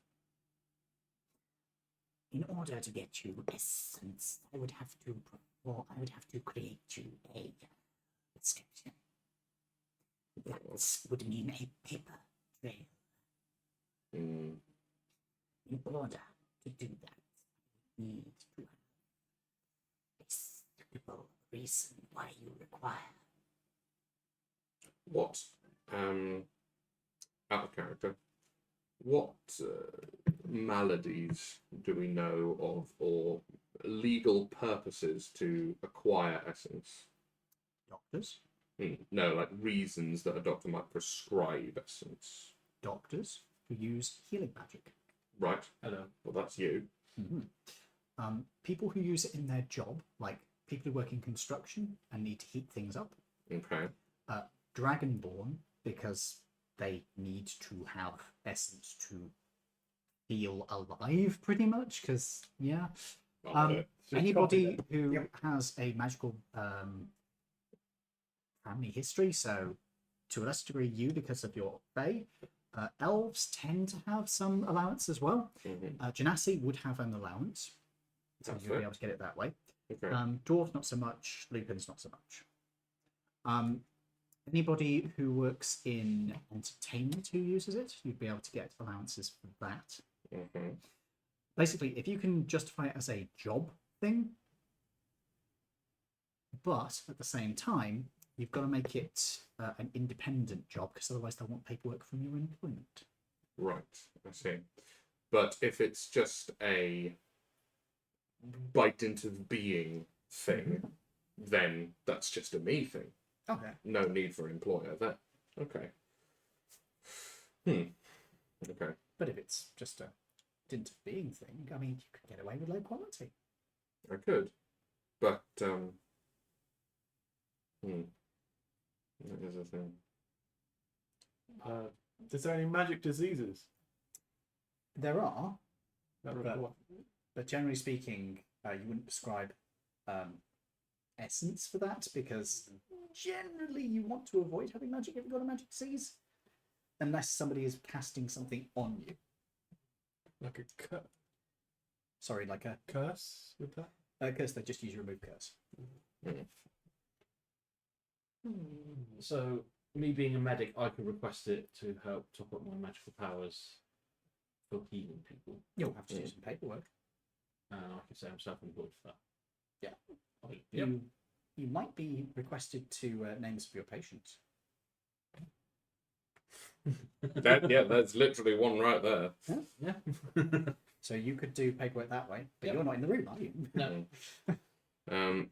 In order to get you essence, I would have to create you a prescription. That would mean a paper trail. Mm, In order to do that, you need to have a suitable reason why you require. what, out of character, what maladies do we know of, or legal purposes to acquire essence? Doctors, No, like reasons that a doctor might prescribe essence. doctors who use healing magic. Right. Hello. Well, that's you. People who use it in their job, like people who work in construction and need to heat things up. Okay. Dragonborn, because they need to have essence to feel alive, pretty much. Because anybody who has a magical family history, so to a lesser degree you because of your fae. Elves tend to have some allowance as well. Genasi would have an allowance, so That's you'll be fair. able to get it that way. Okay. Dwarves not so much. Lupins not so much. Anybody who works in entertainment who uses it, you'd be able to get allowances for that. Basically, if you can justify it as a job thing, but at the same time, you've got to make it an independent job, because otherwise they'll want paperwork from your employment. Right. I see. But if it's just a bite into the being thing, then that's just a me thing. Okay. No need for employer there. Okay. Okay. But if it's just a dint of being thing, I mean, you could get away with low quality. I could. But that is a thing. Is there any magic diseases There are, that But- require? but generally speaking, you wouldn't prescribe essence for that, because generally you want to avoid having magic if you've got a magic disease, unless somebody is casting something on you. Like a Sorry, like a curse with that? curse. They just use remove curse. So, me being a medic, I could request it to help top up my magical powers for healing people. You'll have to do some paperwork. I could say I'm self-employed for that. Yeah. You might be requested to names of your patients. That's literally one right there. Yeah. So you could do paperwork that way, but Yep. you're not in the room, are you? No.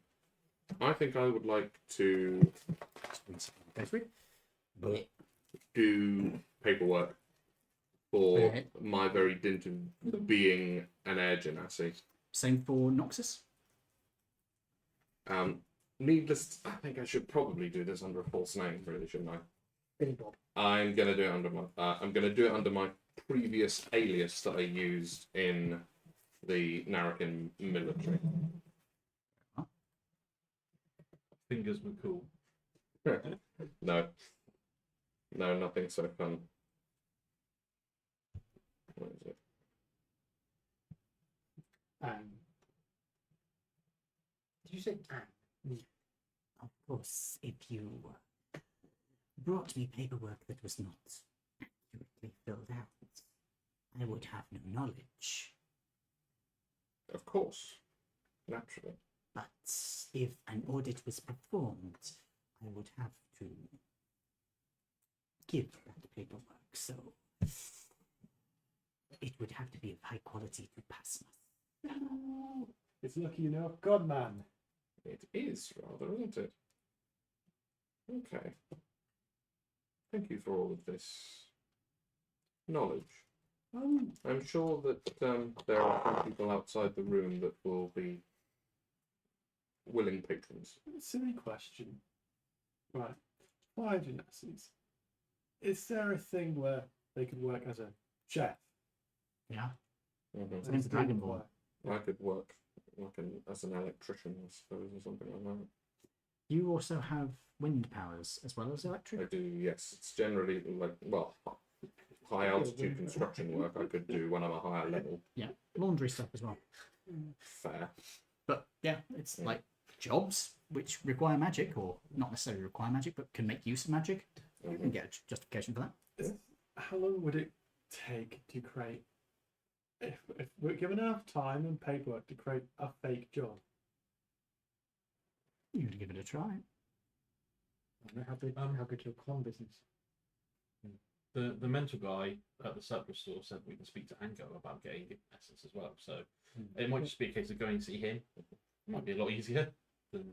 I think I would like to Go through. do paperwork for Okay. my very dint of being an air genasi. Same for Noxus. Needless, I think I should probably do this under a false name, really, shouldn't I? Billy Bob. I'm gonna do it under my. I'm gonna do it under my previous alias that I used in the Narracan military. Fingers were cool. No, nothing so fun. What is it? Did you say Anne? Of course, if you brought me paperwork that was not accurately filled out, I would have no knowledge. Of course, naturally. But if an audit was performed, I would have to give that paperwork, so it would have to be of high quality to pass muster. It's lucky you know a god man. It is rather, isn't it? Okay. Thank you for all of this knowledge. I'm sure that there are some people outside the room that will be willing patrons. Silly question. Right. Why Genesis? is there a thing where they could work as a chef? Yeah. Mhm. It's Dragon Ball. I could work as an electrician, I suppose, or something like that. You also have wind powers as well as I electric. do, yes. It's generally like, well, high altitude construction work I could do when I'm a higher level. Yeah, laundry stuff as well. Fair. But yeah, it's like jobs which require magic, or not necessarily require magic, but can make use of magic. You can get a justification for that. How long would it take to create, if we're given enough time and paperwork to create a fake job? You would give it a try. I don't know how good your con business. The mental guy at the surplus store said we can speak to Ango about getting essence as well. So it might just be a case of going to see him. It might be a lot easier than.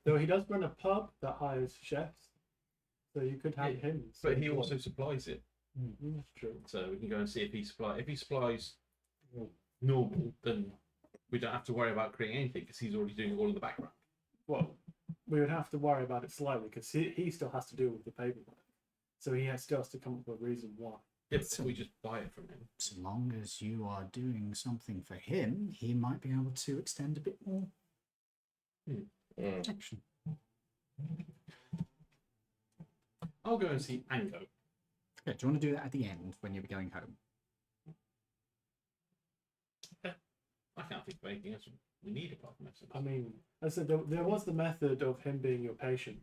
Though he does run a pub that hires chefs, so you could have him. But he also supplies it, That's true. so we can go and see if he supplies normal. Then we don't have to worry about creating anything because he's already doing all of the background. Well, we would have to worry about it slightly because he still has to deal with the paperwork, so he still has to come up with a reason why. If we just buy it from him. So long as you are doing something for him, he might be able to extend a bit more protection. I'll go and see Ango. Okay, do you want to do that at the end when you're going home? I can't think of anything else we need apart from essence. I mean, as I said, there was the method of him being your patient.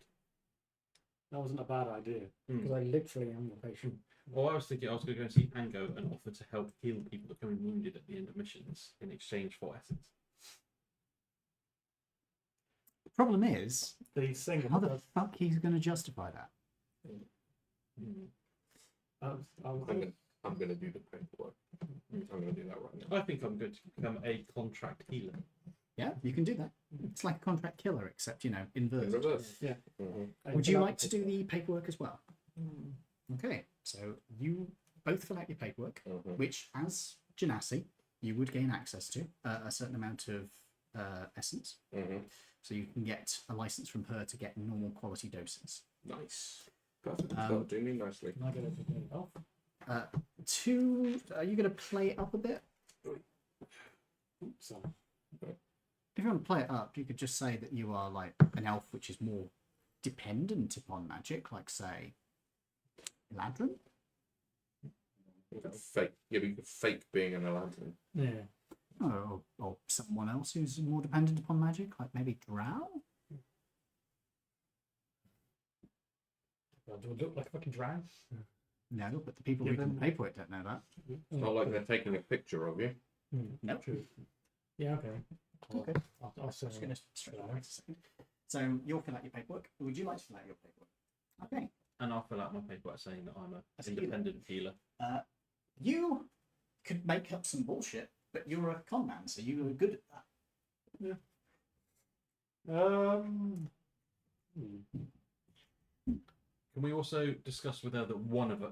That wasn't a bad idea. Because I literally am your patient. Well, I was thinking I was going to go and see Ango and offer to help heal people that come in wounded at the end of missions in exchange for essence. The problem is, The singer how the does. fuck he's going to justify that? I'm gonna do the paperwork. I'm gonna do that right now. I think I'm going to become a contract healer. Yeah, you can do that. It's like a contract killer, except, you know, inverted. In reverse. Yeah. Mhm. Would you like to do the paperwork as well? Okay, so you both fill out your paperwork, Mhm. which, as Genasi, you would gain access to a certain amount of essence. Mhm. So you can get a license from her to get normal quality doses. Nice. Perfect. That'll do me nicely. Can I get everything off? Are you going to play it up a bit? So, If you want to play it up, you could just say that you are like an elf which is more dependent upon magic, like, say, Eladrin. You could fake. Yeah, but you could fake being an Eladrin. Yeah. Or someone else who's more dependent upon magic, like maybe Drow? Do I look like a fucking drow? No, but the people Give reading the them- paperwork don't know that. It's not like they're taking a picture of you. No. Yeah, okay. Okay. I'll I'm send just going to straight away a second. So you'll fill out your paperwork. Would you like to fill out your paperwork? Okay. And I'll fill out my paperwork saying that I'm As an a healer. independent healer. You could make up some bullshit, but you're a con man, so you were good at that. Can we also discuss with her that one of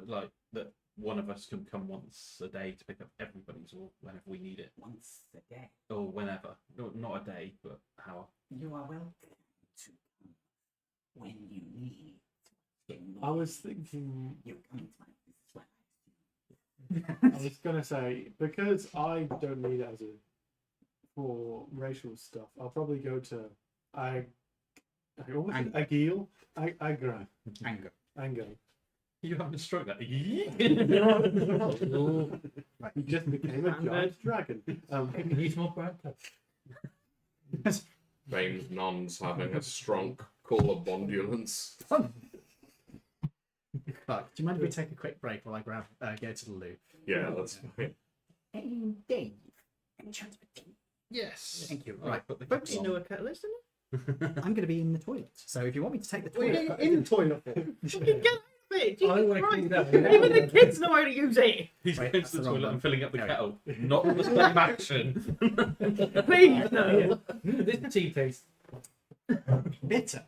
us can come once a day to pick up everybody's, or whenever we need it, Once a day. or whenever, no, not a day, but hour. You are welcome to come when you need. I was thinking, You're coming to my business I was gonna say, because I don't need it for racial stuff, I'll probably go to Agil, Agra, Anger. You haven't a stroke that. He just became a giant dragon. Can you eat more bread? Famed nuns having a strong colobondulance. But do you mind if we take a quick break while I go to the loo? Yeah, that's fine. Hey, Dave. Any chance for tea? Yes. Thank you. I'll Right. put the Folks, kettle you know on. a catalyst, isn't I'm going to be in the toilet. So if you want me to take the it? toilet. In the toilet for? Fucking get out of it! Jesus I want to Christ. clean that. Even the kids know how to use it! He's Wait, going that's to the the wrong toilet one. and filling up the No. kettle. Not the same action. Please, no! This tea taste. Bitter.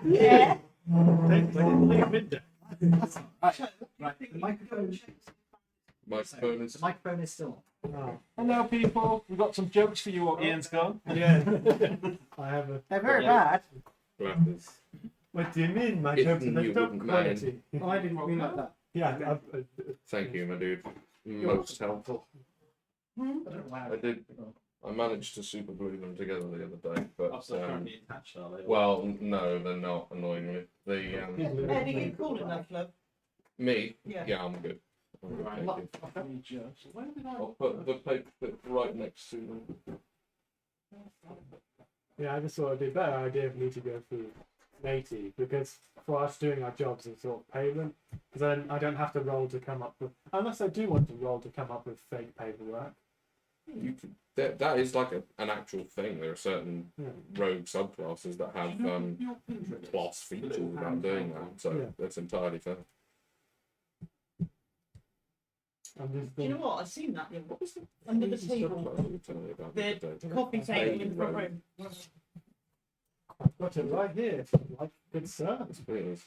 Yeah! Right. The microphone. Microphone The is. microphone is still on. Hello, people. We've got some jokes for you while Ian's gone. Yeah, I have a. They're very bad. Glasses. What do you mean? My If jokes are the you top wouldn't quality. Oh, I didn't mean like that. Yeah, Thank you, my dude. Most helpful. I did. I managed to super glue them together the other day, but Also currently attached, are they? well, no, they're not. Annoyingly, the Eddie, you cool enough, love? me, Yeah. I'm good. I'm good, Right. thank you. I'll put the paper clip right next to them. yeah, I just thought it'd be a better idea for me to go through matey because for us doing our jobs and sort of payment, because then I don't have to roll to come up with, unless I do want to roll to come up with fake paperwork. You could, that is like an actual thing. There are certain Yeah. rogue subclasses that have class features about doing that, so Yeah. that's entirely fair. I'm just Do you know what? I've seen that. Yeah. What was the under the table? The coffee table in the front room. I've got it right here. Like good sir. Please.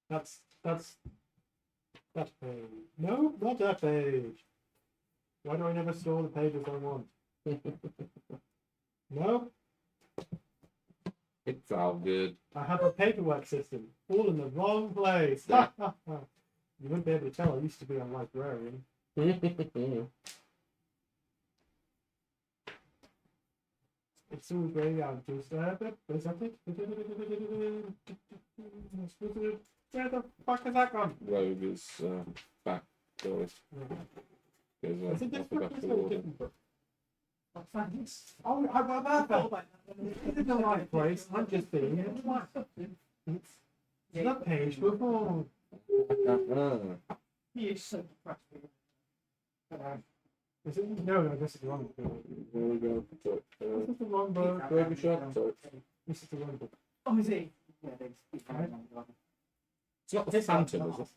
That's that page. No, not that page. Why do I never store the pages I want? No, It's all good. I have a paperwork system all in the wrong place. Yeah. You wouldn't be able to tell. I used to be a librarian. It's all grey out. Just is that it? Where the fuck is that gone? Rogue is back, guys. Is it this I book? forgot Is to it a order. different book? Thanks. Oh, I thought about that. This is the right place. I'm just being it. It's the page before. He is so depressed. Is it? No, this is the wrong book. This is the wrong book. This is the wrong book. Oh, is he? Yeah, It's not the Phantom, is it?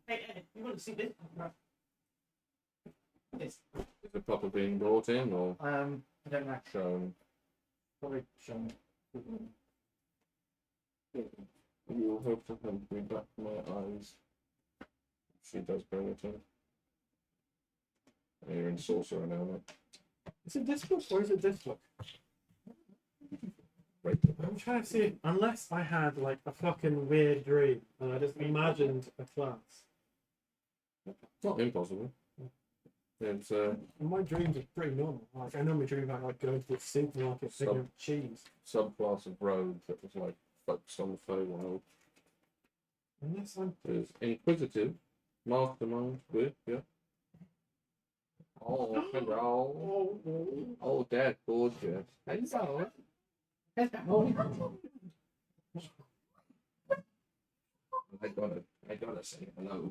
Hey, Ed, you want to see this? It's, Is it proper being brought in or I don't know. shown? Probably shown. You'll have to help me back my eyes. She does bring it in. And you're in Sorcerer now, mate. Is it this book or is it this book? Right. I'm trying to see. Unless I had like a fucking weird dream and I just imagined a class. It's not impossible. It's And my dreams are pretty normal. Like I normally dream about like going to the supermarket picking up cheese. subclass of rogue that was like focused on the Feywild. Unless I'm There's Inquisitive, Mastermind, good, yeah. Oh, hello. Oh, that's gorgeous. Hello. I gotta say hello.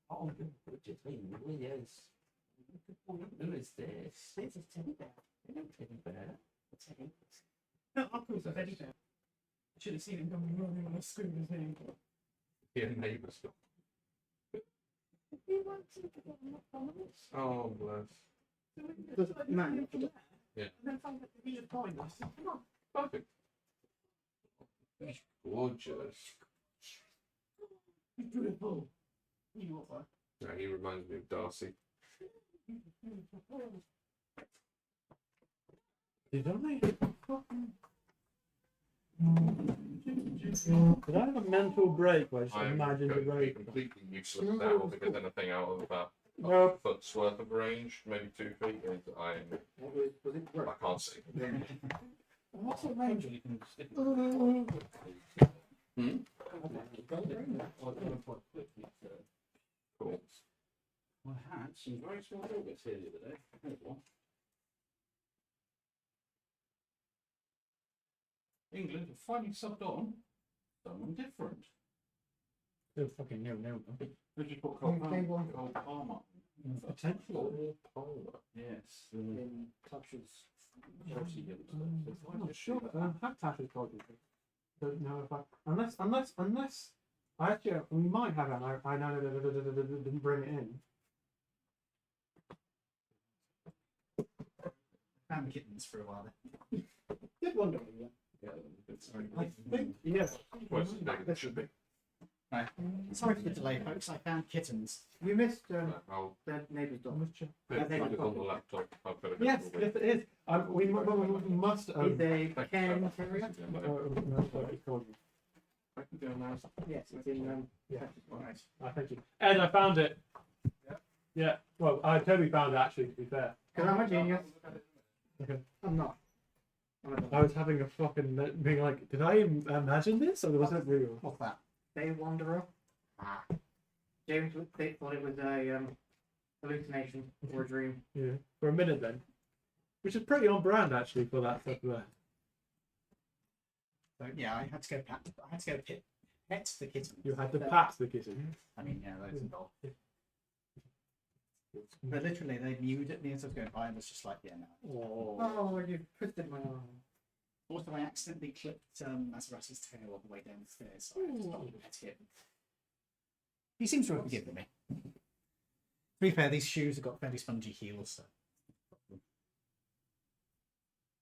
Oh, good. Yes. Who is this? It's a teddy bear. Hello, teddy bear. No, I thought it was Eddie bear. I should have seen him coming running on the screen his name. Your neighbour's got. Oh, bless. Man. Yeah. And then found that he was behind us. Come on. Perfect. He's gorgeous. He's beautiful. You are. Yeah, he reminds me of Darcy. Did I? Did I have a mental break where I just I'm imagined a going to be road? completely useless now because anything out of about a No. foot's worth of range, maybe 2 feet, is I can't see. What's a range? You can stick it. Hmm? Cool. I had some very small robots here the other day. Here's one. England are finally subbed on someone different. No fucking no. Who'd you put Cole Palmer? Cole Palmer. Potential. Yes. In touches. Chelsea Hills. I'm not sure. Have Tasha's called it. Don't know if unless I actually we might have it. I know didn't bring it in. Found kittens for a while there. Did wonder. Yeah, it's I think yes. Twice as big as it should be. Right. Sorry for the delay, folks. I found kittens. You missed I'll the neighbour's dog. put it on the laptop. I've got it. Yes, yes, it is. We must. He's a Ken Terrier. I can do now. Yes, it's in. Yeah. Right. Thank you. Ed, I found it. Yeah. Well, I totally found it actually. To be fair, Because I'm a genius. Okay. I'm not. I was having a fucking being like, did I imagine this or was it real? What's that? Day Wanderer. James thought it was a hallucination or a dream. Yeah. For a minute then, which is pretty on brand actually for that stuff there. So yeah, I had to go pet the kitten. You had to pat the kitten. I mean, yeah, those involved. But literally, they mewed at me as I was going by and was just like, yeah, no. Oh, you put it in my arm. Also, I accidentally clipped Maserati's tail all the way down the stairs, so I had to stop and pet him. He seems to have forgiven me. To be fair, these shoes have got fairly spongy heels, so.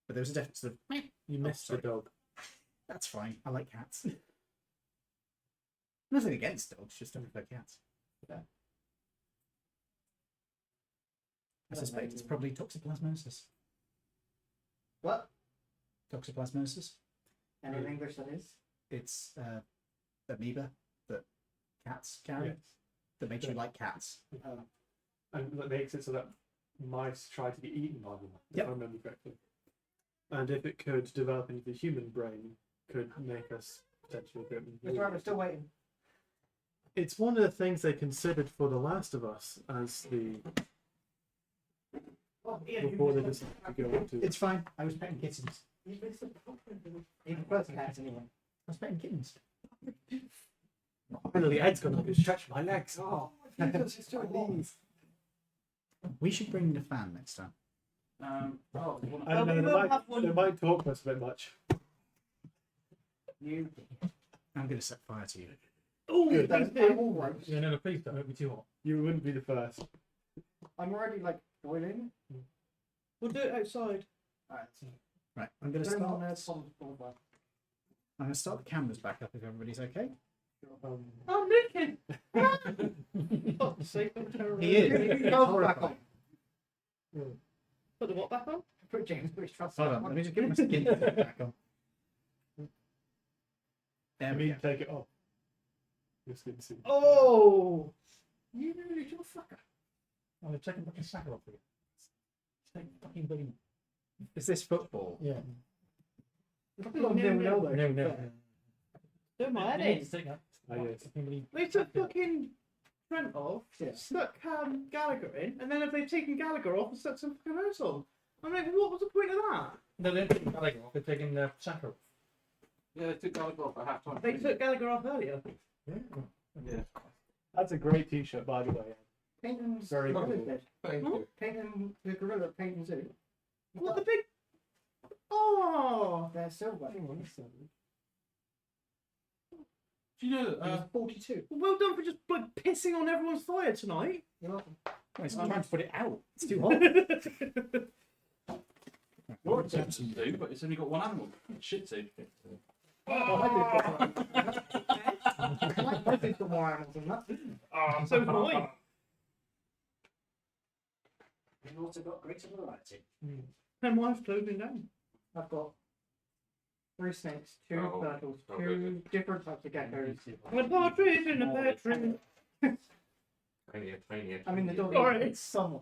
But there was a definite sort of. You missed the dog. That's fine. I like cats. Nothing against dogs, just don't prefer cats. Yeah. I suspect it's probably toxoplasmosis. What? Toxoplasmosis. And in English, that is? It's amoeba that cats carry Yes. that makes you like cats. And that makes it so that mice try to get eaten by them, Yep. if I remember correctly. And if it could develop into the human brain, could make us potentially a bit. Mr. Robert's still waiting. It's one of the things they considered for The Last of Us as the before they decided to go into. It's fine. I was petting kittens. He prefers cats anyway. I was petting kittens. Finally, Ed's gone. I can stretch my legs. Oh, We should bring the fan next time. I don't know. They might talk to us a bit much. You. I'm going to set fire to you. Oh, Good. I'm all right. Yeah, no, please don't make me too hot. You wouldn't be the first. I'm already like boiling. We'll do it outside. Right, I'm going to Don't start. want to solve the problem. I'm going to start the cameras back up if everybody's okay. I'm naked. Fuck's sake, I'm terrible. He is. Cover back on. Put the what back on? Put James British Trust. Hold on, let me just get my skin back on. There I we mean, go. take it off. Your skin suit. Oh! You little fucker. I'm checking fucking sacker off for you. Take fucking bloody. Is this football? Yeah. No. Do my head in. Take that. Oh, yes. They took fucking Trent off, stuck Gallagher in, and then if they've taken Gallagher off and stuck some fucking else on. I'm like, what was the point of that? No, they're taking Gallagher off. They're taking Sacker off. Yeah, they took Gallagher off at half time. They took Gallagher off earlier. Yeah. That's a great T-shirt, by the way. Painting Very what cool. is it? Thank you. Painting the gorilla at Painting Zoo. What the big? Oh! They're silver. Do you know that? 42. Well done for just like pissing on everyone's fire tonight. You're welcome. It's trying to put it out. It's too hot. Well, it's Samson do, but it's only got one animal. Shih Tzu. I think the more animals than that. So annoying. We've also got greater variety. And mine's closing down. I've got 3 snakes, 2 Oh, turtles, okay. 2 different types of geckos. A partridge in a pear tree. Tiny. I mean, the dog Sorry. is somewhere.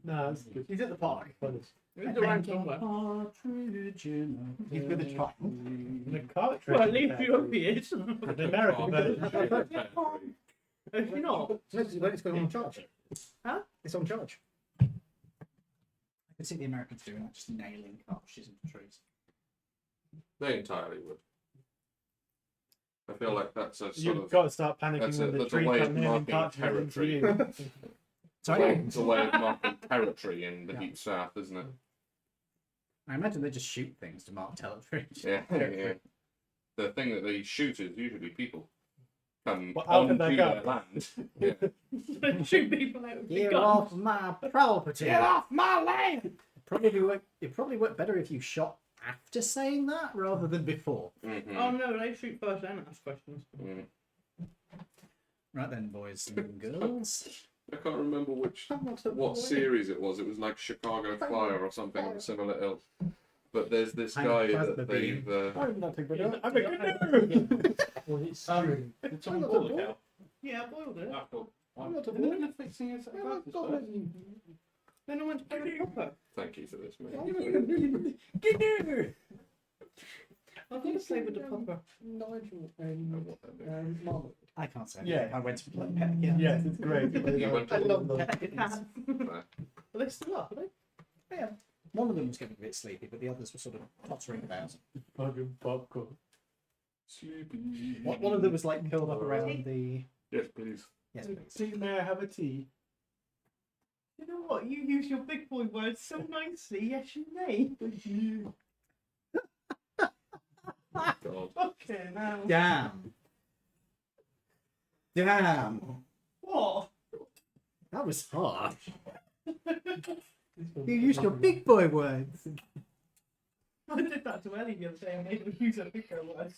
No, that's good. He's at the park. It's around somewhere. Partridge in a He's with a child. The cartridge. Well, at least you hope he is. The American version. If you're not. It's going on charge. Huh? It's on charge. I could see the Americans doing that, just nailing cartridges into trees. They entirely would. I feel like that's a sort You've of got to start panicking that's when the that's a tree way of comes in and marking cartridges into territory. you. Sorry? It's a way of marking territory in the Yeah. deep south, isn't it? I imagine they just shoot things to mark territory. Yeah, yeah. The thing that they shoot is usually people. Come Well, out of onto their their gun. land. Yeah. Shoot people out with big Get guns. off my property. Get off my land! It'd probably work better if you shot after saying that rather than before. Mhm. Oh no, they shoot first and ask questions. Mm. Right then, boys and girls. I can't remember what series it was. It was like Chicago Fire or something of a similar ilk. But there's this I'm guy plasma that beam. they've. I'm not a good. I'm a good Well, it's string. Did someone boil the cow? Yeah, I boiled it. Ah, cool. I'm not a They're looking at fixing it. Then I went to put it proper. Thank you for this, mate. I think it's with the popper. Nigel and Marmot. I can't say. Yeah. I went to play pet again. Yes, it's great. You went I to love them. that. Are they still up? Are they? Yeah. One of them was getting a bit sleepy, but the others were sort of tottering about. Fucking popcorn. One of them was like curled up around the. Yes, please. Yes, please. Tea, may I have a tea? You know what? You use your big boy words so nicely. Yes, you may. Thank you. God. Okay, now. Damn. Damn. What? That was harsh. You used your big boy words. I did that to Ellie the other day and made her use her big boy words.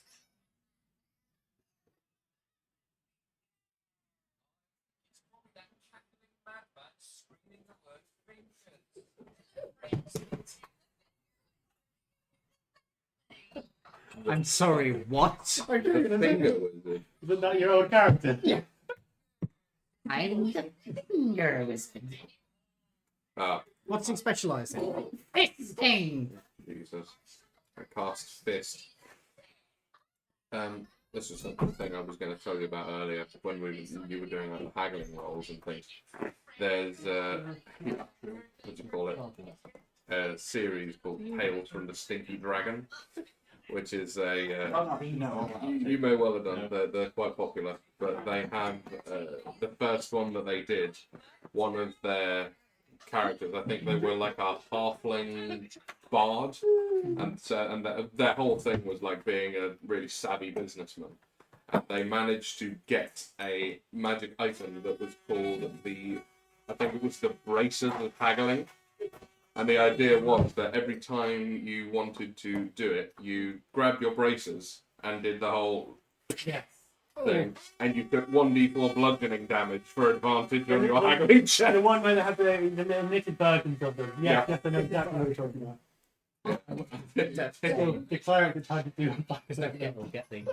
I'm sorry, what? Okay, The finger was it? Isn't that your old character? Yeah. I'm the finger wizard. Ah, What's he specialised in? Fisting! Jesus. I cast fist. This was something I was going to tell you about earlier when you were doing like the haggling rolls and things. There's what do you call it? A series called Tales from the Stinky Dragon, which is a you may well have done. They're quite popular, but they have the first one that they did. One of their characters, I think they were like a halfling bard, and their whole thing was like being a really savvy businessman. And they managed to get a magic item that was called I think it was the Braces of Haggling. And the idea was that every time you wanted to do it, you grabbed your braces and did the whole thing, and you took 1d4 bludgeoning damage for advantage on your haggling check. The one where they have the little knitted versions of them. Yeah. Yes, I know exactly what you're talking about. So, the cleric that tried to do it back Because don't forget, we'll get the.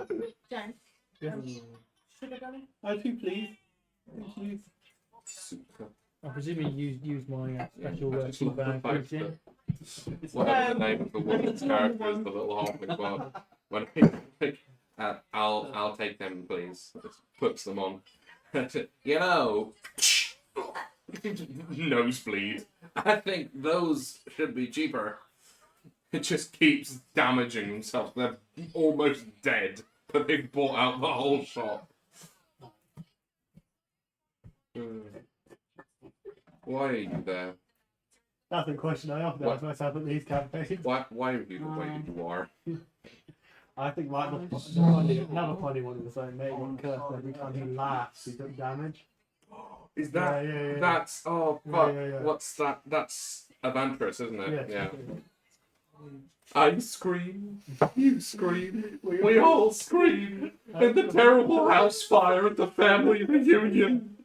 Jen, Yeah. sugar darling? I do, please. Thank you. Super. I presume you use my special I just love the bag. fact Christian. that whatever the name of the woman's character is, the little halfling bard. When I'll take them, please. Just puts them on. You know, nosebleed. I think those should be cheaper. It just keeps damaging themselves. They're almost dead, but they've bought out the whole shop. Why are you there? That's a question I often ask myself at these campaigns. Why are you the way you are? I think another funny one was like May got cursed every time he laughs, he took damage. Is that Yeah. that's oh fuck? Yeah. What's that? That's Avantris, isn't it? Yes. I scream, you scream, we all scream in the terrible house fire at the family reunion.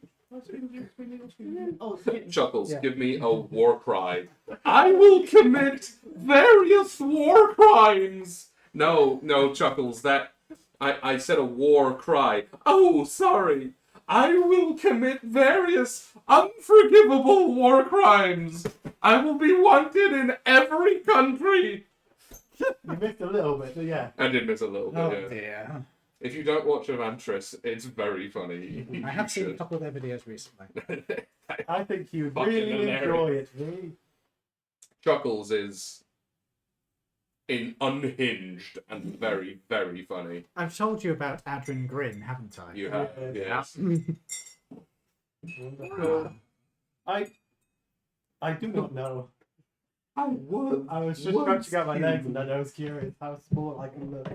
Oh, Chuckles, Yeah. give me a war cry. I will commit various war crimes. No, Chuckles, that I said a war cry. Oh, sorry. I will commit various unforgivable war crimes. I will be wanted in every country. You missed a little bit, but yeah. I did miss a little bit, Oh yeah. dear. If you don't watch Avantris, it's very funny. I have seen a should. couple of their videos recently. I think you would Fucking really hilarious. enjoy it. Really. Chuckles is unhinged and very, very funny. I've told you about Adrian Grin, haven't I? You have, Yeah. yes. Wonderful. I do not know. I was just stretching out my legs and then I was curious how small I can look.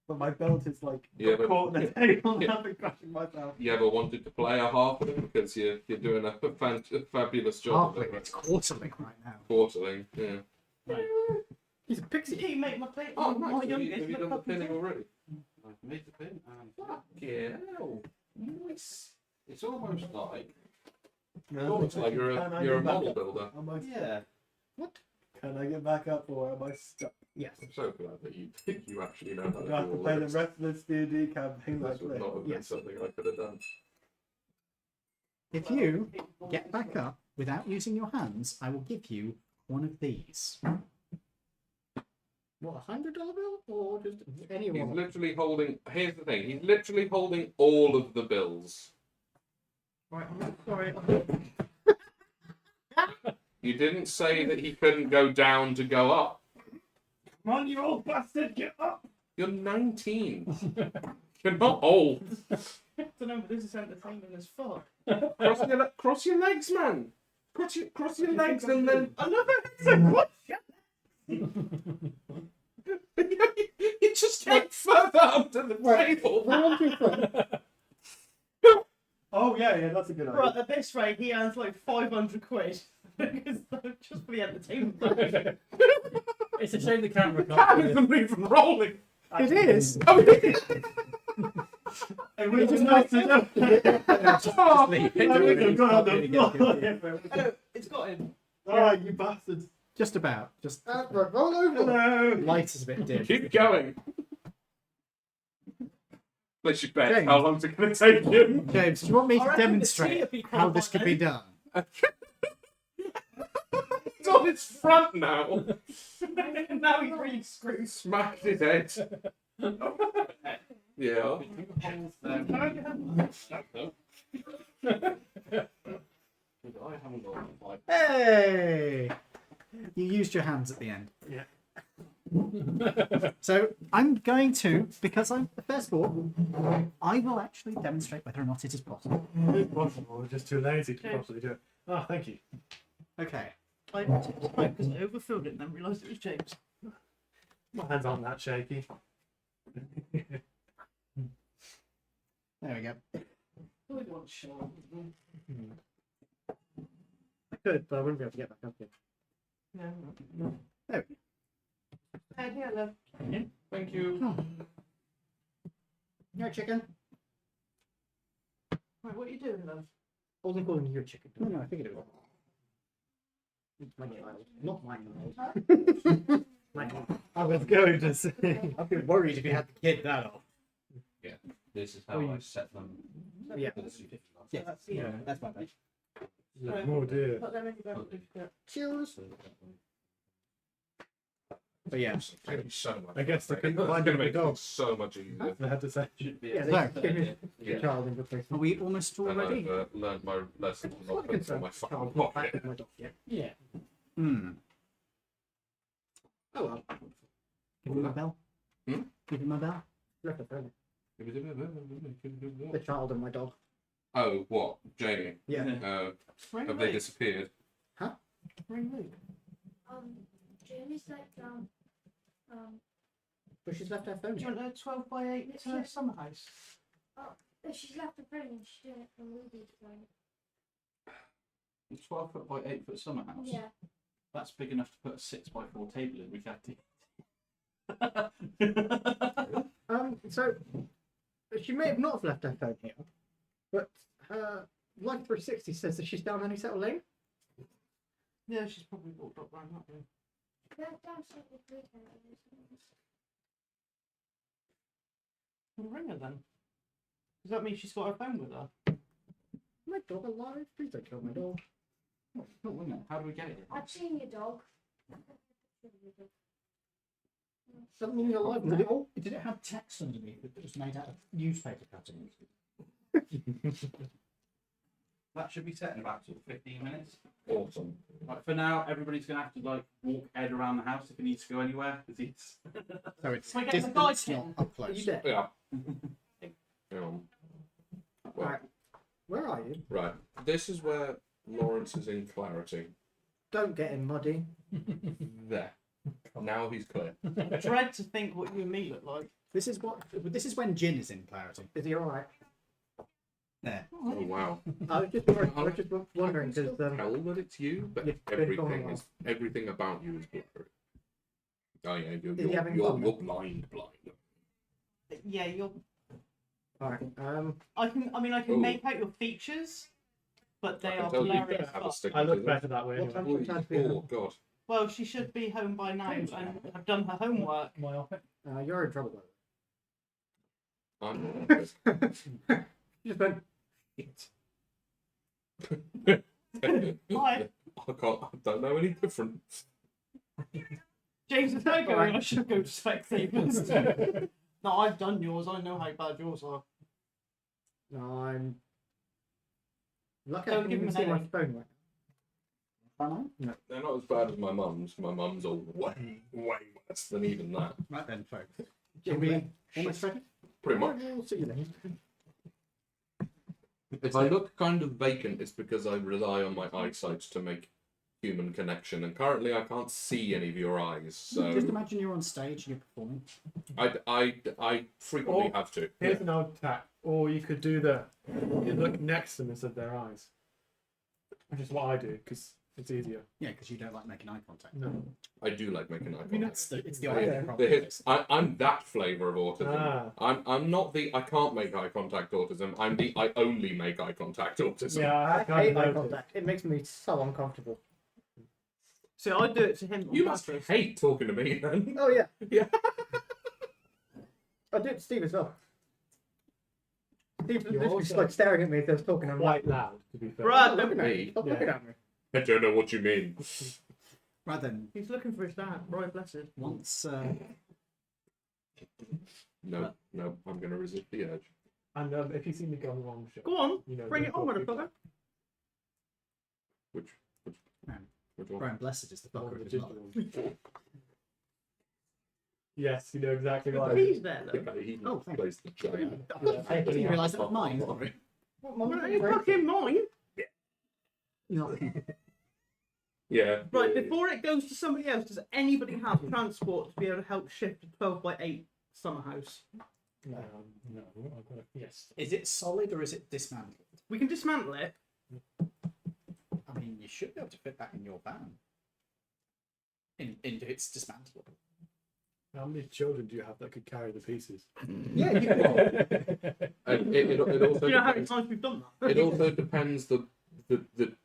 But my belt is like Yeah, but- caught in the table and I've been crushing myself. You ever wanted to play a halfling because you're doing a fabulous job of Halfling, it. it's quarterling right now. Quarterling, yeah. He's a pixie. he made my plate. Oh, my nice. Have you youngest done the look pinning up already? I've made the pin. Yeah. It's almost like. Looks like you're a model builder. Yeah. What? Can I get back up, or am I stuck? Yes. I'm so glad that you think you actually know how to Do I have do to all play the this. rest of this D&D campaign like This would this? not have been Yes. something I could have done. If you get back up without using your hands, I will give you one of these. What, $100 bill or just any He's one? literally holding. Here's the thing. He's literally holding all of the bills. Right, I'm sorry. You didn't say that he couldn't go down to go up. Come on, you old bastard, get up! You're 19. You're not old. I don't know, but this is entertaining as fuck. Cross your legs, man. Cross your legs and then. I love it. It's like, You just went further under the table. Oh yeah, that's a good idea. right, at this rate, he earns like 500 quid. Because just for the entertainment. It's a shame the camera That can't. isn't even rolling. It is. Oh, it is. It would just nice to know. Oh, Leave it. I think I've got on the Get floor. Oh, it's got him. Oh, you bastards. Just about. Just Roll over. Hello. light is a bit dim. keep going. Let's just bet. James. How long's it going to take him? James, do you want me I to reckon the demonstrate tea would be how quite this could be done? It's on its front now. Now he's really screwed. Smashed his head. Yeah. I haven't got like. Hey! You used your hands at the end. Yeah. So I'm going to, because I'm the first ball, I will actually demonstrate whether or not it is possible. It's possible. We're just too lazy to possibly do it. Oh, thank you. Okay. I tipped it back because I overfilled it and then realised it was James. My hands aren't that shaky. There we go. I want show. I could, but I wouldn't be able to get back up here. No. There we Yeah, love. Thank you. go. You're a chicken. Right, what are you doing, love? I wasn't calling you a chicken. No, no, I figured it was. It's my child. Not my child. My child. I was going to say. I'd be worried if you had the kid that off. This is how I set them. Yeah. For the 250 last. Yeah, That's Yeah. that's my bad. Oh dear. Put them in your bed. Cheers. But yeah. It's going to be so much. I guess they couldn't It's find going to a make dog. things so much easier. I had to say. Should be Yeah, a- they So- give me Yeah. a child in Are replacement. we almost And already? I've learned my lesson to I'm not not put it in my concerned. fucking Child's not back pocket. with my dog yet. Yeah. Hmm. Oh well. Give me my bell. Hmm? Give me my bell. Left the phone. The child and my dog. Oh, what? Jamie? Yeah. Ring Have they Luke. disappeared? Ring Luke. Jamie's like But she's left her phone. Do you want a 12 by 8 summer house? she's left the pregnant. She's doing it for Ruby to play. 12 foot by 8 foot summer house. Yeah. That's big enough to put a 6x4 table in. We can't do. So she may have not have left her phone here, but her Life 360 says that she's down Honeysettle Lane. Yeah, she's probably walked up round that way. Downstairs with Ruby. We'll ring her then. Does that mean she's got her phone with her? My dog alive? Please don't kill my dog. Oh, cool, wouldn't it? How do we get it? I've seen your dog. Doesn't mean you're alive Did it, now. did it have text underneath that was made out of newspaper cuttings? That should be set in about sort of 15 minutes. Awesome. Right, for now, everybody's going to have to like walk Ed around the house if he needs to go anywhere because he's. So it's Can we get the distance, guy not tent? up Are you close. dead? Yeah. Well, Right. Where are you? right. This is where Lawrence is in clarity. Don't get in muddy. There. Now he's clear. I dread to think what you and me look like. This is when Jin is in clarity. Is he alright? There. Oh wow. I was just wondering because Tell that it's you, but You've been gone a everything while. is everything about you is blurry. Oh yeah, Is he having fun? you're blind. Yeah, you're. Alright. I can Ooh. make out your features, but they I can are tell you blurry don't as have a fuck. stick I look to better that way What anyway. time to be Oh home? god. Well, she should be home by now and have done her homework. My office. You're in trouble, I'm You just went. Hi. I don't know any different. James is not going. I should go to Specsavers. No, I've done yours. I know how bad yours are. No, I'm. Lucky Don't I can give even him see an my headache. phone right They're not as bad as my mum's. My mum's are way worse than even that. Right then, folks. now. we- Almost ready? Pretty much. We'll see you then. If I look kind of vacant, it's because I rely on my eyesight to make human connection, and currently I can't see any of your eyes. So Just imagine you're on stage and you're performing. I frequently Or- have to. Here's an old tack. Or you could do you look next to them instead of their eyes. Which is what I do, because it's easier. Yeah, because you don't like making eye contact. No. I do like making eye I mean, contact. it's the Yeah. idea problem. I'm that flavour of autism. Ah. I'm not the I can't make eye contact autism. I'm the I only make eye contact autism. Yeah, I I kind hate of eye noticed. contact. It makes me so uncomfortable. So I do it to him. You on must purpose. hate talking to me then. Oh yeah. Yeah. I do it to Steve as well. Steve was You're literally also like staring at me if I was talking. I'm like, Quite loud, to be fair. Brad, "Stop don't looking at me. me. Stop Yeah. looking at me." I don't know what you mean. Right then, He's looking for his dad. Right, blessed. once No, I'm going to resist the urge. And if you see me go on the wrong shot, Go on, you know, bring you've it on, got people motherfucker. Which Man. one? Brian Blessed is the on fucker the of his life. digital one. Yes, you know exactly what I He's mean. there, The though. guy, he Oh, thank plays the giant. Yeah. I didn't realise that was mine. Sorry. What, Well, Mum? it's fucking mine. No. Yeah. Right, before it goes to somebody else, does anybody have transport to be able to help shift a 12x8 summer house? No, I've got it. Yes. Is it solid or is it dismantled? We can dismantle it. I mean, you should be able to fit that in your van. Into its dismantling. How many children do you have that could carry the pieces? Yeah, you can. And it also You know how many depends, times we've done that? it also depends the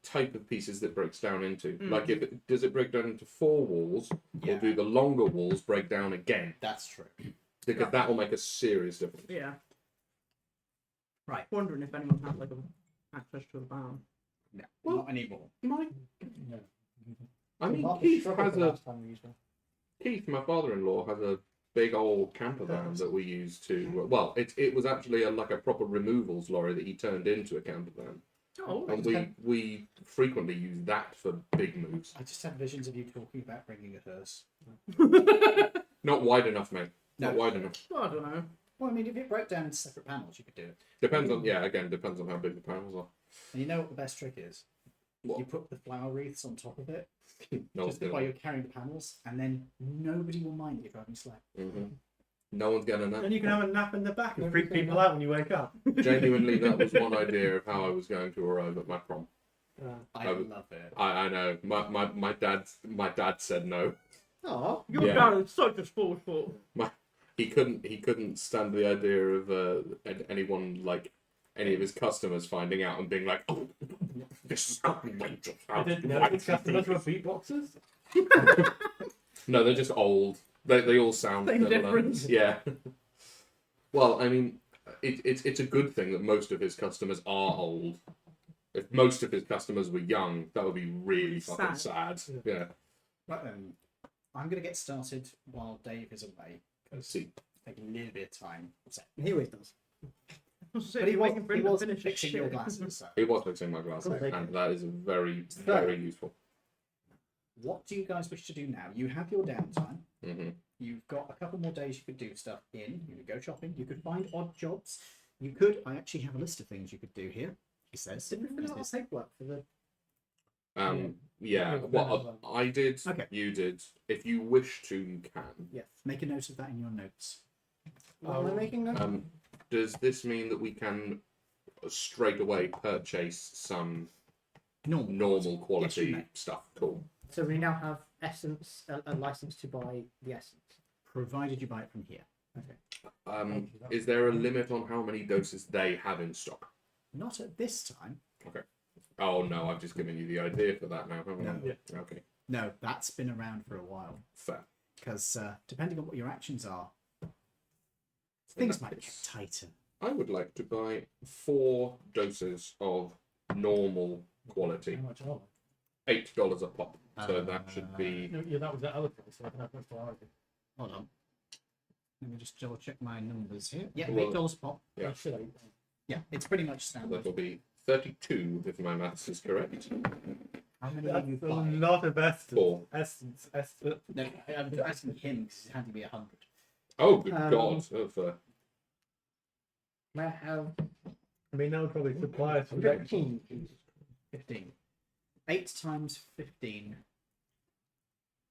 type of pieces that breaks down into. Mm. Like, if it, does it break down into 4 walls, Yeah. or do the longer walls break down again? That's true. Because that will make a serious difference. Yeah. Right. Wondering if anyone has like a access to a van. No, Well- not anymore. I mean, Marcus Keith struggled has the a last time we used one. Keith, my father-in-law, has a big old camper van that we use to. Well, it was actually like a proper removals lorry that he turned into a camper van, Oh, and we frequently use that for big moves. I just had visions of you talking about bringing a hearse. Not wide enough, mate. Not No. wide enough. well, I don't know. Well, I mean, if it broke down into separate panels, you could do it. Depends on depends on how big the panels are. And you know what the best trick is? What? You put the flower wreaths on top of it, No just one's while gonna. you're carrying the panels, and then nobody will mind you driving slow. No one's gonna know. And you can have a nap in the back and freak people out when you wake up. Genuinely, that was one idea of how I was going to arrive at my prom. I love it. I know. My dad said no. Oh, Your Yeah. dad is such a spoiled sport. He couldn't stand the idea of anyone, like any of his customers, finding out and being like, "Oh, this is outrageous." I didn't know his customers were beatboxers. No, they're just old. They all sound Same similar. difference. Yeah. Well, I mean, it's a good thing that most of his customers are old. If most of his customers were young, that would be really fucking sad. Yeah. Right then, I'm going to get started while Dave is away. Let's see. Take a little bit of time. So, he always does. but he was, waiting for he him to was finish his fixing your shit. glasses. So. He was fixing my glasses, Cool, thank and you. that is very useful. What do you guys wish to do now? You have your downtime. hmm You've got a couple more days you could do stuff in. You could go shopping. You could find odd jobs. You could. I actually have a list of things you could do here. He says. Did we fill out our Business. paperwork for the? Yeah. Yeah, What I did, Okay. you did. If you wish to, you can. Yes. Make a note of that in your notes. What am I making now? Does this mean that we can straight away purchase some normal quality Yes, you may. stuff? Cool. So we now have essence, a license to buy the essence. Provided you buy it from here. Is there a limit on how many doses they have in stock? Not at this time. Oh no, I've just given you the idea for that now, haven't I? No. Yeah. Okay, No, that's been around for a while. fair. Because depending on what your actions are, things might get tighter. I would like to buy 4 doses of normal quality, How much are they? $8 a pop. So that should be. No, yeah, that was that other place. So I can have much variety. Hold on. Let me just double check my numbers here. Yeah, Well, $8 pop. Yeah. Oh, should I? Yeah, it's pretty much standard. That'll be 32 if my maths is correct. How many are you A buying? lot of essence. 4. Essence. No, I'm asking him because he's handing me 100. Oh, good Um, God! May I have I mean, that would probably supply us with extra. 15, please? 15. 8 times 15.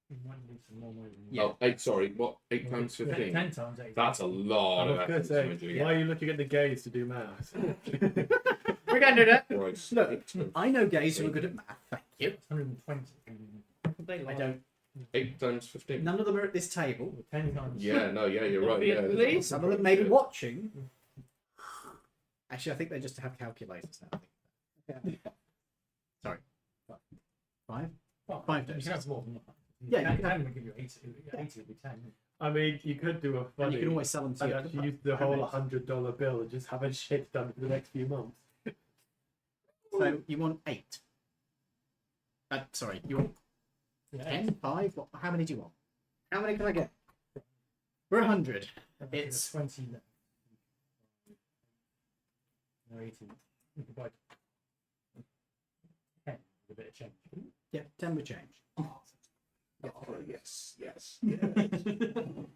We might need some more money. Yeah. Oh, 8. Sorry, what? 8 times 15. 10 times 8. That's a lot I of was going to effort. say, why are you looking at the gays to do maths? We can do that. Right. Look, I know gays who are good at math. Thank you. 120. I don't. 8 times 15. None of them are at this table. 10 times. Yeah, no, yeah, you're right. Yeah, Obviously. Some of them may be watching. Actually, I think they just have calculators now. Sorry. 5? Well, 5 you days. can have more than that. Yeah, you 10 can have- would give you 80. 80 would be 10. I mean, you could do a And funny. you can always sell them to and your actually use the whole $100 bill and just have a shit done for the next few months. So you want 8. Sorry, you want Yeah, 10, 5? What, how many do you want? How many can I get? We're 100. It's 20 left. No, 80. You could buy 10 with a bit of change. Yeah, 10 would change. Oh, yes, yes.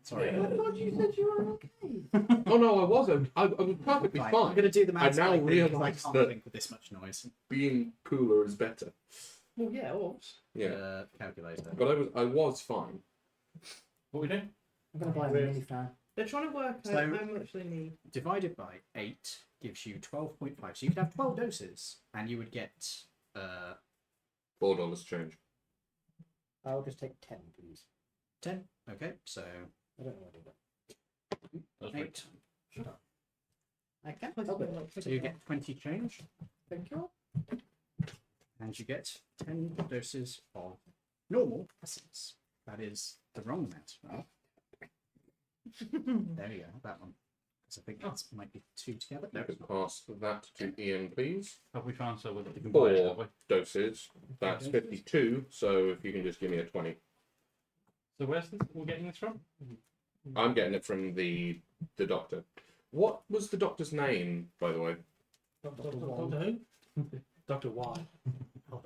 Sorry. I thought you said you were okay. Oh no, I wasn't. I was perfectly Right, I'm fine. going to do the maths. now quickly because realise I can't that- think with this much noise. Being cooler is better. Well, yeah, obs. Yeah, Calculator. but I was fine. What we doing? I'm going to buy a mini fan. They're trying to work out So- how much they need. Divided by 8 gives you 12.5. So you could have 12 doses and you would get $4 change. I'll just take 10, please. 10. Okay, so I don't know what to do. That's 8. I can't help it. So you get 20 change Thank you. and you get 10 doses of normal essence. That is the wrong amount. Right? There you go, that one. Because I think that might be 2 together. No, You could pass that to Ian, please. Have we found someone that you can buy it, have 4 we? doses. That's 52. So if you can just give me a 20. So where's this? We're getting this from? I'm getting it from the doctor. What was the doctor's name, by the way? Doctor Who? Dr. Y. hold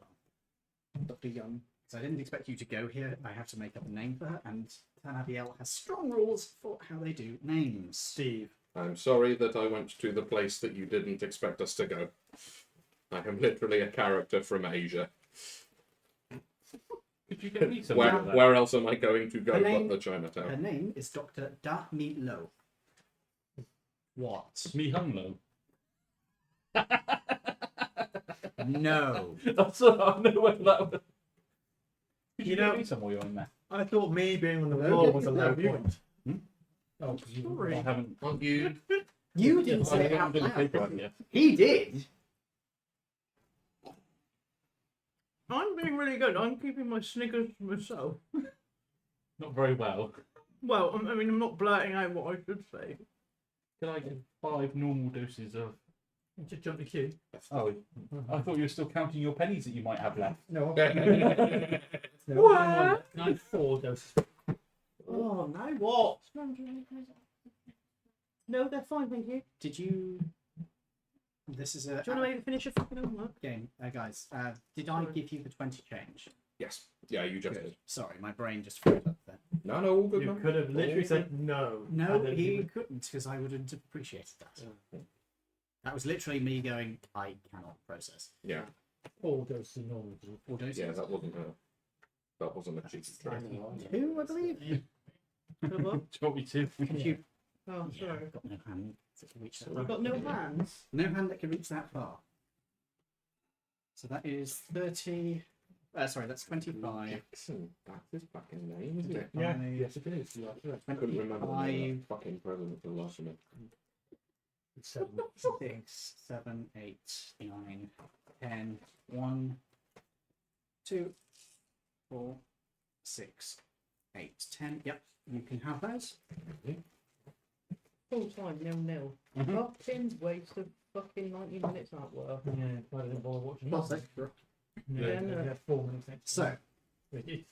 on. Dr. Young. So I didn't expect you to go here. I have to make up a name for her, and Tanabiel has strong rules for how they do names. Steve. I'm sorry that I went to the place that you didn't expect us to go. I am literally a character from Asia. Could you get me some Where, of that? where else am I going to go Her but name- the Her Chinatown? name is Dr. Da Mi Lo. What? Me Hunglo. No. That's all I know where that was. Could you, You get know- me some while you're on there? I thought me being on the Well, floor yeah, was a yeah, low yeah. point. Oh, because you Sorry. I haven't. Aren't you? You I didn't say it haven't out done the loud. paper on yet. He did. I'm being really good. I'm keeping my Snickers to myself. Not very well. Well, I mean, I'm not blurting out what I should say. Can I get 5 normal doses of? just jump the queue. Oh, I thought you were still counting your pennies that you might have left. No, What? I need 4 doses. Oh, now what? No, they're fine, thank you. Did you? This is a Do you want to make me finish your fucking homework? game, guys. Did I give you the 20 change? Yes. Yeah, you just did. Sorry, my brain just froze up there. No, no, all good. You man. could have literally said no. No, and then he would- couldn't because I wouldn't have appreciated that. Yeah. That was literally me going, I cannot process. Yeah. 4 doses of normal. 4 doses. Yeah, that wasn't a cheeky trick. 2, I believe. What? Do you want me to? Can you? Oh, Yeah, sorry. I've got no hand that can reach that You've far. got no hands. No hand that can reach that far. So that is 30 Sorry, that's 25. Jackson. That's his fucking name, isn't it? Yeah, 25, yes it is. You are correct. I couldn't remember the name of 25, the fucking president for the last minute. 7. 6, 7, 8, 9, 10, 1, 2, 4, 6, 8, 10. Yep, you can have those. Full time, nil. Mhm. Fucking waste of fucking 90 minutes at work. Yeah, I didn't bother watching Plus that. extra. Yeah, no. yeah, 4 minutes next. So,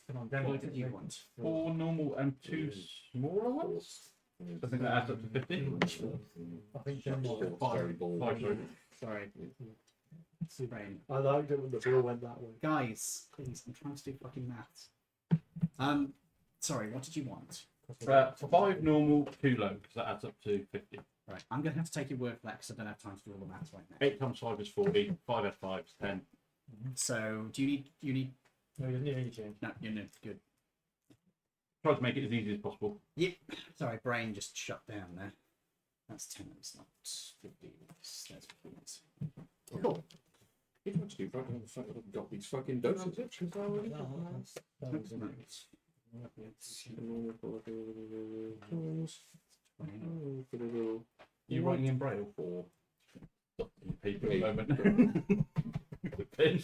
Come on, then what did you want? 4 normal and 2 smaller ones. I think that adds up to 50. I think then Very bald. 5, sorry. Sorry, brain. I liked it when the ball went that way. Guys, please, I'm trying to do fucking maths. Sorry, what did you want? 5 normal, 2 low, because that adds up to 50. Right, I'm going to have to take your word for that because I don't have time to do all the maths right now. 8 times 5 is 40. 5 add 5 is 10. So, do you need? No, you need any change. No, you're no good. Try to make it as easy as possible. Yep. Sorry, brain just shut down there. That's 10. It's not 50. That's 50. Cool. You've actually fucking got these fucking doses. You writing in braille for people at Me. the moment?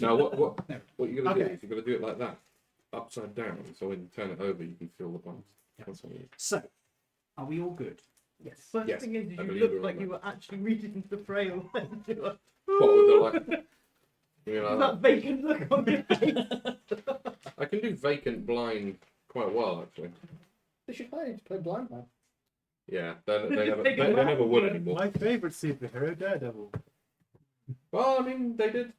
Now, what you're gonna do Okay. is you're gonna do it like that, upside down. So when you turn it over, you can feel the bumps. That's what it is. So, are we all good? Yes. First Yes, thing is, I you believe looked you're like right. you were actually reading the braille when you were What with the like? You know, that vacant look on your face. I can do vacant blind quite well actually. They should play blind man. Yeah, they never, Take they it back. never would anymore. My favourite superhero, Daredevil. Well, I mean, they did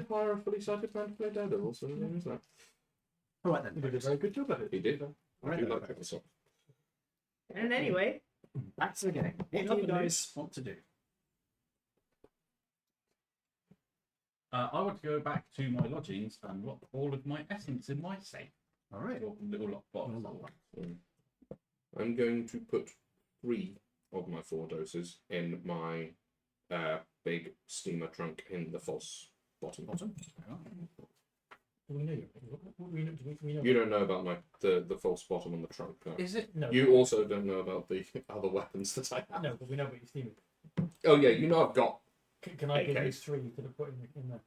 hire a fully sighted man to play Daredevil, so there is that. All right He did a then. very good job at it. He did. I Right do then. like Microsoft. And anyway, Back to the game. What do you Lovely. guys want to do? I want to go back to my lodgings and lock all of my essence in my safe. All right. Or little lock box. I'm going to put 3 of my 4 doses in my big steamer trunk in the false bottom. We know we know. You don't know about the false bottom on the trunk. No. Is it? No, You also don't know about the other weapons that I have. no, but we know what you're steaming. Oh yeah, you know I've got. Can I give Okay. you 3 you could have put in there?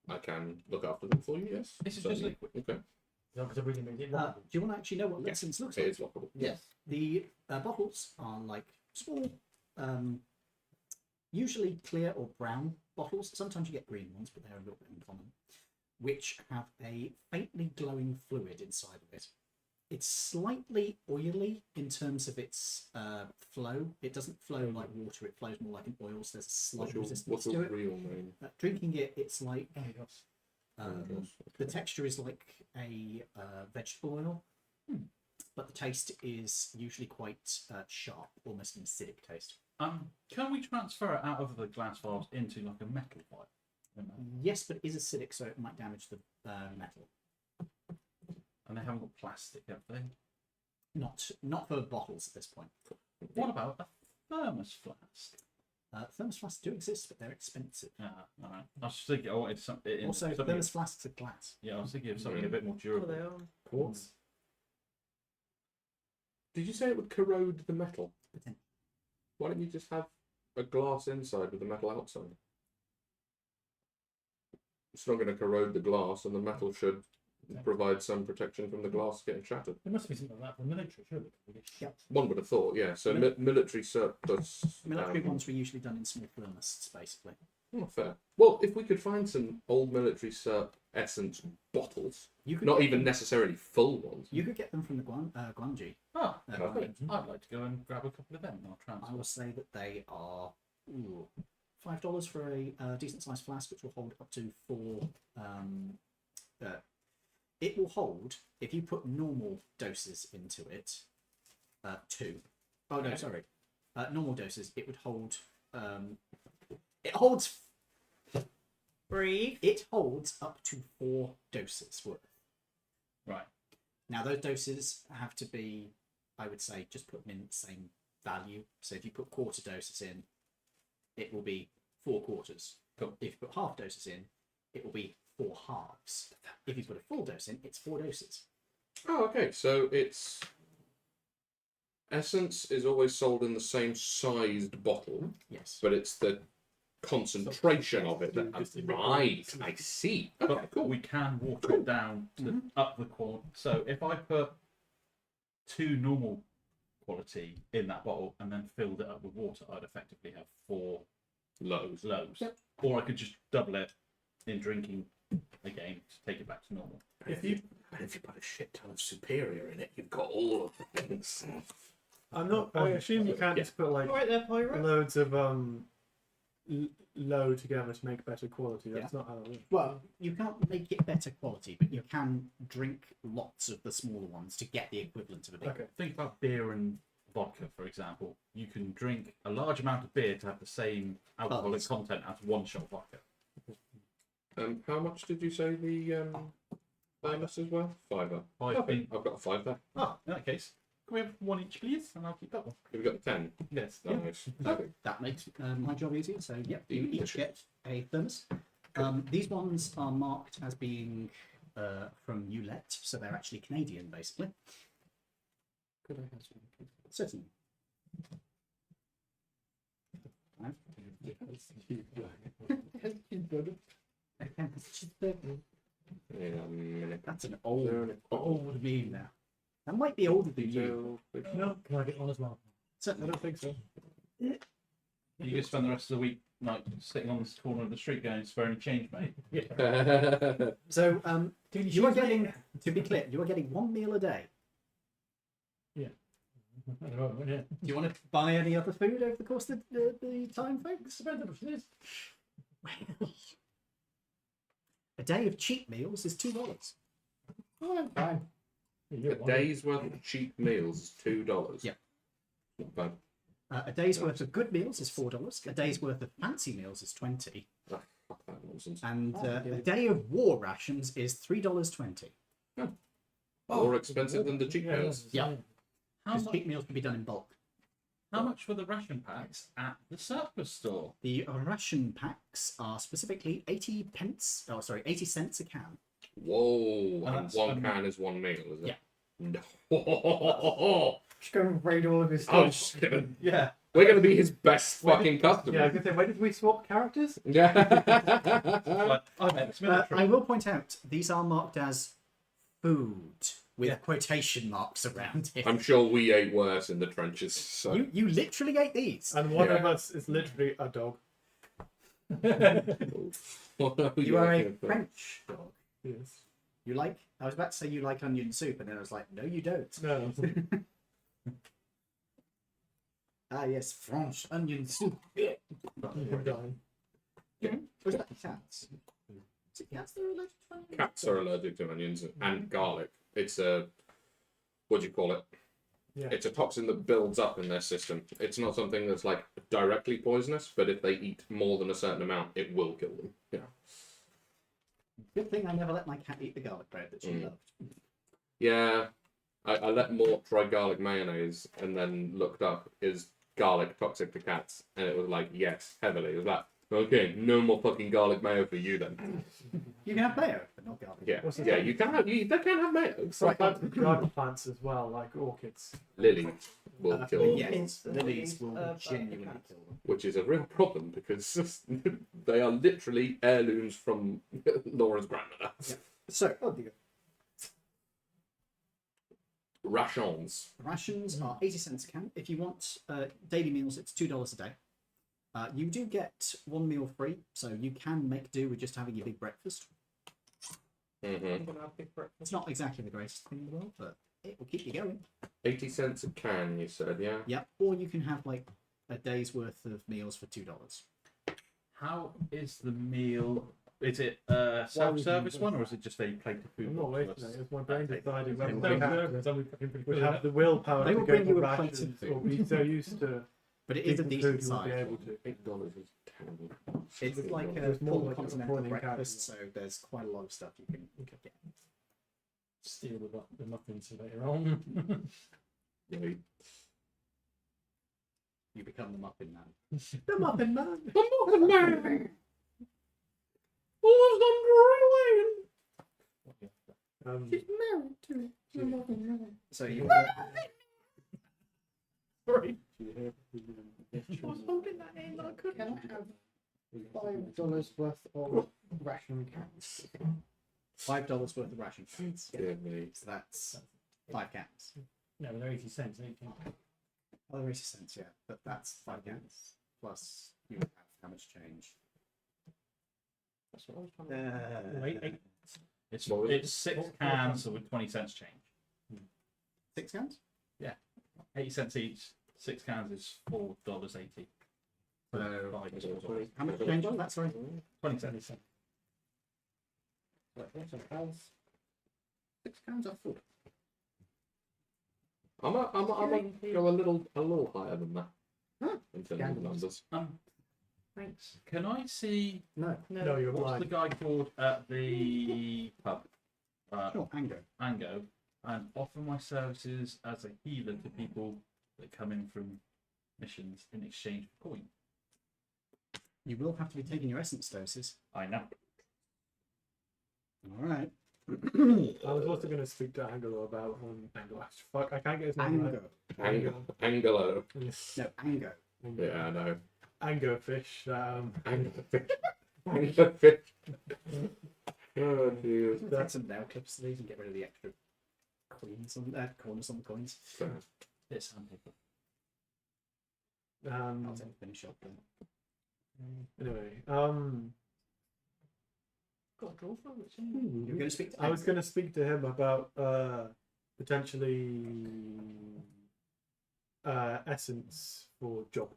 I can look after them for you. Yes. This is just certainly. liquid. Okay. Because I really made it. Do you want to actually know what Yes, essence looks It like? is lockable. Yes. The bottles are like small, usually clear or brown bottles. Sometimes you get green ones, but they're a little bit uncommon, which have a faintly glowing fluid inside of it. It's slightly oily in terms of its flow. It doesn't flow like water, it flows more like an oil, so there's a slight resistance What's to your it. real name? Drinking it, it's like Oh, the texture is like a vegetable oil, but the taste is usually quite sharp, almost an acidic taste. Can we transfer it out of the glass vials into like a metal vial? Yes, but it is acidic, so it might damage the metal. And they haven't got plastic, have they? Not for bottles at this point. What about a thermos flask? Thermos flasks do exist, but they're expensive. Alright. I was thinking I wanted something. Also, something thermos flasks are glass. yeah, I was thinking of something a bit more Well, durable. they are. Quartz. Did you say it would corrode the metal? Potentially. Why don't you just have a glass inside with the metal outside? It's not going to corrode the glass, and the metal should provide some protection from the glass getting shattered. There must be something like that for the military, surely. Yep. One would have thought, yeah. So military surplus. Military ones were usually done in small thermos, basically. Not fair. Well, if we could find some old military essence bottles, You could not get even them, necessarily full ones. You could get them from the Guanji. Oh, Perfect. I'd like to go and grab a couple of them. And I'll I transfer. will say that they are $5 for a decent sized flask, which will hold up to 4. It will hold, if you put normal doses into it, 2. Oh no, sorry. Normal doses, it would hold. It holds. Breathe. It holds up to 4 doses worth. Right. Now those doses have to be, I would say, just put them in the same value. So if you put quarter doses in, it will be 4 quarters. Cool. If you put half doses in, it will be 4 halves. If you put a full dose in, it's 4 doses. Oh, okay. So it's essence is always sold in the same sized bottle, Yes. but it's the concentration of it. Right. I see. Okay, But cool. we can water it down to up the quality. So if I put 2 normal quality in that bottle and then filled it up with water, I'd effectively have 4 Lows. lows. Yep. Or I could just double it in drinking again to take it back to normal. If you put a shit ton of superior in it, you've got all of the things. I assume you can't just put like Right there, Pyro. loads of low together to make better quality. That's not how it works. Well, you can't make it better quality, but you can drink lots of the smaller ones to get the equivalent of a big Okay. Think about beer and vodka, for example. You can drink a large amount of beer to have the same alcoholic Buzz. content as 1 shot vodka. How much did you say the thymus as well? £5. 5 Okay, being- I've got a £5 there. Ah, in that case, can we have 1 each, please? And I'll keep that one. Have you got 10? Yes. Nice. That makes my job easier. So, yep, you each get a thermos. These ones are marked as being from Ulet, so they're actually Canadian, basically. Could I have some? Certainly. That's an old meme now. That might be older than you. No, can I get one as well? Certainly. I don't think so. You just spend the rest of the week like sitting on this corner of the street going, "Spare any change, mate." So, you are getting, to be clear, you are getting 1 meal a day. Yeah. Do you want to buy any other food over the course of the time, folks? Depends how much it is. A day of cheap meals is $2. Oh, fine. A day's worth of cheap meals is $2. Yeah. Not bad. A day's worth of good meals is $4. A day's worth of fancy meals is $20. Ah, fuck that nonsense. And a day of war rations is $3.20. More expensive than the cheap meals. Yeah. How Because much? cheap meals can be done in bulk. How much were the ration packs at the surplus store? The ration packs are specifically 80 cents a can. Whoa! And that's- one can is 1 meal, is it? Yeah. No. Just go and raid all of his I'm stuff. just kidding. Yeah. We're going to be his best Wait, fucking Yeah, I customer. was gonna say, where did we swap characters? Yeah. Like, I'm ex-military. I will point out, these are marked as food with quotation marks around it. I'm sure we ate worse in the trenches. So. You literally ate these. And one of Yeah. us is literally a dog. You are a French dog. Yes. You like? I was about to say you like onion soup, and then I was like, no, you don't. No. Ah, yes, French onion soup. I'm dying. Was that cats? Is it cats that are allergic to onions? Cats are allergic to onions and garlic. It's a, what do you call it? Yeah. It's a toxin that builds up in their system. It's not something that's like directly poisonous, but if they eat more than a certain amount, it will kill them. Yeah. Good thing I never let my cat eat the garlic bread that she loved. Yeah. I let Mort try garlic mayonnaise and then looked up, is garlic toxic to cats? And it was like, yes, heavily. It was like, okay, no more fucking garlic mayo for you then. You can have mayo, but not garlic. Yeah, What's it yeah, called? you can have, they can have mayo. Some garden plants as well, like orchids. Lily will kill them, Yes, lilies will genuinely cats. kill them. which is a real problem because they are literally heirlooms from Laura's grandmother. So, Rations. rations are 80 cents a can. If you want daily meals, it's $2 a day. You do get 1 meal free, so you can make do with just having your big breakfast. Mm-hmm. It's not exactly the greatest thing in the world, but it will keep you going. 80 cents a can, you said, yeah? Yeah, or you can have like a day's worth of meals for $2. How is the meal? Is it self-service one, or is it just a plate of food? I'm not waiting. box? It's my brain decided No, when no, we have, no, we have the willpower They to will go bring you for a plate rations of or be so used to But it is a eating decent food you won't be size. able to. $8 is terrible. It's like a There's more full like a continental morning breakfast, so there's quite a lot of stuff you can get. Steal the muffins later on. Right. You become the Muffin Man. The Muffin Man. The Muffin Man! What was Um, married to it. You're not married. So you Sorry. I was holding that in, I couldn't. Can I have $5 worth of ration cans? $5 worth of ration cans. Dear me. So that's 5 cans. No, they're 80 cents. 18. Oh, there is a sense, yeah, but that's 5 cans plus you have how much change? that's what I was trying to. Wait. It's What was it? 6 cans with 20 cents change. 6 cans? 80 cents each. 6 cans is $4.80. So $5. how much change was that? Sorry, 20 cents. Wait, what's a house? 6 cans are full. I'm go a little higher than that. Huh? In terms of numbers. Thanks. Can I see No. No, you're what's the blind. guy called at the pub? Sure, Ango. Ango, and offer my services as a healer to people that come in from missions in exchange for coin. You will have to be taking your essence doses. I know. All right. I was also going to speak to Angelo about Angelo. Fuck, I can't get his name right. Angelo. Yes. No, Ango. Yeah, I know. Ango fish. Anglerfish. Oh, dear. Take some nail clips to these and get rid of the extra coins on corners on the coins. It's sandpaper. I'll take the finish up then. Anyway, Got a draw for it. You're going to speak to I was going to speak to him about potentially essence for job,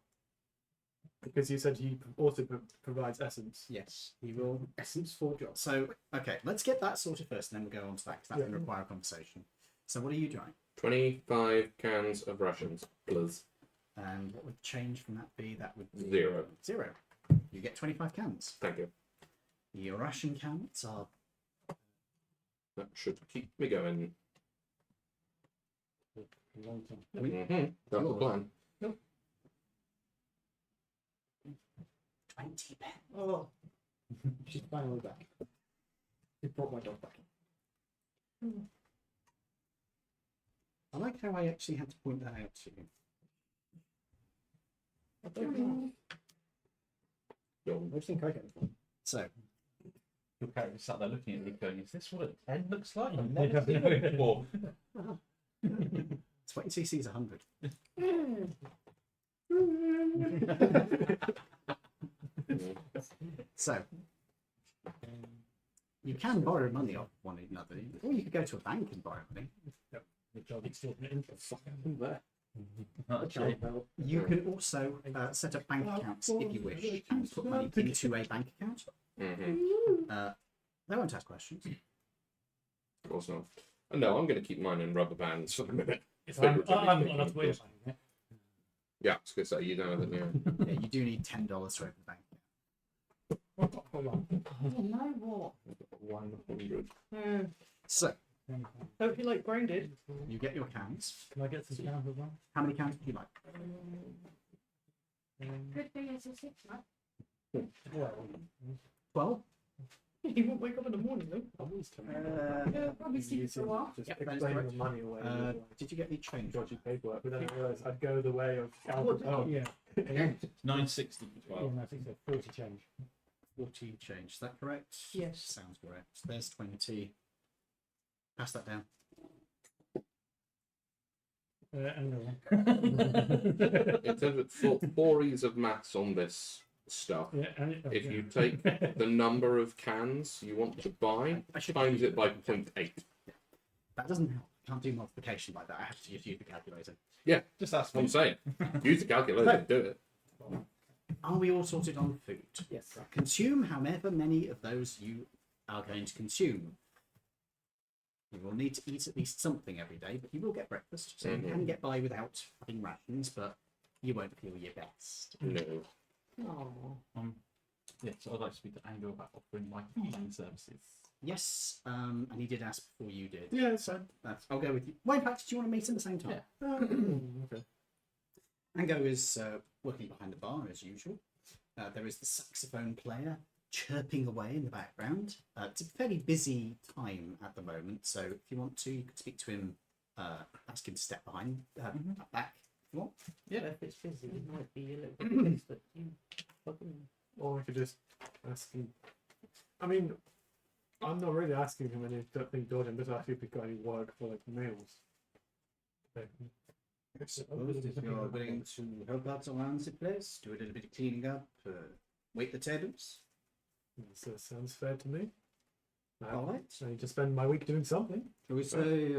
because you said he also provides essence. Yes, he will essence for jobs. So, okay, let's get that sorted first, and then we'll go on to that, because that's going to require a conversation. So, what are you doing? 25 cans of rations, plus And what would change from that be? That would be 0. 0. You get 25 cans. Thank you. Your ration cans are That should keep me going. Long time. Mm-hmm. That's the plan. 20 pence. Oh, she's finally back. She brought my dog back. I like how I actually had to point that out to you. I just think I get it. So, Your character sat there looking at me going, is this what a 10 looks like? I've never seen it before. it's what you see is 100. So, you can borrow money off one another, or you could go to a bank and borrow money. The job extortionate interest. Fuck happened there. Actually, You can also set up bank accounts if you wish and put money into a bank account. Mm-hmm. They won't ask questions. Of course not. No, I'm going to keep mine in rubber bands for the minute. If I'm got enough to wait. Yeah, I was going to say, you know that, yeah. Yeah, you do need $10 to open the bank. Hold on. Oh, no, what? 100. So, Hope you like grounded. you get your cans. Can I get some cans as well? How many cans would you like? Good thing it's a 6 month. 12? He won't wake up in the morning though. Always Yeah, probably sleep for a while. Just Yep, that is explain the correct. money away. Did you get any change? dodgy paperwork, but then I realised I'd go the way of Oh, yeah. $9.60 for 12. Yeah, I think so. 40 change. 40 change. Is that correct? Yes. Sounds correct. There's 20. Pass that down. In terms of for ease of maths on this stuff, Yeah, and it, if you take the number of cans you want to buy, I should times it by 0.8. That doesn't help. I can't do multiplication like that. I have to use the calculator. Just ask I'm me. saying, use the calculator, do it. Are we all sorted on food? Yes. Consume however many of those you are going to consume. You will need to eat at least something every day, but you will get breakfast, so you can get by without having rations, but you won't feel your best. No. So I'd like to speak to Ango about offering my healing services. Yes, and he did ask before you did. Yeah, So I'll go with you. Well, in fact, do you want to meet at the same time? okay. Ango is working behind the bar as usual. There is the saxophone player, chirping away in the background. It's a fairly busy time at the moment, so if you want to, you could speak to him, ask him to step behind, back if you want. Yeah, if it's busy, it might be a little bit pissed that you fucking. Or I could just ask him. I mean, I'm not really asking him anything, George. I'm just asking if he's got any work for like meals. I suppose if you're willing to help out around the place, do a little bit of cleaning up, wait the tables. That sounds fair to me. All right. I need to spend my week doing something. Shall we say,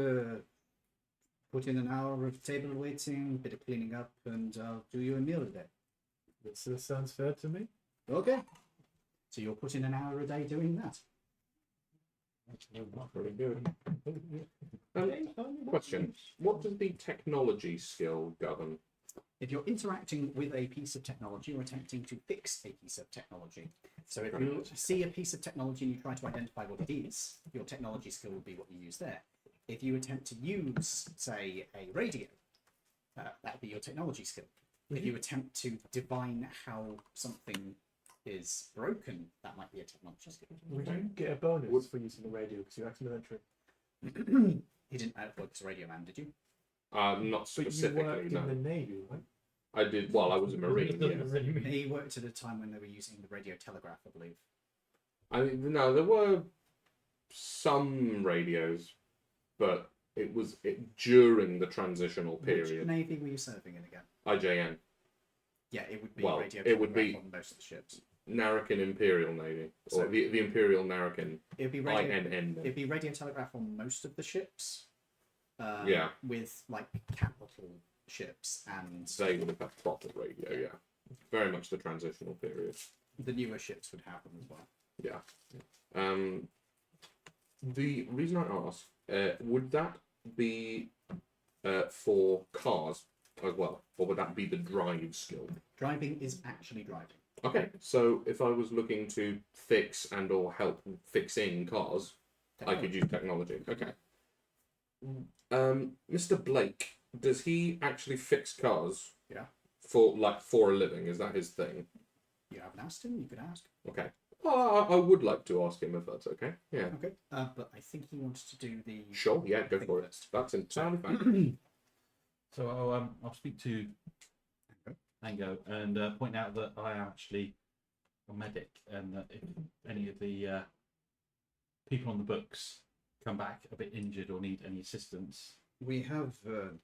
put in an hour of table waiting, bit of cleaning up, and I'll do you a meal a day. This sounds fair to me. Okay. So you'll put in an hour a day doing that. Not very good. Question: what does the technology skill govern? If you're interacting with a piece of technology, you're attempting to fix a piece of technology. So if you see a piece of technology and you try to identify what it is, your technology skill will be what you use there. If you attempt to use, say, a radio, that would be your technology skill. If you attempt to divine how something is broken, that might be a technology skill. Would you get a bonus for using the radio because you're ex-military? You didn't work as a radio man, did you? Not But you specifically. worked No, in the Navy, right? I did. Well, I was a Marine. Yes. He worked at a time when they were using the radio telegraph, I believe. I mean, no, there were some radios, but it was during the transitional Which period. navy were you serving in again? IJN, Yeah, it would be Well, radio it would telegraph be- on most of the ships. Narracan Imperial Navy, or So- the Imperial Narracan, It'd be radio. INN. It'd be radio telegraph on most of the ships. Yeah. With like capital ships, and They would have had proper radio, yeah. Very much the transitional period. the newer ships would have them as well. Yeah. The reason I ask, would that be for cars as well, or would that be the drive skill? Driving is actually driving. Okay, so if I was looking to fix and or help fixing cars, I could use technology. Okay. Mr. Blake, does he actually fix cars? Yeah. For a living? Is that his thing? You haven't asked him. You could ask. Okay. Well, I would like to ask him if that's okay. Yeah. Okay. But I think he wants to do the. Sure. Yeah. Go thing for it. first. That's entirely fine. So I'll speak to Ango and point out that I am actually a medic, and that if any of the people on the books come back a bit injured or need any assistance, We have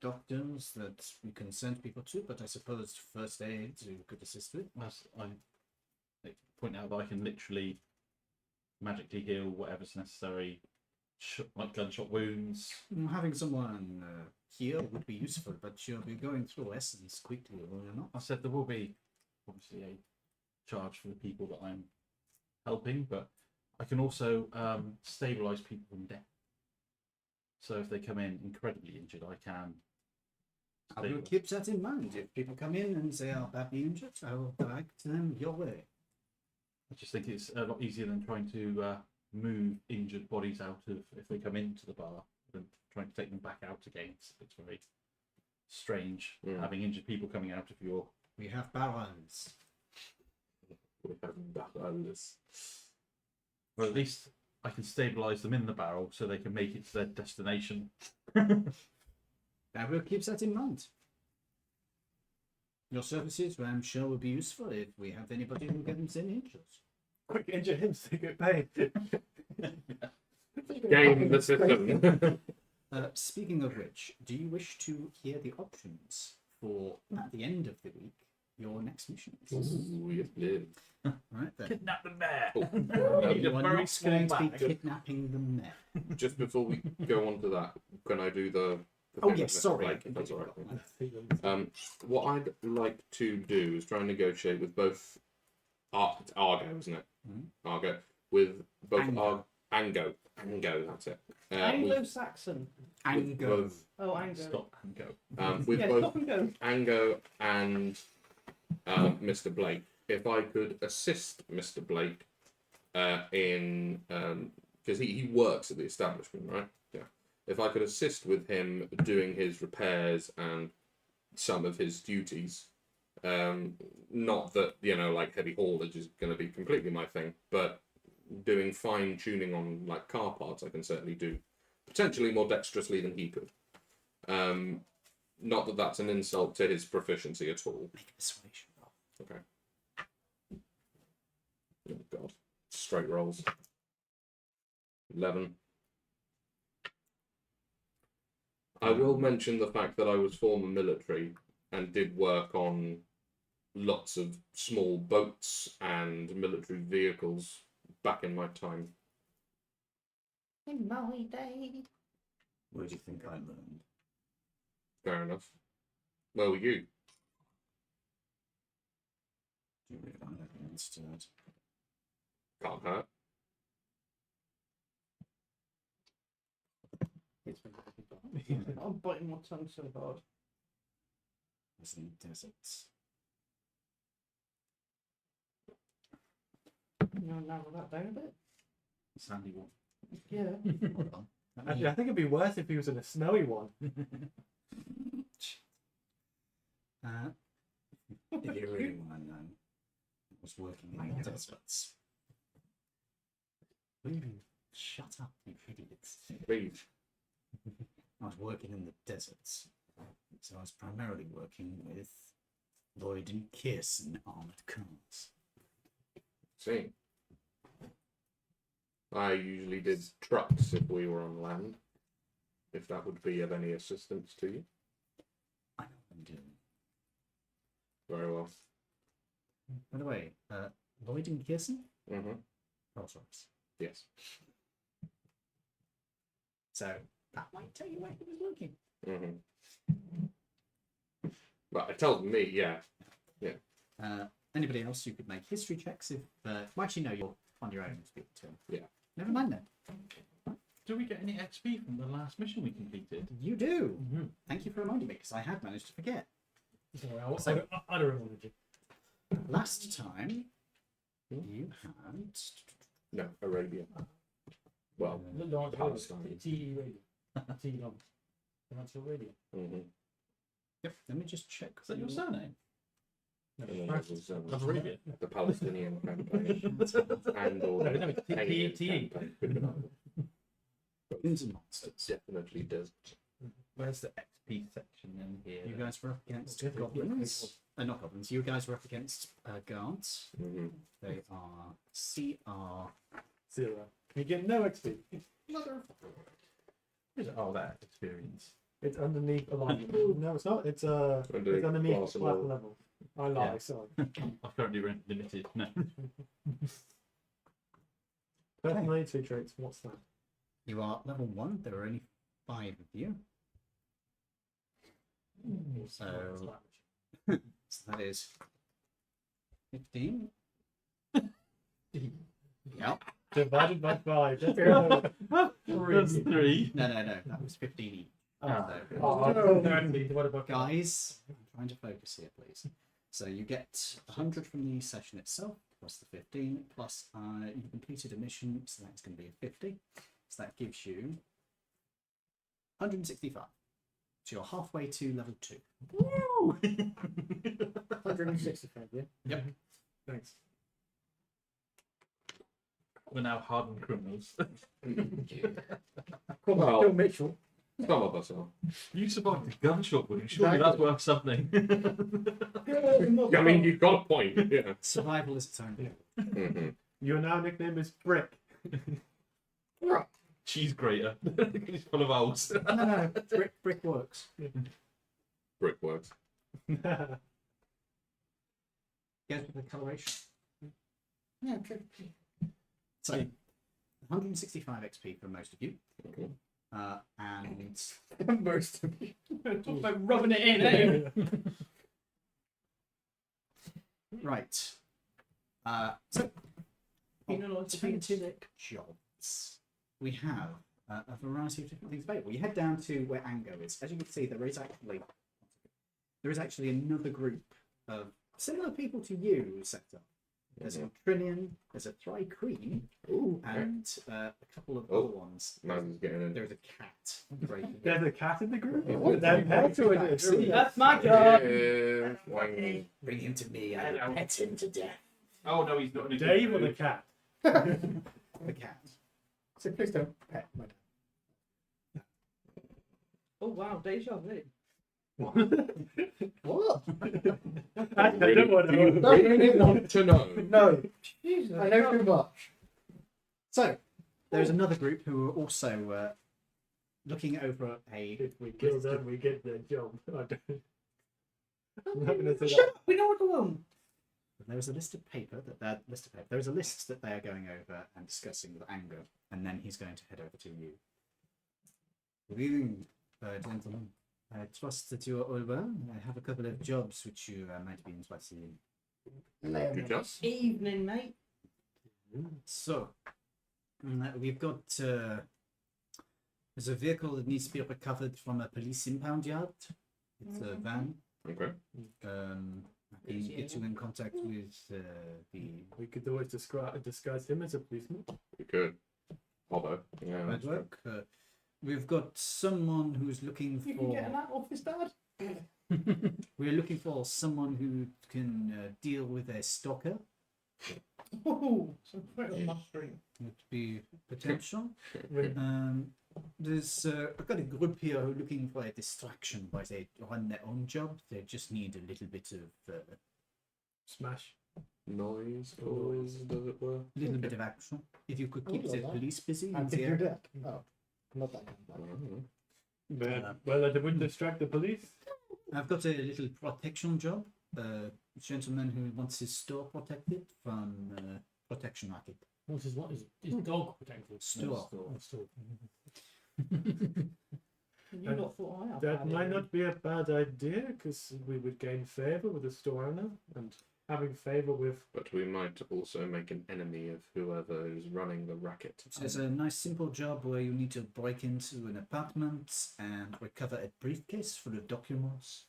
doctors that we can send people to, but I suppose first aid you could assist with. I point out that I can literally magically heal whatever's necessary, like gunshot wounds. Having someone here would be useful, but you'll be going through essence quickly, will you not? I said there will be obviously a charge for the people that I'm helping, but I can also stabilise people from death. So if they come in incredibly injured, I can. I will keep that in mind. If people come in and they are badly injured, I will direct them your way. I just think it's a lot easier than trying to move injured bodies out of if they come into the bar than trying to take them back out again. It's very strange having injured people coming out of your. We have barrels. We have barrels. Well, at least I can stabilise them in the barrel so they can make it to their destination. I will keep that in mind. Your services, I'm sure, will be useful if we have anybody who gets any injured. Quick, injure him so you get paid. Game the system. Speaking of which, do you wish to hear the options for, at the end of the week, your next mission? Ooh, yes, please. Right then. Kidnap the bear. You are not going to be kidnapping the men. Just before we go on to that, can I do the Oh thing yes, with Mr. sorry. Blake, if that's all right? What I'd like to do is try and negotiate with both Argo, isn't it? Argo, with both Ango. Ango, that's it. With Anglo-Saxon. Ango. both, Oh, Ango. Stop and go. with Yeah, both stop and go. Ango and Mr. Blake. If I could assist Mr. Blake in because he works at the establishment, right? Yeah. If I could assist with him doing his repairs and some of his duties, Not that, like heavy haulage is going to be completely my thing, but doing fine tuning on like car parts I can certainly do potentially more dexterously than he could. Not that that's an insult to his proficiency at all. Make a persuasion roll. Okay. Oh god. Straight rolls. 11. I will mention the fact that I was former military and did work on lots of small boats and military vehicles back in my time. In my day. Where do you think I learned? Fair enough. Where were you? Do you really want to instead? Can't hurt. I'm biting my tongue so hard. Was in deserts. You know, narrow that down a bit. Sandy one. Yeah. Hold on. Let me- Actually, I think it'd be worse if he was in a snowy one. If you really want to know, I was working in the deserts. Shut up, you idiots. Please. I was working in the deserts, so I was primarily working with Lloyd and Kearson armoured cars. See. I usually did trucks if we were on land. If that would be of any assistance to you. I know what I'm doing. Very well. By the way, Lloyd and Kearson? Mm-hmm. Rolls Royce. Yes. So that might tell you where he was working. Mm-hmm. Well, it tells me, yeah. Anybody else, you could make history checks if. Well, actually, no, you're on your own and speak to him. Yeah. Never mind then. Do we get any XP from the last mission we completed? You do. Mm-hmm. Thank you for reminding me, because I had managed to forget. Sorry, I don't remember you. Last time, you had. No, Arabia. Well, The launch Palestine. TE radio. TE long. That's your radio. mm-hmm. Yep. Let me just check. Is that your surname? And then there was Of Arabia. the Palestinian campaign and or No, the no, it's Alien TE. campaign. Could be either. Goblins and monsters. Definitely does. Where's the XP section in here? You guys were up against Okay. goblins. Not goblins. You guys were up against guards. Mm-hmm. They are CR. 0. You get no XP. Oh, that experience. It's underneath alignment. No, it's not. It's it's underneath class class level. level. I lie, Yeah. sorry. I've currently limited. No. Personality traits, what's that? You are level 1. There are only 5 of you. So that is 15. Yep. Divided by 5. Let's go. That's 3. No. That was 15 each. Ah. So, Oh, guys, I'm trying to focus here, please. So you get 100 from the session itself, plus the 15, plus you completed a mission, so that's going to be a 50. So that gives you 165. So you're halfway to level 2. Woo! 165, yeah? Yep. Thanks. We're now hardened criminals. Come Well- on, Bill Mitchell. Some of us are. You survived the gunshot wound. Surely that's worth something. I mean, you've got a point. Yeah. Survival is its own thing. Mm-hmm. Your now nickname is Brick. Cheese grater. It's full of holes. No, brick works. Brickworks. Goes with the coloration. Yeah, true. So 165 XP for most of you. Okay. And Most of you. Talk about rubbing it in, eh? right. So You know, alternative jobs. We have a variety of different things available. You head down to where Ango is. As you can see, there is actually another group of similar people to you set up. There's a Trinian, there's a Thry Queen, and a couple of Oh. other ones. Man's getting in. There's a cat. breaking There's in. a cat in the group. What? Then pets or is it- That's my job. Yeah, wang. Bring him to me. I will pet him to death. Oh no, he's not in a Dave good or the mood. cat? The cat. So please don't pet my dad. Oh wow, deja vu. What? I don't want Do you to. really want to know? No, Jesus. I know too much. So, there's another group who are also looking over a. If we kill them, we get their job. I don't. I'm not going to say Shut that. up, we know what to do. There's a list of paper There's a list that they are going over and discussing with anger, and then he's going to head over to you. Good evening, gentlemen. I trust that you are all well. I have a couple of jobs which you might be interested in. You just? Evening, mate. So, we've got there's a vehicle that needs to be recovered from a police impound yard. It's a van. Okay. I can get you in contact with the We could always disguise him as a policeman. We could. Although, yeah. red work. We've got someone who's looking You can get for. that off his dad. We're looking for someone who can deal with a stalker. Oh, some pretty mushroom. Would be potential. With I've got a group here who are looking for a distraction, but they run their own job. They just need a little bit of Smash. Noise, cause, as it were. little bit of action. If you could keep Oh, the like that. police busy in And the if you're area. dead. Oh, not that kind I of don't know. But, well, they wouldn't distract the police. I've got a little protection job. A gentleman who wants his store protected from protection racket. What is his dog protected? Store. Oh, store. You not thought I had That might not be a bad idea, because we would gain favour with the store owner, and having favour with. But we might also make an enemy of whoever is running the racket. So it's a nice simple job where you need to break into an apartment and recover a briefcase full of documents.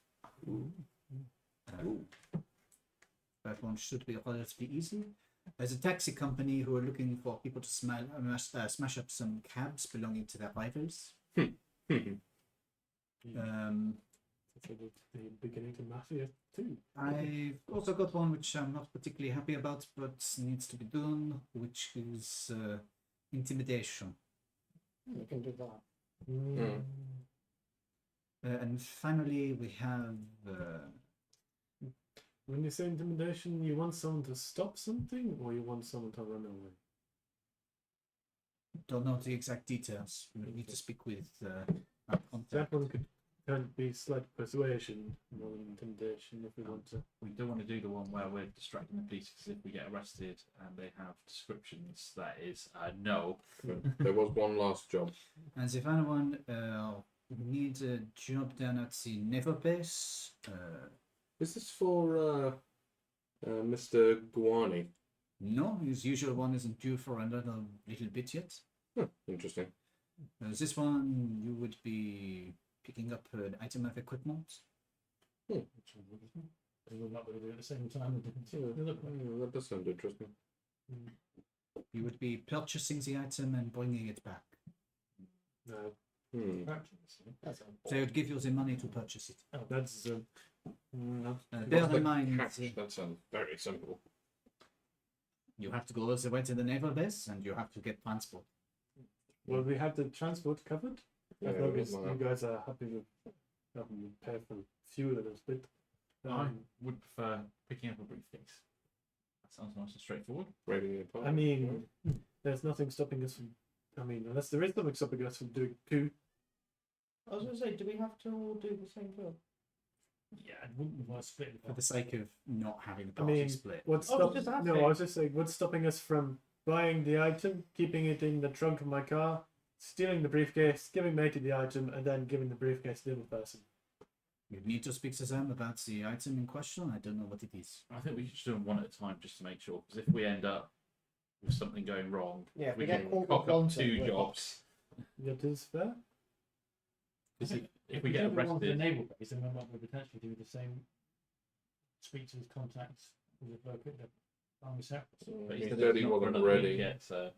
That one should be relatively easy. There's a taxi company who are looking for people to smash up some cabs belonging to their rivals. So the beginning to mafia too. I've also got one which I'm not particularly happy about, but needs to be done, which is intimidation. You can do that. Mm. And finally, we have When you say intimidation, you want someone to stop something, or you want someone to run away? don't know the exact details. We need to speak with our That contact. one could be slight persuasion more than intimidation if we want to. We don't want to do the one where we're distracting the police, because if we get arrested and they have descriptions, that is no. There was one last job. And if anyone needs a job down at the naval base, Is this for Mr. Guani? no, his usual one isn't due for another little bit yet. Interesting. This one, you would be picking up an item of equipment. They were not going to do it at the same time. That does sound interesting. You would be purchasing the item and bringing it back. No, That's So it would give you the money to purchase it. that's no. Bear What's the in mind, catch? That sounds very simple. you have to go all the way to the naval base and you have to get transport. Well, we have the transport covered. As Yeah, long we as got you that. guys are happy with having to pay for fuel and a bit. I would prefer picking up a briefcase. That sounds nice and straightforward. Raiding the apartment. I mean, there's nothing stopping us from. I mean, unless there is something stopping us from doing two. I was going to say, do we have to all do the same job? Yeah, I wouldn't want to split the For the sake of not having the I party mean, split. What's I was just no, asking. I was just saying, what's stopping us from buying the item, keeping it in the trunk of my car, stealing the briefcase, giving Matey the item, and then giving the briefcase to the other person? You need to speak to them about the item in question. I don't know what it is. I think we should do them one at a time just to make sure, because if we end up with something going wrong, Yeah, if we we get can caught cock with up one two thing, jobs. That is fair. Because if we get do one for the arrested, naval base, then we might potentially do the same. Speak to his contacts with the bloke at the I'm set. But He said said it's he not for wasn't another week ready. yet, so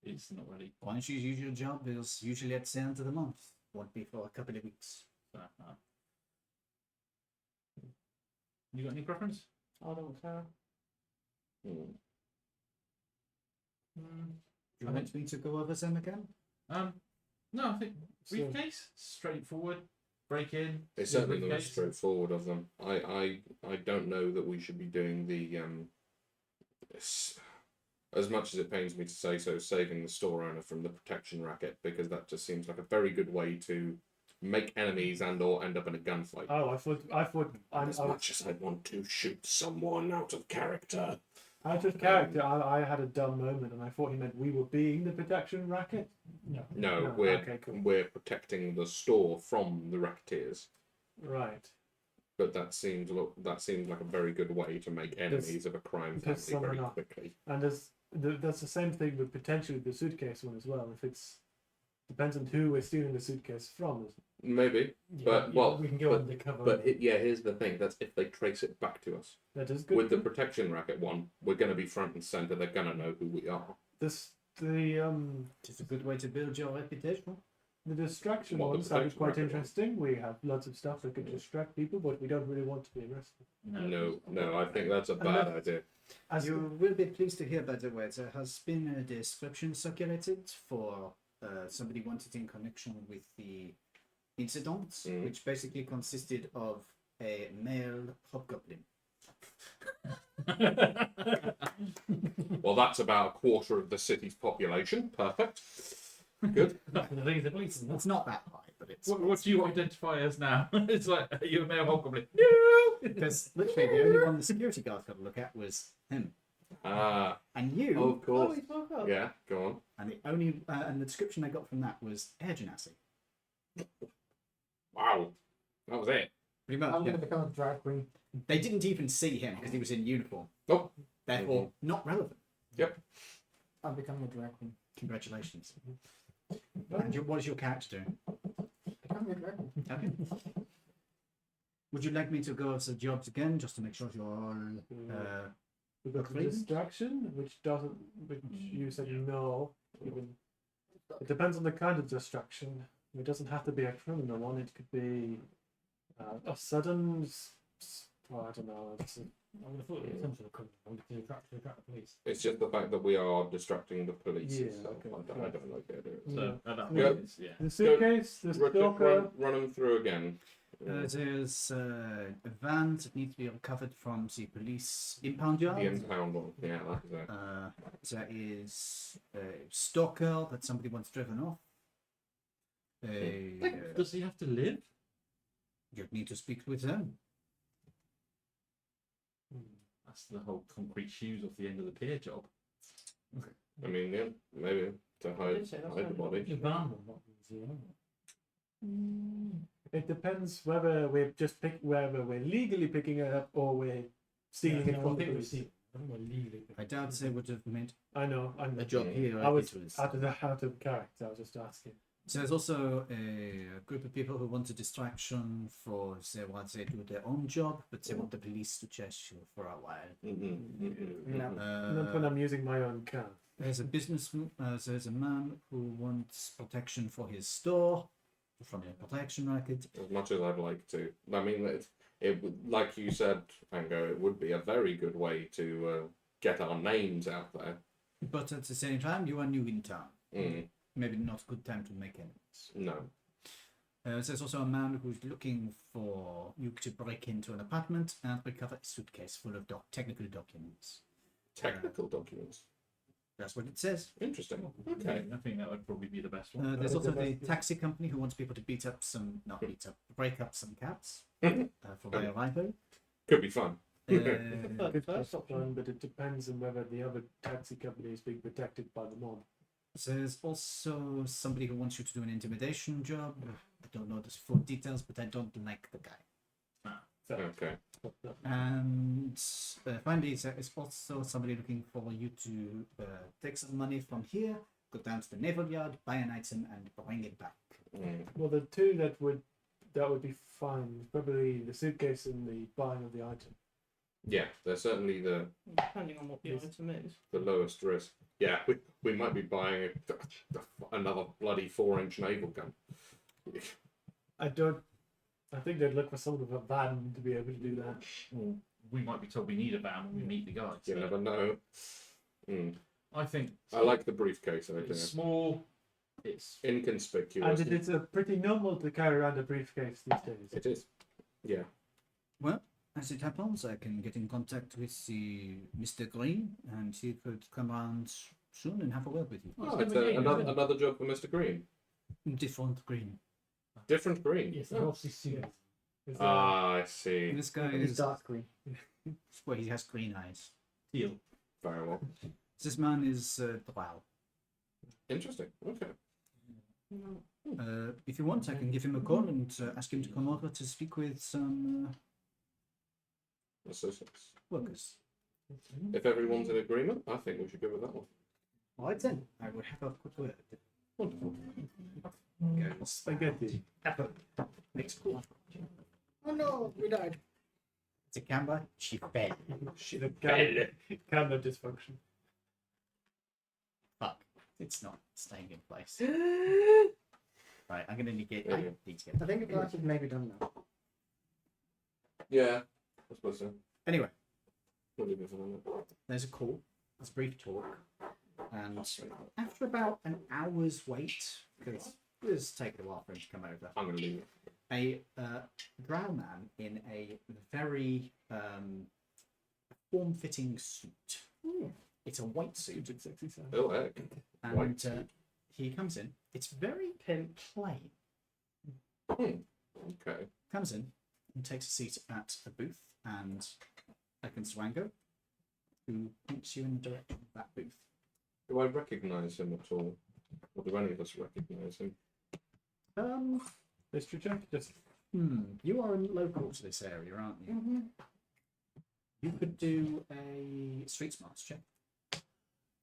it's not ready. Once your usual job is usually at the end of the month. Won't be for a couple of weeks. So, you got any preference? I don't care. Hmm. Do you want me to go over them again? No, I think So- briefcase, straightforward, break in. It's steal certainly the most briefcase. straightforward of them. I don't know that we should be doing the as much as it pains me to say so, saving the store owner from the protection racket, because that just seems like a very good way to make enemies and or end up in a gunfight. Oh, I thought. As much as I want to shoot someone out of character. Out of character, I had a dumb moment, and I thought he meant we were being the protection racket. No. No, No, we're okay, cool. we're protecting the store from the racketeers. Right. But that seems like a very good way to make enemies of a crime because family very someone up. quickly. And that's the same thing with potentially the suitcase one as well. If it's depends on who we're stealing the suitcase from. Maybe, but well, we can go undercover. but here's the thing: that's if they trace it back to us. That is good. With the protection racket one, we're going to be front and center. They're going to know who we are. It's It's a good way to build your reputation. the distraction What, the ones sound protection quite racket one? interesting. We have lots of stuff that could distract people, but we don't really want to be arrested. No, I think that's a bad idea. As You will be pleased to hear, by the way, there has been a description circulated for somebody wanted in connection with the incident, Mm. which basically consisted of a male hobgoblin. Well, that's about a quarter of the city's population. Perfect. Good. The thing is, the police. It's not that high, but it's What do you identify as now? It's like, are you a male hobgoblin? because literally the only one the security guard could look at was him Ah, and you. of Oh, course. he spoke up. Yeah, go on. And the only and the description I got from that was air genasi. Wow, that was it. Pretty much. I'm yeah. going to become a drag queen. They didn't even see him because he was in uniform. Oh. Therefore, not relevant. I'm becoming a drag queen. Congratulations. And what is your character doing? Becoming a drag queen. Okay. Would you like me to go over the jobs again just to make sure you're all we've got the Cleveland? distraction, which you said no. Even it depends on the kind of distraction. It doesn't have to be a criminal one. It could be a sudden. Well, I don't know. I would have thought it was some sort of criminal to attract the police. It's just the fact that we are distracting the police. Yeah, itself. okay. I don't like the idea. So, at that Yeah. point, it's, yeah. The suitcase, the stalker. Run them through again. there's a van that needs to be recovered from the police impound yard. The impound one. Yeah, that's it. There is a stalker that somebody wants driven off. Does he have to live? You need to speak with them. That's the whole concrete shoes off the end of the pier job. I mean, yeah, maybe to hide the body. The van one, not the museum. It depends whether whether we're legally picking it up or we're stealing it from the police. Legally. I doubt they would have made I know. I'm a job here. I was it was. out of character. I was just asking. So there's also a group of people who want a distraction for what they do their own job, but they want the police to chase you for a while. Not when I'm using my own car. There's a there's a man who wants protection for his store from a protection racket. As much as I'd like to, I mean, it would, like you said, Ango, it would be a very good way to get our names out there. But at the same time, you are new in town. Mm. Maybe not a good time to make enemies. No. There's also a man who's looking for you to break into an apartment and recover a suitcase full of technical documents. Technical documents. That's what it says. Interesting. Okay. I think that would probably be the best one. There's also the best- taxi company who wants people to break up some cabs for their arrival. Could be fun. Good first option, but it depends on whether the other taxi company is being protected by the mob. There's also somebody who wants you to do an intimidation job. I don't know the full details, but I don't like the guy. Okay. And finally, there is also somebody looking for you to take some money from here, go down to the naval yard, buy an item, and bring it back. Mm. Well, the two that would be fine. Probably the suitcase and the buying of the item. Yeah, they're certainly Depending on what the item is. the lowest risk. Yeah, we might be buying another bloody 4-inch naval gun. I think they'd look for some of a van to be able to do that. We might be told we need a van when we meet the guys. You never know. Mm. I think I like the briefcase idea. it's small. It's Inconspicuous. And it's pretty normal to carry around a briefcase these days. It is. Yeah. Well, as it happens, I can get in contact with Mr. Green, and he could come around soon and have a word with you. Oh, it's another job for Mr. Green. Different Green. Different Green. Yes, Oh. obviously suit. I see. This guy It's is dark green. well, he has green eyes. teal. Very well. This man is Drow. Interesting. Okay. If you want, I can give him a call and ask him to come over to speak with some Associates. workers. If everyone's in agreement, I think we should go with that one. All right then, I will have a quick word. Wonderful. Spaghetti. Makes a call. Oh no, we died. It's a camera. She fell. The camera dysfunction. Fuck. It's not staying in place. Right, I'm gonna negate. Yeah, I yeah. need to get. I think the glass is maybe done now. Yeah. I suppose so. Anyway, We'll leave it for a minute. there's a call. There's a brief talk, and after about an hour's wait, because it's taken a while for him to come over, I'm going to leave it. a drow man in a very form-fitting suit. It's a white suit, Sexy sound. Oh, heck. and White suit. he comes in. It's very plain. Okay. Comes in and takes a seat at a booth and beckons Swango, who points you in the direction of that booth. Do I recognise him at all? Or do any of us recognise him? History check? Just You are local to this area, aren't you? You could do a street smarts check.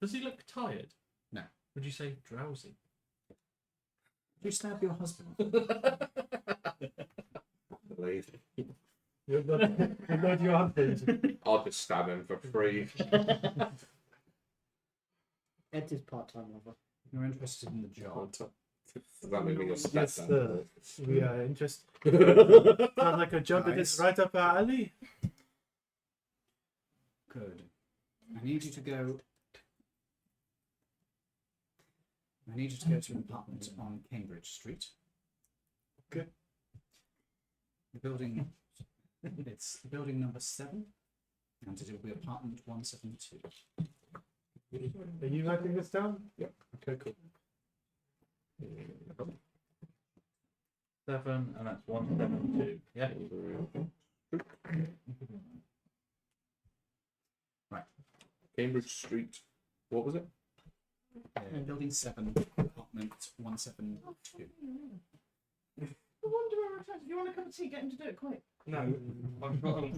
Does he look tired? No. Would you say drowsy? Did you stab your husband? Leave. you're not your husband. I'll just stab him for free. Ed is part-time lover. You're interested in the job. Does that make me a Yes, stepdad? we are interested. Sounds like a job that is Nice. right up our alley. Good. I need you to go. I need you to go to an apartment on Cambridge Street. Okay. The building. It's building number 7, and it will be apartment 172. Are you writing this down? Yep. Okay, cool. 7, and that's 172. Yeah. Cambridge Street. What was it? Building 7, apartment 172. I wonder where it's at. If you want a cup of tea, get him to do it quick. No, I've got Have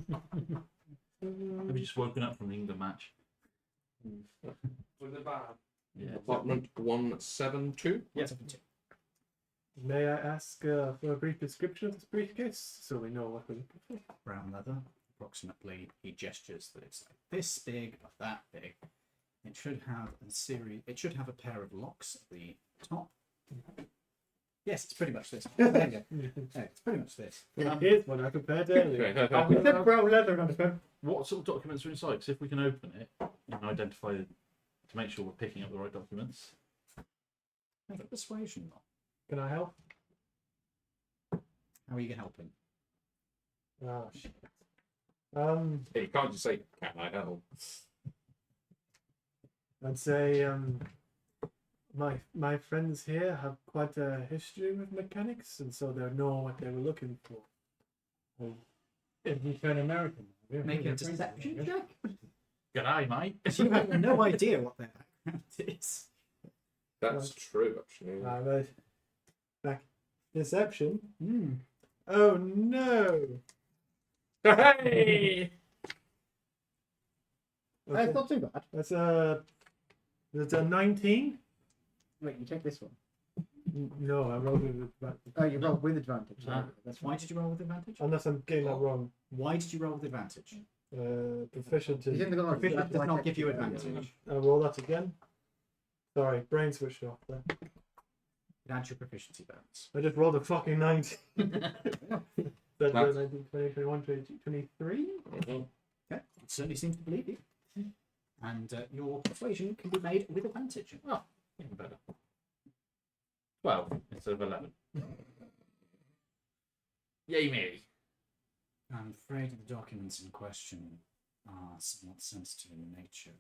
you just woken up from the England match? with the bar. Yeah. Apartment 172. 172. May I ask for a brief description of this briefcase so we know what we're looking for? Brown leather, approximately. He gestures that it's like this big, but that big. It should have a series. It should have a pair of locks at the top. Yes, it's pretty much this. There you go. Yeah, it's pretty much this. Here's one I prepared earlier. Okay. Said brown leather on it. What sort of documents are inside? Because if we can open it and identify to make sure we're picking up the right documents. Make a persuasion roll. Can I help? How are you helping? Oh shit. Hey, you can't just say, "Can I help?" I'd say my friends here have quite a history with mechanics, and so they know what they were looking for. If you turn American, Make a deception check. G'day, mate. You have no idea what their background is. That's true, actually. Right. Back. Deception. Hmm. Oh no. Hey! It's not too bad. That's a 19. Wait, you take this one. No, I rolled with advantage. Oh, you rolled with advantage. That's why did you roll with advantage? Unless I'm getting that wrong. Why did you roll with advantage? Proficiency. He's in the garden. Proficiency That's does why I not checked give you it earlier. advantage. Roll that again. Sorry, brain switched off there. It adds your proficiency bonus. I just rolled a fucking 90. That's That's- 19, 20, 21, 22, 23? Mhm. Okay, it certainly seems to believe you. And your persuasion can be made with advantage. Oh, even better. 12 instead of 11. Yay me! I'm afraid the documents in question are somewhat sensitive in nature.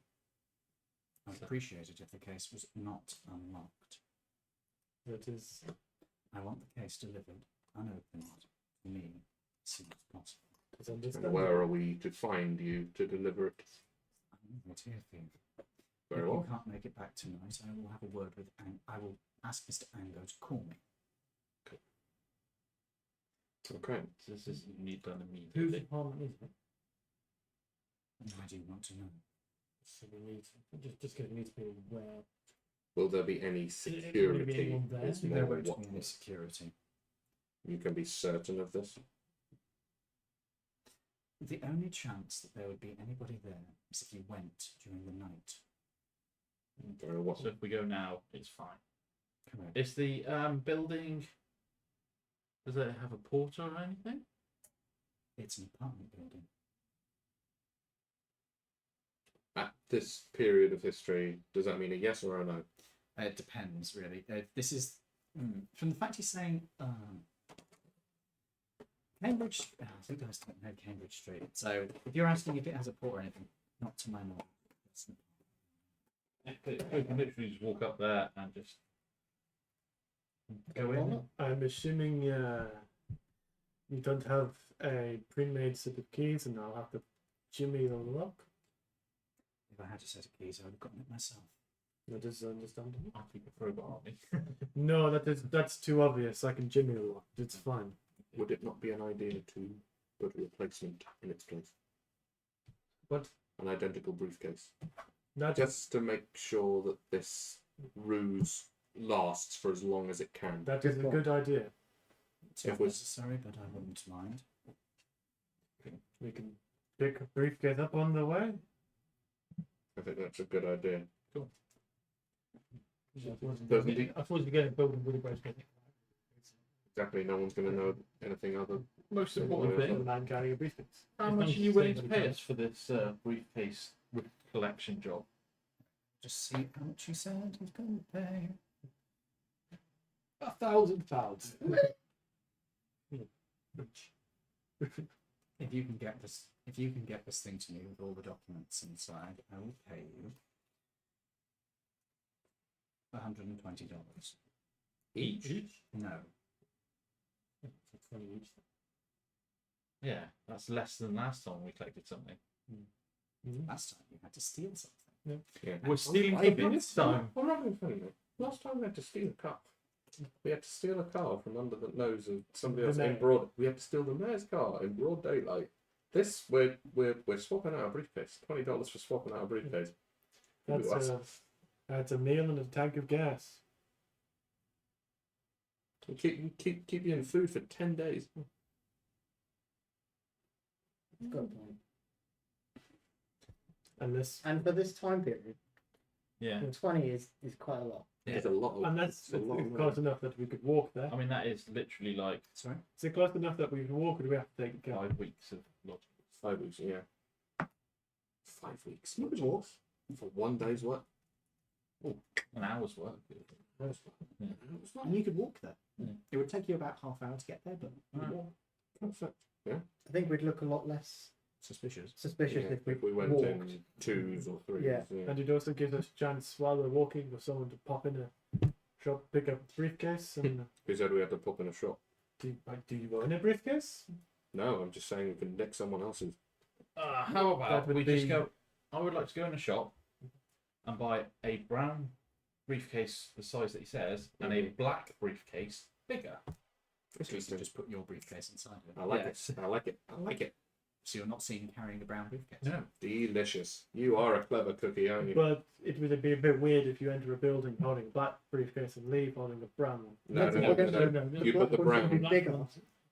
I'd appreciate it if the case was not unlocked. That is. I want the case delivered, unopened, to me as soon as possible. Is And understandable. where are we to find you to deliver it? I'm right here for you. Very If well. you can't make it back tonight, I will have a word with I will ask Mr. Ango to call me. Okay. So this is you need done Whose immediately. apartment is it? Why do you want to know? So we need just because we need to be aware. Will there be any Will there be security? anyone there? Is There more won't what be any security. you can be certain of this. The only chance that there would be anybody there is if you went during the night. Very well. So if we go now, it's fine. Correct. Is the building? Does it have a porter or anything? It's an apartment building. At this period of history, does that mean a yes or a no? It depends, really. This is from the fact he's saying Cambridge. You guys don't know Cambridge Street, so if you're asking if it has a port or anything, not to my knowledge. We can literally just walk up there and just go in. I'm assuming you don't have a pre-made set of keys, and I'll have to jimmy the lock. If I had a set of keys, I would have gotten it myself. That is understandable. I'll keep a crowbar on me. No, that's too obvious. I can jimmy the lock. It's fine. Would it not be an idea to put a replacement in its place? What? An identical briefcase. That Just to make sure that this ruse lasts for as long as it can. that is a good idea. It's If not we- necessary, but I wouldn't mind. We can pick a briefcase up on the way. I think that's a good idea. I suppose Doesn't he? you get a building with a great building. Exactly, no one's going to know anything other. Most Yeah, important well, The thing: man carrying a briefcase. how much are you willing to pay us for this briefcase collection job? Just see how much he said he's going to pay. £1,000. If you can get this thing to me with all the documents inside, I will pay you $120. Each? No, It's 20 each. Yeah, that's less than last time we collected something. last time you had to steal something. Yeah. We're stealing I'm something not- this time. I'm not being funny, mate. Last time we had to steal a car. We had to steal a car from under the nose of somebody The else in mayor. broad. We had to steal the mayor's car in broad daylight. This we're swapping out a briefcase. $20 for swapping out a briefcase. That's a meal and a tank of gas. Keep you in food for 10 days. Got a point. Unless And for this time period, Yeah. 20 is quite a lot. It's a lot of. unless it's a lot of it's money. close enough that we could walk there. I mean, that is literally like Sorry? Is it close enough that we can walk, or do we have to take a car? 5 weeks of lodging. 5 weeks, yeah. 5 weeks. You could not walk. cheap. For 1 day's work. An hour's work. And you could walk there. Yeah. It would take you about half hour to get there, but Perfect. I think we'd look a lot less suspicious. suspicious Yeah, if we went walked. in 2s or 3s. Yeah. And it also gives us a chance while we're walking for someone to pop in a shop, pick up a briefcase, and Who said we had to pop in a shop? do you own a briefcase? No, I'm just saying we can nick someone else's. How about That would we just be- go? I would like to go in a shop and buy a brown briefcase the size that he says, and a black briefcase bigger. So you can just put your briefcase inside of it. I like Yes. it. I like it. I like it. So you're not seen carrying a brown briefcase. No. Delicious. You are a clever cookie, aren't you? But it would be a bit weird if you enter a building holding a black briefcase and leave holding a brown one. No. You put the Black ones would be brown. bigger.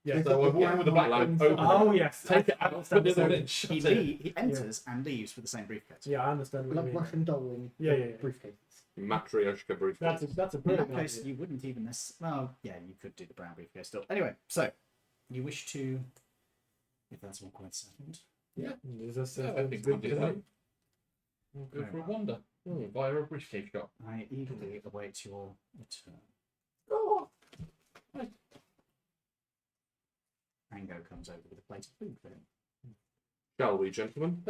Yeah. So we're walking with the black Lamp one. open. Oh yes. Take it I out, understand put it what on you it, mean. shut He, it. he enters and leaves with the same briefcase. Yeah, I understand what Like you mean. Russian doll Yeah, yeah, yeah. briefcases. Matryoshka briefcase. That's a In brilliant that case, idea. you wouldn't even necessarily. Well, yeah, you could do the brown briefcase still. Anyway, so you wish to, if that's all quite settled. Is this, Yeah, I think we did that. We'll go for a wander via a briefcase shop. I eagerly await your return. Oh, Rango comes over with a plate of food for him. Shall we, gentlemen?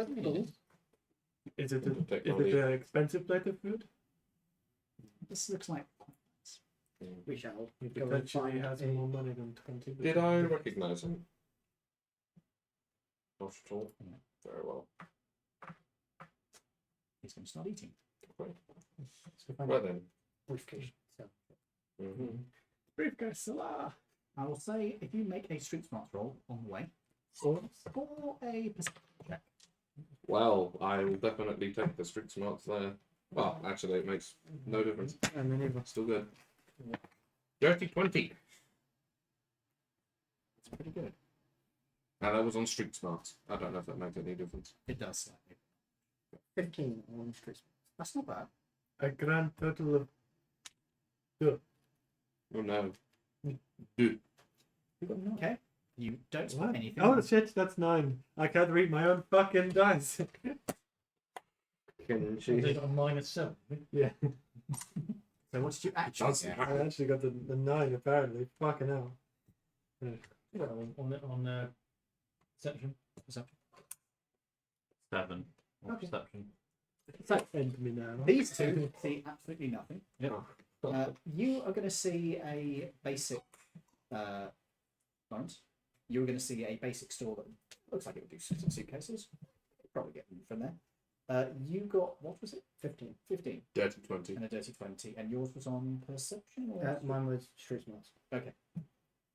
Is it Take is my it leave. an expensive plate of food? This looks like We shall. He go and potentially find has a- more money than 20. Did I recognise him? Not at all. Very well. he's going to start eating. Okay. Let's go find Well a then. briefcase. So, Mm-hmm. Briefcase, Salah. I will say if you make a street smarts roll on the way, Or or a perception check. Well, I will definitely take the street smarts there. Well, actually, it makes no difference. and then even Still good. Dirty 20. It's pretty good. And that was on street smarts. I don't know if that makes any difference. It does slightly. 15 on street smarts. That's not bad. a grand total of Oh no. Okay. You don't spot what? anything. Oh shit, that's 9. I can't read my own fucking dice. So they got a -7. Yeah, So what did you actually Doesn't get? happen. I actually got the 9 apparently. Fucking hell. Yeah, on perception. 7. Or Okay. perception. That end me now. These two see absolutely nothing. Yep. You are going to see a basic, Lawrence. You're going to see a basic store that looks like it would do some suitcases. Probably get them from there. You got, what was it? 15. 15 Dirty 20. and a dirty 20. And yours was on perception? Or Mine was street smarts.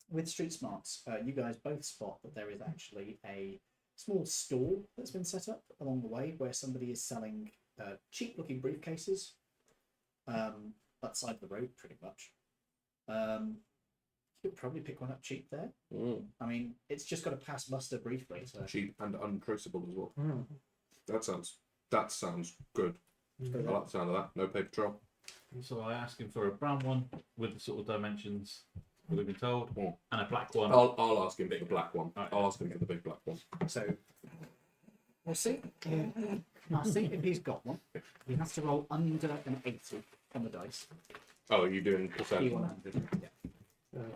With Street Smarts, you guys both spot that there is actually a small stall that's been set up along the way where somebody is selling cheap looking briefcases that side of the road pretty much. You could probably pick one up cheap there. Mm. I mean, it's just got to pass muster briefly. So. Cheap and untraceable as well. Mm. That sounds good. I like the sound of that. No paper trail. So I asked him for a brown one with the sort of dimensions that we've been told, Oh. and a black one. I'll ask him for the black one. Alright. I'll ask him for the big black one. So we'll see. I'll see if he's got one. He has to roll under an 80 on the dice. Oh, are you doing percent? D100. Yeah.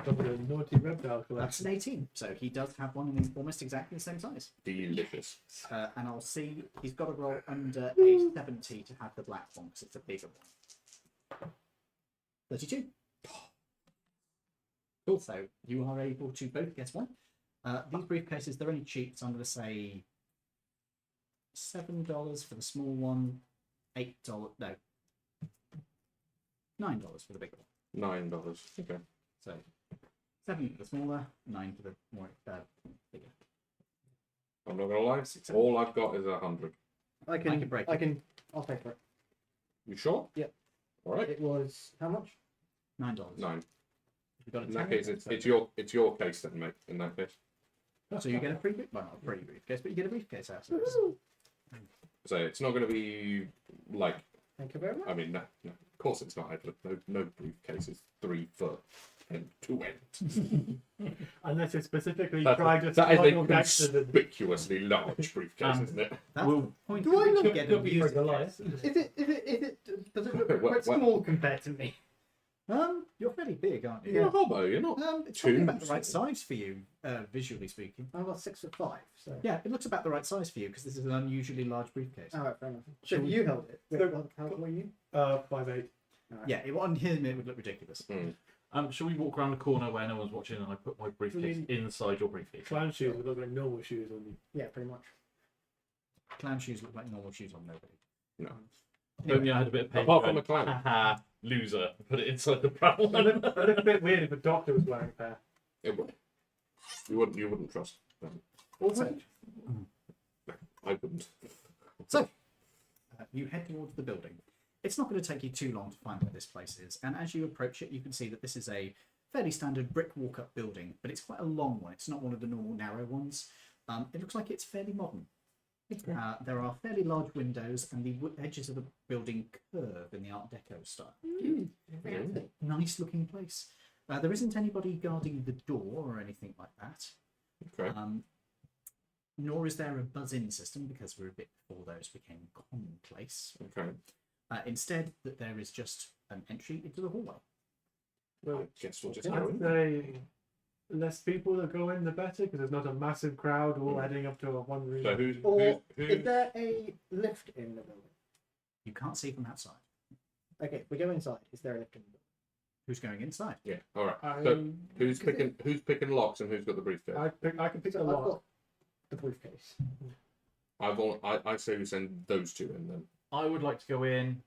From the naughty reptile That's collection. an 18. So he does have one in almost exactly the same size. Delicious. And I'll see he's got to roll under a 70 to have the black one because it's a bigger one. 32. Cool. So you are able to both get one. These briefcases, they're only cheap, so I'm going to say $7 for the small one, $8, no, $9 for the bigger one. $9. Okay. So 7 for the smaller, 9 for the more bigger. I'm not gonna lie. Six, All I've got is 100. I can break it. I'll pay for it. You sure? Yep. All right. It was how much? $9. 9. You've got a In that 10, case, it's your case then, mate. In that case, so you get a free briefcase. Well, not a free briefcase, but you get a briefcase out of this. so it's not gonna be like. Thank you very much. I mean, no, of course it's not. No briefcase is 3 foot and 2 ends. Unless it's specifically That tried to is a smuggle back to the. conspicuously large briefcase, isn't it? That's We'll- the point. Do I at which look you get a Could be used music for case. Does it look What- quite what- small compared to me? You're fairly big, aren't you? You're a hobo. You're not. It's probably Too about the right small. size for you, visually speaking. I'm about 6'5", so. Yeah, it looks about the right size for you because this is an unusually large briefcase. Alright, fair enough. So Shall if we- you held it, So- how were you? 5'8". Yeah, on him it would look ridiculous. Shall we walk around the corner where no one's watching and I put my briefcase inside your briefcase? Clown shoes would look like normal shoes on you. Yeah, pretty much. Clown shoes look like normal shoes on nobody. No. Only I had a bit of paper. Apart from a and, clown. Haha, loser. Put it inside the brown It one. looked a bit weird if a doctor was wearing a pair. It would. You wouldn't trust them. Also, I wouldn't. you head towards the building. It's not going to take you too long to find where this place is, and as you approach it, you can see that this is a fairly standard brick walk-up building, but it's quite a long one. It's not one of the normal narrow ones. It looks like it's fairly modern. There are fairly large windows, and the edges of the building curve in the Art Deco style. Nice looking place. There isn't anybody guarding the door or anything like that. Okay. Nor is there a buzz-in system, because we're a bit before those became commonplace. Okay. Instead, that there is just an entry into the hallway. I guess we'll just go I'd in. say less people that go in, the better, because there's not a massive crowd all heading up to a one room. So Or who is there a lift in the building? You can't see from outside. Okay, if we go inside, is there a lift in the building? Who's going inside? Yeah. All right. So who's Because picking locks and who's got the briefcase? I can pick a I've lock. got the briefcase. I say we send those two in then. I would like to go in.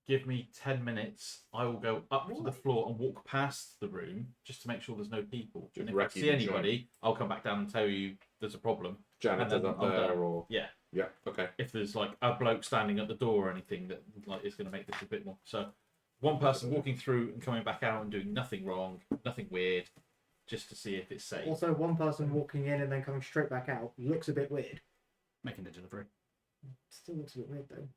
Give me 10 minutes. I will go up to the floor and walk past the room just to make sure there's no people. Just And if I wreck you see and anybody, I'll come back down and tell you there's a problem. Janitor's And then up I'm there, done. or Yeah. yeah. Okay. If there's like a bloke standing at the door or anything that like is going to make this a bit more. So one person walking through and coming back out and doing nothing wrong, nothing weird, just to see if it's safe. Also, one person walking in and then coming straight back out looks a bit weird. Making the delivery. Still looks a bit weird though.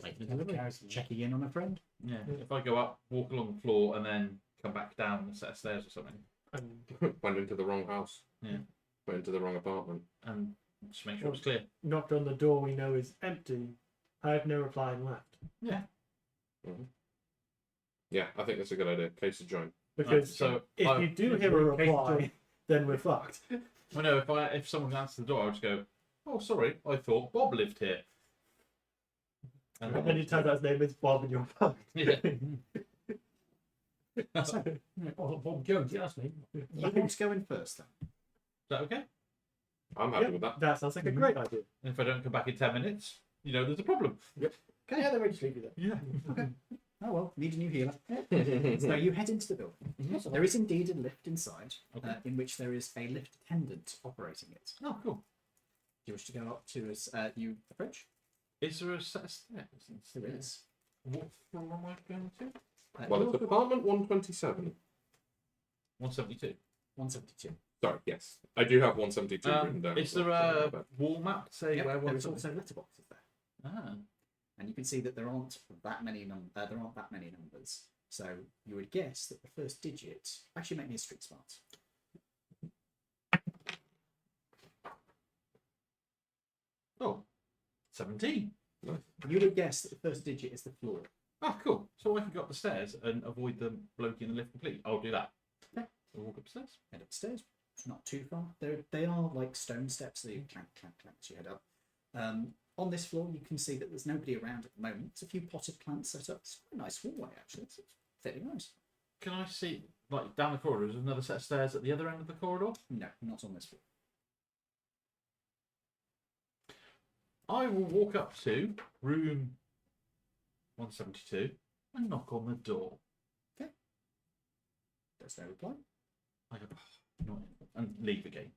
Making the delivery. Checking in on a friend. Yeah. If I go up, walk along the floor, and then come back down a set of stairs or something, And Went into the wrong house. Yeah. Went into the wrong apartment. and just make sure it's clear. knocked on the door we know is empty. I have no reply and left. Yeah. Yeah, I think that's a good idea. Case adjourned. Because So if I- you do hear a reply, then we're fucked. Well, no, if someone answers the door, I'll just go, "Oh, sorry, I thought Bob lived here." And then you turn out his name is Bob and you're fucked. Yeah. So, Oh, Bob Jones, yeah, that's me. you want to go in first then? Is that okay? I'm happy Yep, with that. that sounds like a great idea. And if I don't come back in 10 minutes, you know there's a problem. Yeah, then we just leave you there. Yeah. Oh well, need a new healer. So you head into the building. There is indeed a lift inside, Okay. in which there is a lift attendant operating it. Oh, cool. Do you wish to go up to as you approach? Is there a set of steps? There is. What floor am I going to? Well, you're it's apartment 127. 172. 172. Sorry, yes. I do have 172 written down. Is so there sorry a about that. wall map to say Yep, where there is 172? also letterboxes there, Ah. and you can see that there aren't that many numbers. So you would guess that the first digit. Actually, make me a street smart. Oh, 17. You would guess that the first digit is the floor. Ah, cool. So I can go up the stairs and avoid the bloke in the lift completely. I'll do that. Okay. I'll walk upstairs. Head upstairs. It's not too far. They are like stone steps that you clank, clank, clank as you head up. On this floor, you can see that there's nobody around at the moment. There's a few potted plants set up. It's quite a nice hallway, actually. It's fairly nice. Can I see, like, down the corridor, is there another set of stairs at the other end of the corridor? No, not on this floor. I will walk up to room 172 and knock on the door. There's no reply. I go, "Oh, not in," and leave again.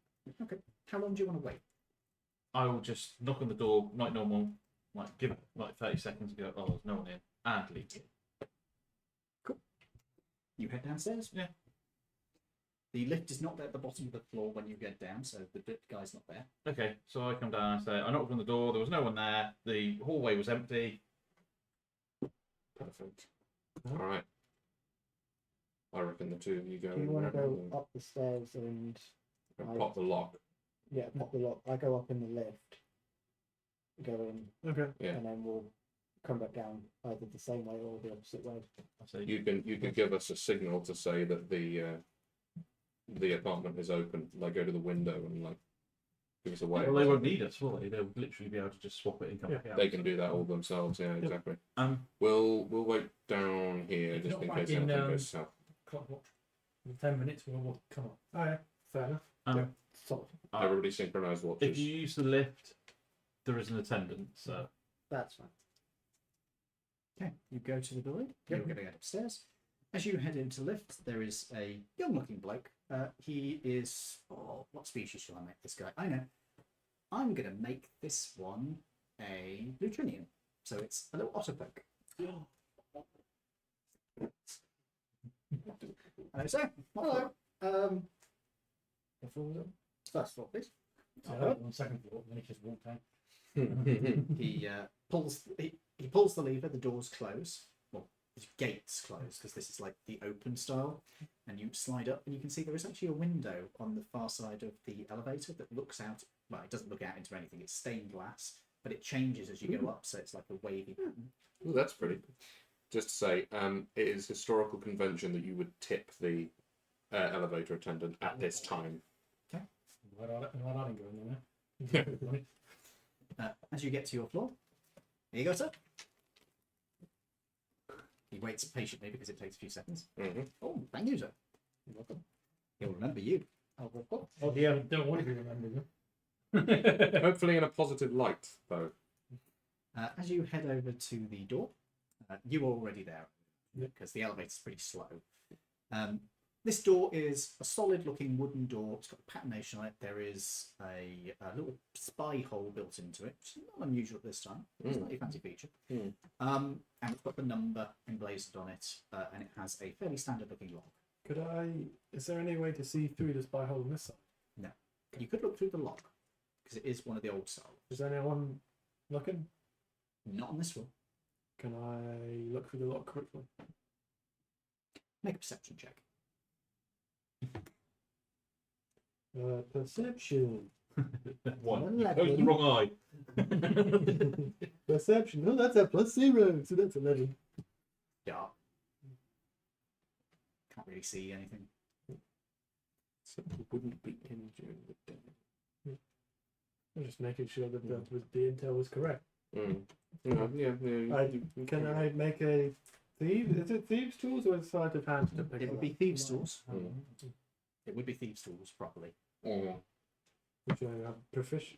Okay. How long do you want to wait? I will just knock on the door like normal, like give it like 30 seconds and go, "Oh, there's no one in," and leave. You head downstairs? Yeah. The lift is not at the bottom of the floor when you get down, so the guy's not there. Okay, so I come down and say, I knocked on the door, there was no one there, the hallway was empty. Perfect. All right. I reckon the two of you go. Do you want to rather go than- up the stairs and pop the lock? yeah, pop the lock? I go up in the lift, go in, Okay. Yeah. and then we'll come back down either the same way or the opposite way. I say, You can give us a signal to say that the apartment is open. Like go to the window and like give us a wave. well, they won't need us, will they? They'll literally be able to just swap it and come Yeah. back out. They can do that all themselves. Yeah, exactly. Um, We'll wait down here If just not in back case in, anything um, goes south. Clock watch. In 10 minutes, we'll come on. Oh, yeah. Fair enough. um, Solid. Everybody synchronise watches. if you use the lift, there is an attendant, so That's fine. Okay, you go to the building. Yep. You're going to get upstairs. As you head into the lift, there is a young-looking bloke. He is... Oh, what species shall I make this guy? I know. I'm going to make this one a Lutrinian. So it's a little otterpoke. Hello, sir. Hello. What floor was it? First floor, please. On second floor, then he just walked out. He pulls the lever. The doors close. Well, the gates close because this is like the open style, and you slide up, and you can see there is actually a window on the far side of the elevator that looks out. Well, it doesn't look out into anything. It's stained glass, but it changes as you go up, so it's like a wavy pattern. Ooh, that's pretty. Just to say, it is historical convention that you would tip the elevator attendant at this time. Why not go in there? As you get to your floor, here you go, sir. He waits patiently because it takes a few seconds. Mm-hmm. Oh, thank you, sir. You're welcome. He'll remember you. Oh, yeah, don't want to be remembered. Hopefully in a positive light, though. As you head over to the door, you are already there because the elevator's pretty slow. This door is a solid-looking wooden door. It's got patination on it. There is a little spy hole built into it, which is not unusual at this time. It's not a fancy feature. And it's got the number emblazoned on it, and it has a fairly standard-looking lock. Is there any way to see through the spy hole on this side? No. You could look through the lock, because it is one of the old style. Is anyone looking? Not on this one. Can I look through the lock quickly? Make a perception check. Perception. One. You closed the wrong eye. Perception. Oh, that's a +0, so that's 11. Dark. Can't really see anything. So it wouldn't be in during the day. I'm just making sure that the intel was correct. Yeah. Can I make a thieves? Is it thieves' tools or a sleight of hand to pick It it would up? be thieves' tools. It would be thieves' tools properly. Which I have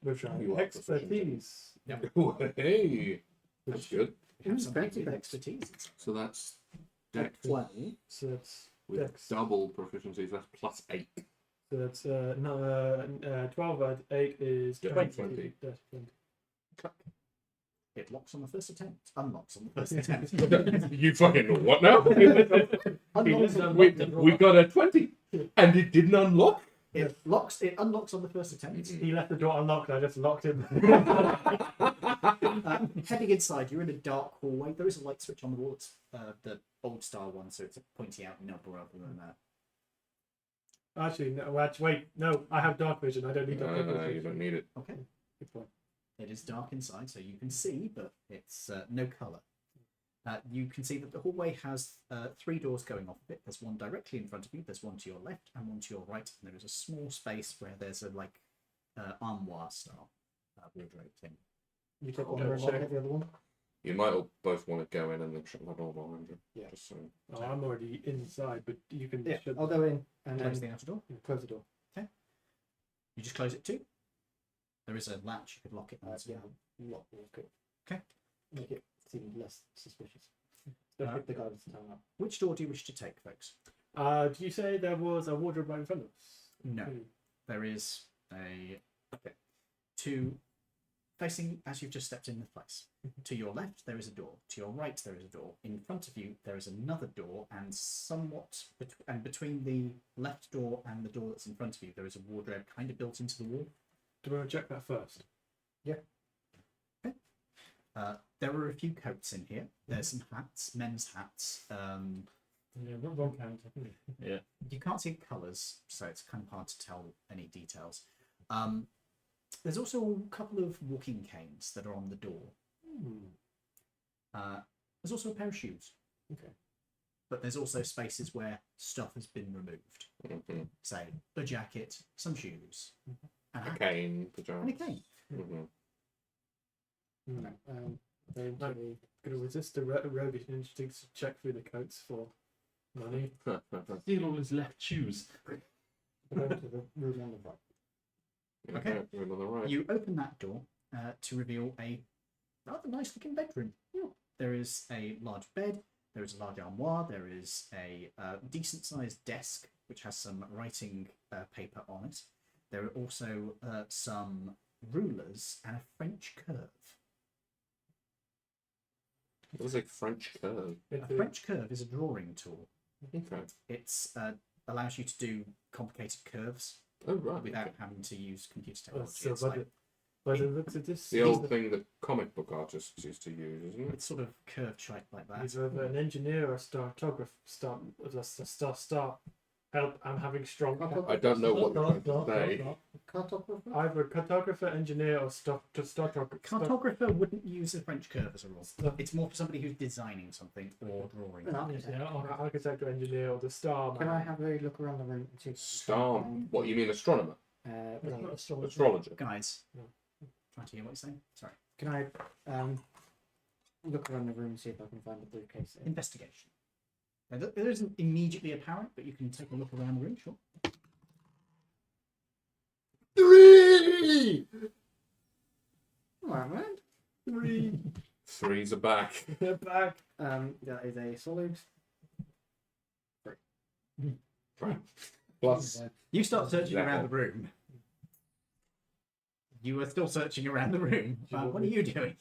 which I You have are expertise. Hey, that's good. You have some pretty good expertise. So that's dex 20. So that's with dex. double proficiencies. That's +8. So that's 12 at 8 is Yeah, 20. 20. That's 20. It locks on the first attempt. Unlocks on the first attempt. You fucking know what now? Unlocks on- we got a 20 and it didn't unlock. It unlocks on the first attempt. He left the door unlocked and I just locked him. Heading inside, you're in a dark hallway. There is a light switch on the wall. It's the old style one, so it's a pointy out number rather than that. Actually, no, wait, no, I have dark vision. I don't need dark No, vision. you don't need it. Okay. Good point. It is dark inside, so you can see, but it's no colour. You can see that the hallway has 3 doors going off of it. There's one directly in front of you, there's one to your left, and one to your right. And there is a small space where there's a armoire style wardrobe thing. You took Cool. one, Check. check the other one. You might all both want to go in and then shut the door behind you. Yeah. Just so. Oh, I'm already inside, but you can Yeah, shut I'll go in and Close then the outer door. close the door. You just close it too. There is a latch. You could lock it. Yeah, lock the door. Good. Okay. Make it seem less suspicious. Especially if the guy was turning up. Which door do you wish to take, folks? Did you say there was a wardrobe right in front of us? No. There is facing as you've just stepped in the place. To your left there is a door. To your right there is a door. In front of you there is another door, and between the left door and the door that's in front of you there is a wardrobe kind of built into the wall. Do we want to check that first? There are a few coats in here. There's some hats, men's hats. Yeah, wrong count. You can't see colours, so it's kind of hard to tell any details. There's also a couple of walking canes that are on the door. There's also a pair of shoes. Okay. But there's also spaces where stuff has been removed. Mhm. Say, a jacket, some shoes, and A cane, and a pajamas. cane. Mhm. I'm going to resist the roguish instincts to check through the coats for money. Steal all his left shoes. Go to the room on the right. Okay. Room on the right. You open that door to reveal a rather nice looking bedroom. There is a large bed, there is a large armoire, there is a decent sized desk which has some writing paper on it. There are also some rulers and a French curve. What is a French curve? A French curve is a drawing tool. Okay. It's allows you to do complicated curves Oh right. without okay. having to use computer Oh, technology. so It's, by like, by the looks of this, The old thing that comic book artists used to use, isn't it? it's sort of curved shape like that. he's either an engineer or a star. Help! I'm having strong. I don't know what you're trying to say. Cartographer? Either a cartographer, engineer, or Cartographer wouldn't use a French curve as a rule. Stuff. It's more for somebody who's designing something or drawing. An architect. architect or engineer or the star. Can I have a look around the room and see? Star. What you mean, astronomer? No. Astrologer. Guys, No. trying to hear what you're saying. Sorry. Can I look around the room and see if I can find the briefcase? Investigation. Now, it isn't immediately apparent, but you can take a look around the room, sure. 3! Alright, man. 3. 3's are back. They're back. That is a solid. Plus, You start searching Level. around the room. You are still searching around the room. What are you doing?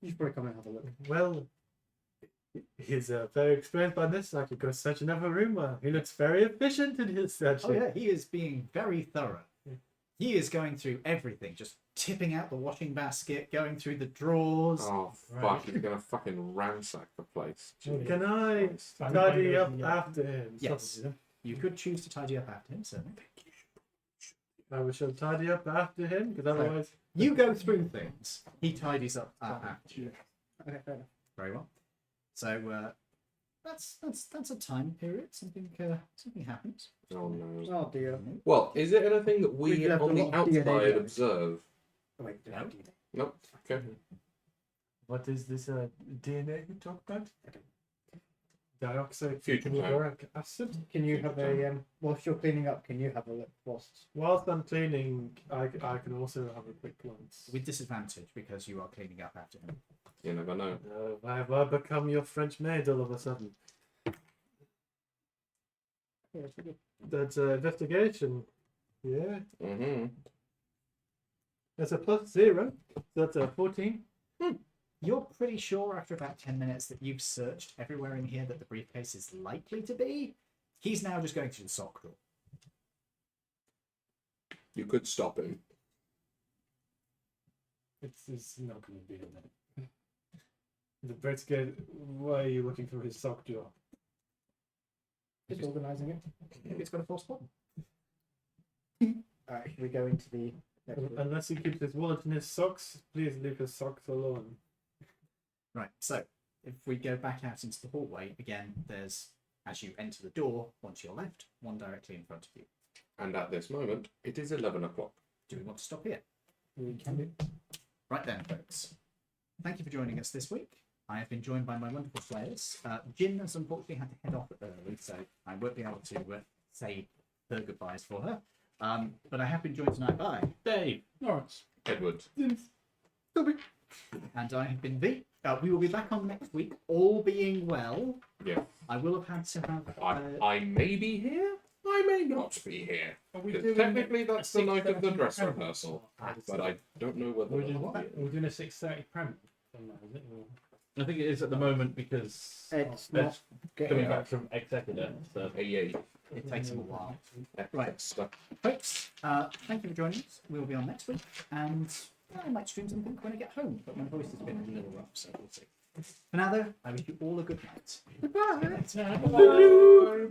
You should probably come and have a look. Well, he's very experienced by this. I could go search another room. He looks very efficient in his searching. Oh yeah, he is being very thorough. He is going through everything, just tipping out the washing basket, going through the drawers. oh fuck, he's gonna fucking ransack the place. Jeez. Can I Find tidy my up nose, after him? Yes. You could choose to tidy up after him, certainly. I shall tidy up after him because otherwise. You go through things. He tidies up after you. Okay, fair enough. Very well. So that's a time period. Something happens. Oh no. Oh dear. Well, is it anything that we We've left on a the lot of DNA outside behind. observe? Oh, wait, No. Nope. Okay. What is this DNA you talk about? Dioxide Future sulfuric acid. Can you have a whilst you're cleaning up? Can you have a look whilst? Whilst I'm cleaning, I can also have a quick glance. With disadvantage because you are cleaning up after him. You never know. Have I become your French maid all of a sudden? That's investigation. Yeah. Mm-hmm. That's a +0. That's a 14. You're pretty sure after about 10 minutes that you've searched everywhere in here that the briefcase is likely to be. He's now just going through the sock drawer. You could stop him. It's not going to be in there. The Brett's good. Why are you looking for his sock drawer? Just organising it. Maybe it's got a false bottom. Alright, should we go into the next room? Unless he keeps his wallet in his socks, please leave his socks alone. Right, so if we go back out into the hallway, again, there's, as you enter the door, one to your left, one directly in front of you. And at this moment, it is 11 o'clock. Do we want to stop here? We can do. Right then, folks. Thank you for joining us this week. I have been joined by my wonderful players. Jin has unfortunately had to head off early, so I won't be able to say her goodbyes for her. But I have been joined tonight by Dave. Lawrence. Edward. and I have been V. We will be back on next week, all being well. Yeah. I will have had to have. I may be here. I may not be here. Are we Because doing technically, that's the 6:30 night of the dress prem? rehearsal. But I don't know whether. We're or not. doing a 6:30 prem. From now, is it? Or- I think it is at the moment because It's Ed's not getting coming back from Exeter. So Hey, It takes them a while. right. Stuff. Folks, thank you for joining us. We'll be on next week, and I might stream something when I get home, but my voice has been a little rough, so we'll see. For now, though, I wish you all a good night. Goodbye. Goodbye.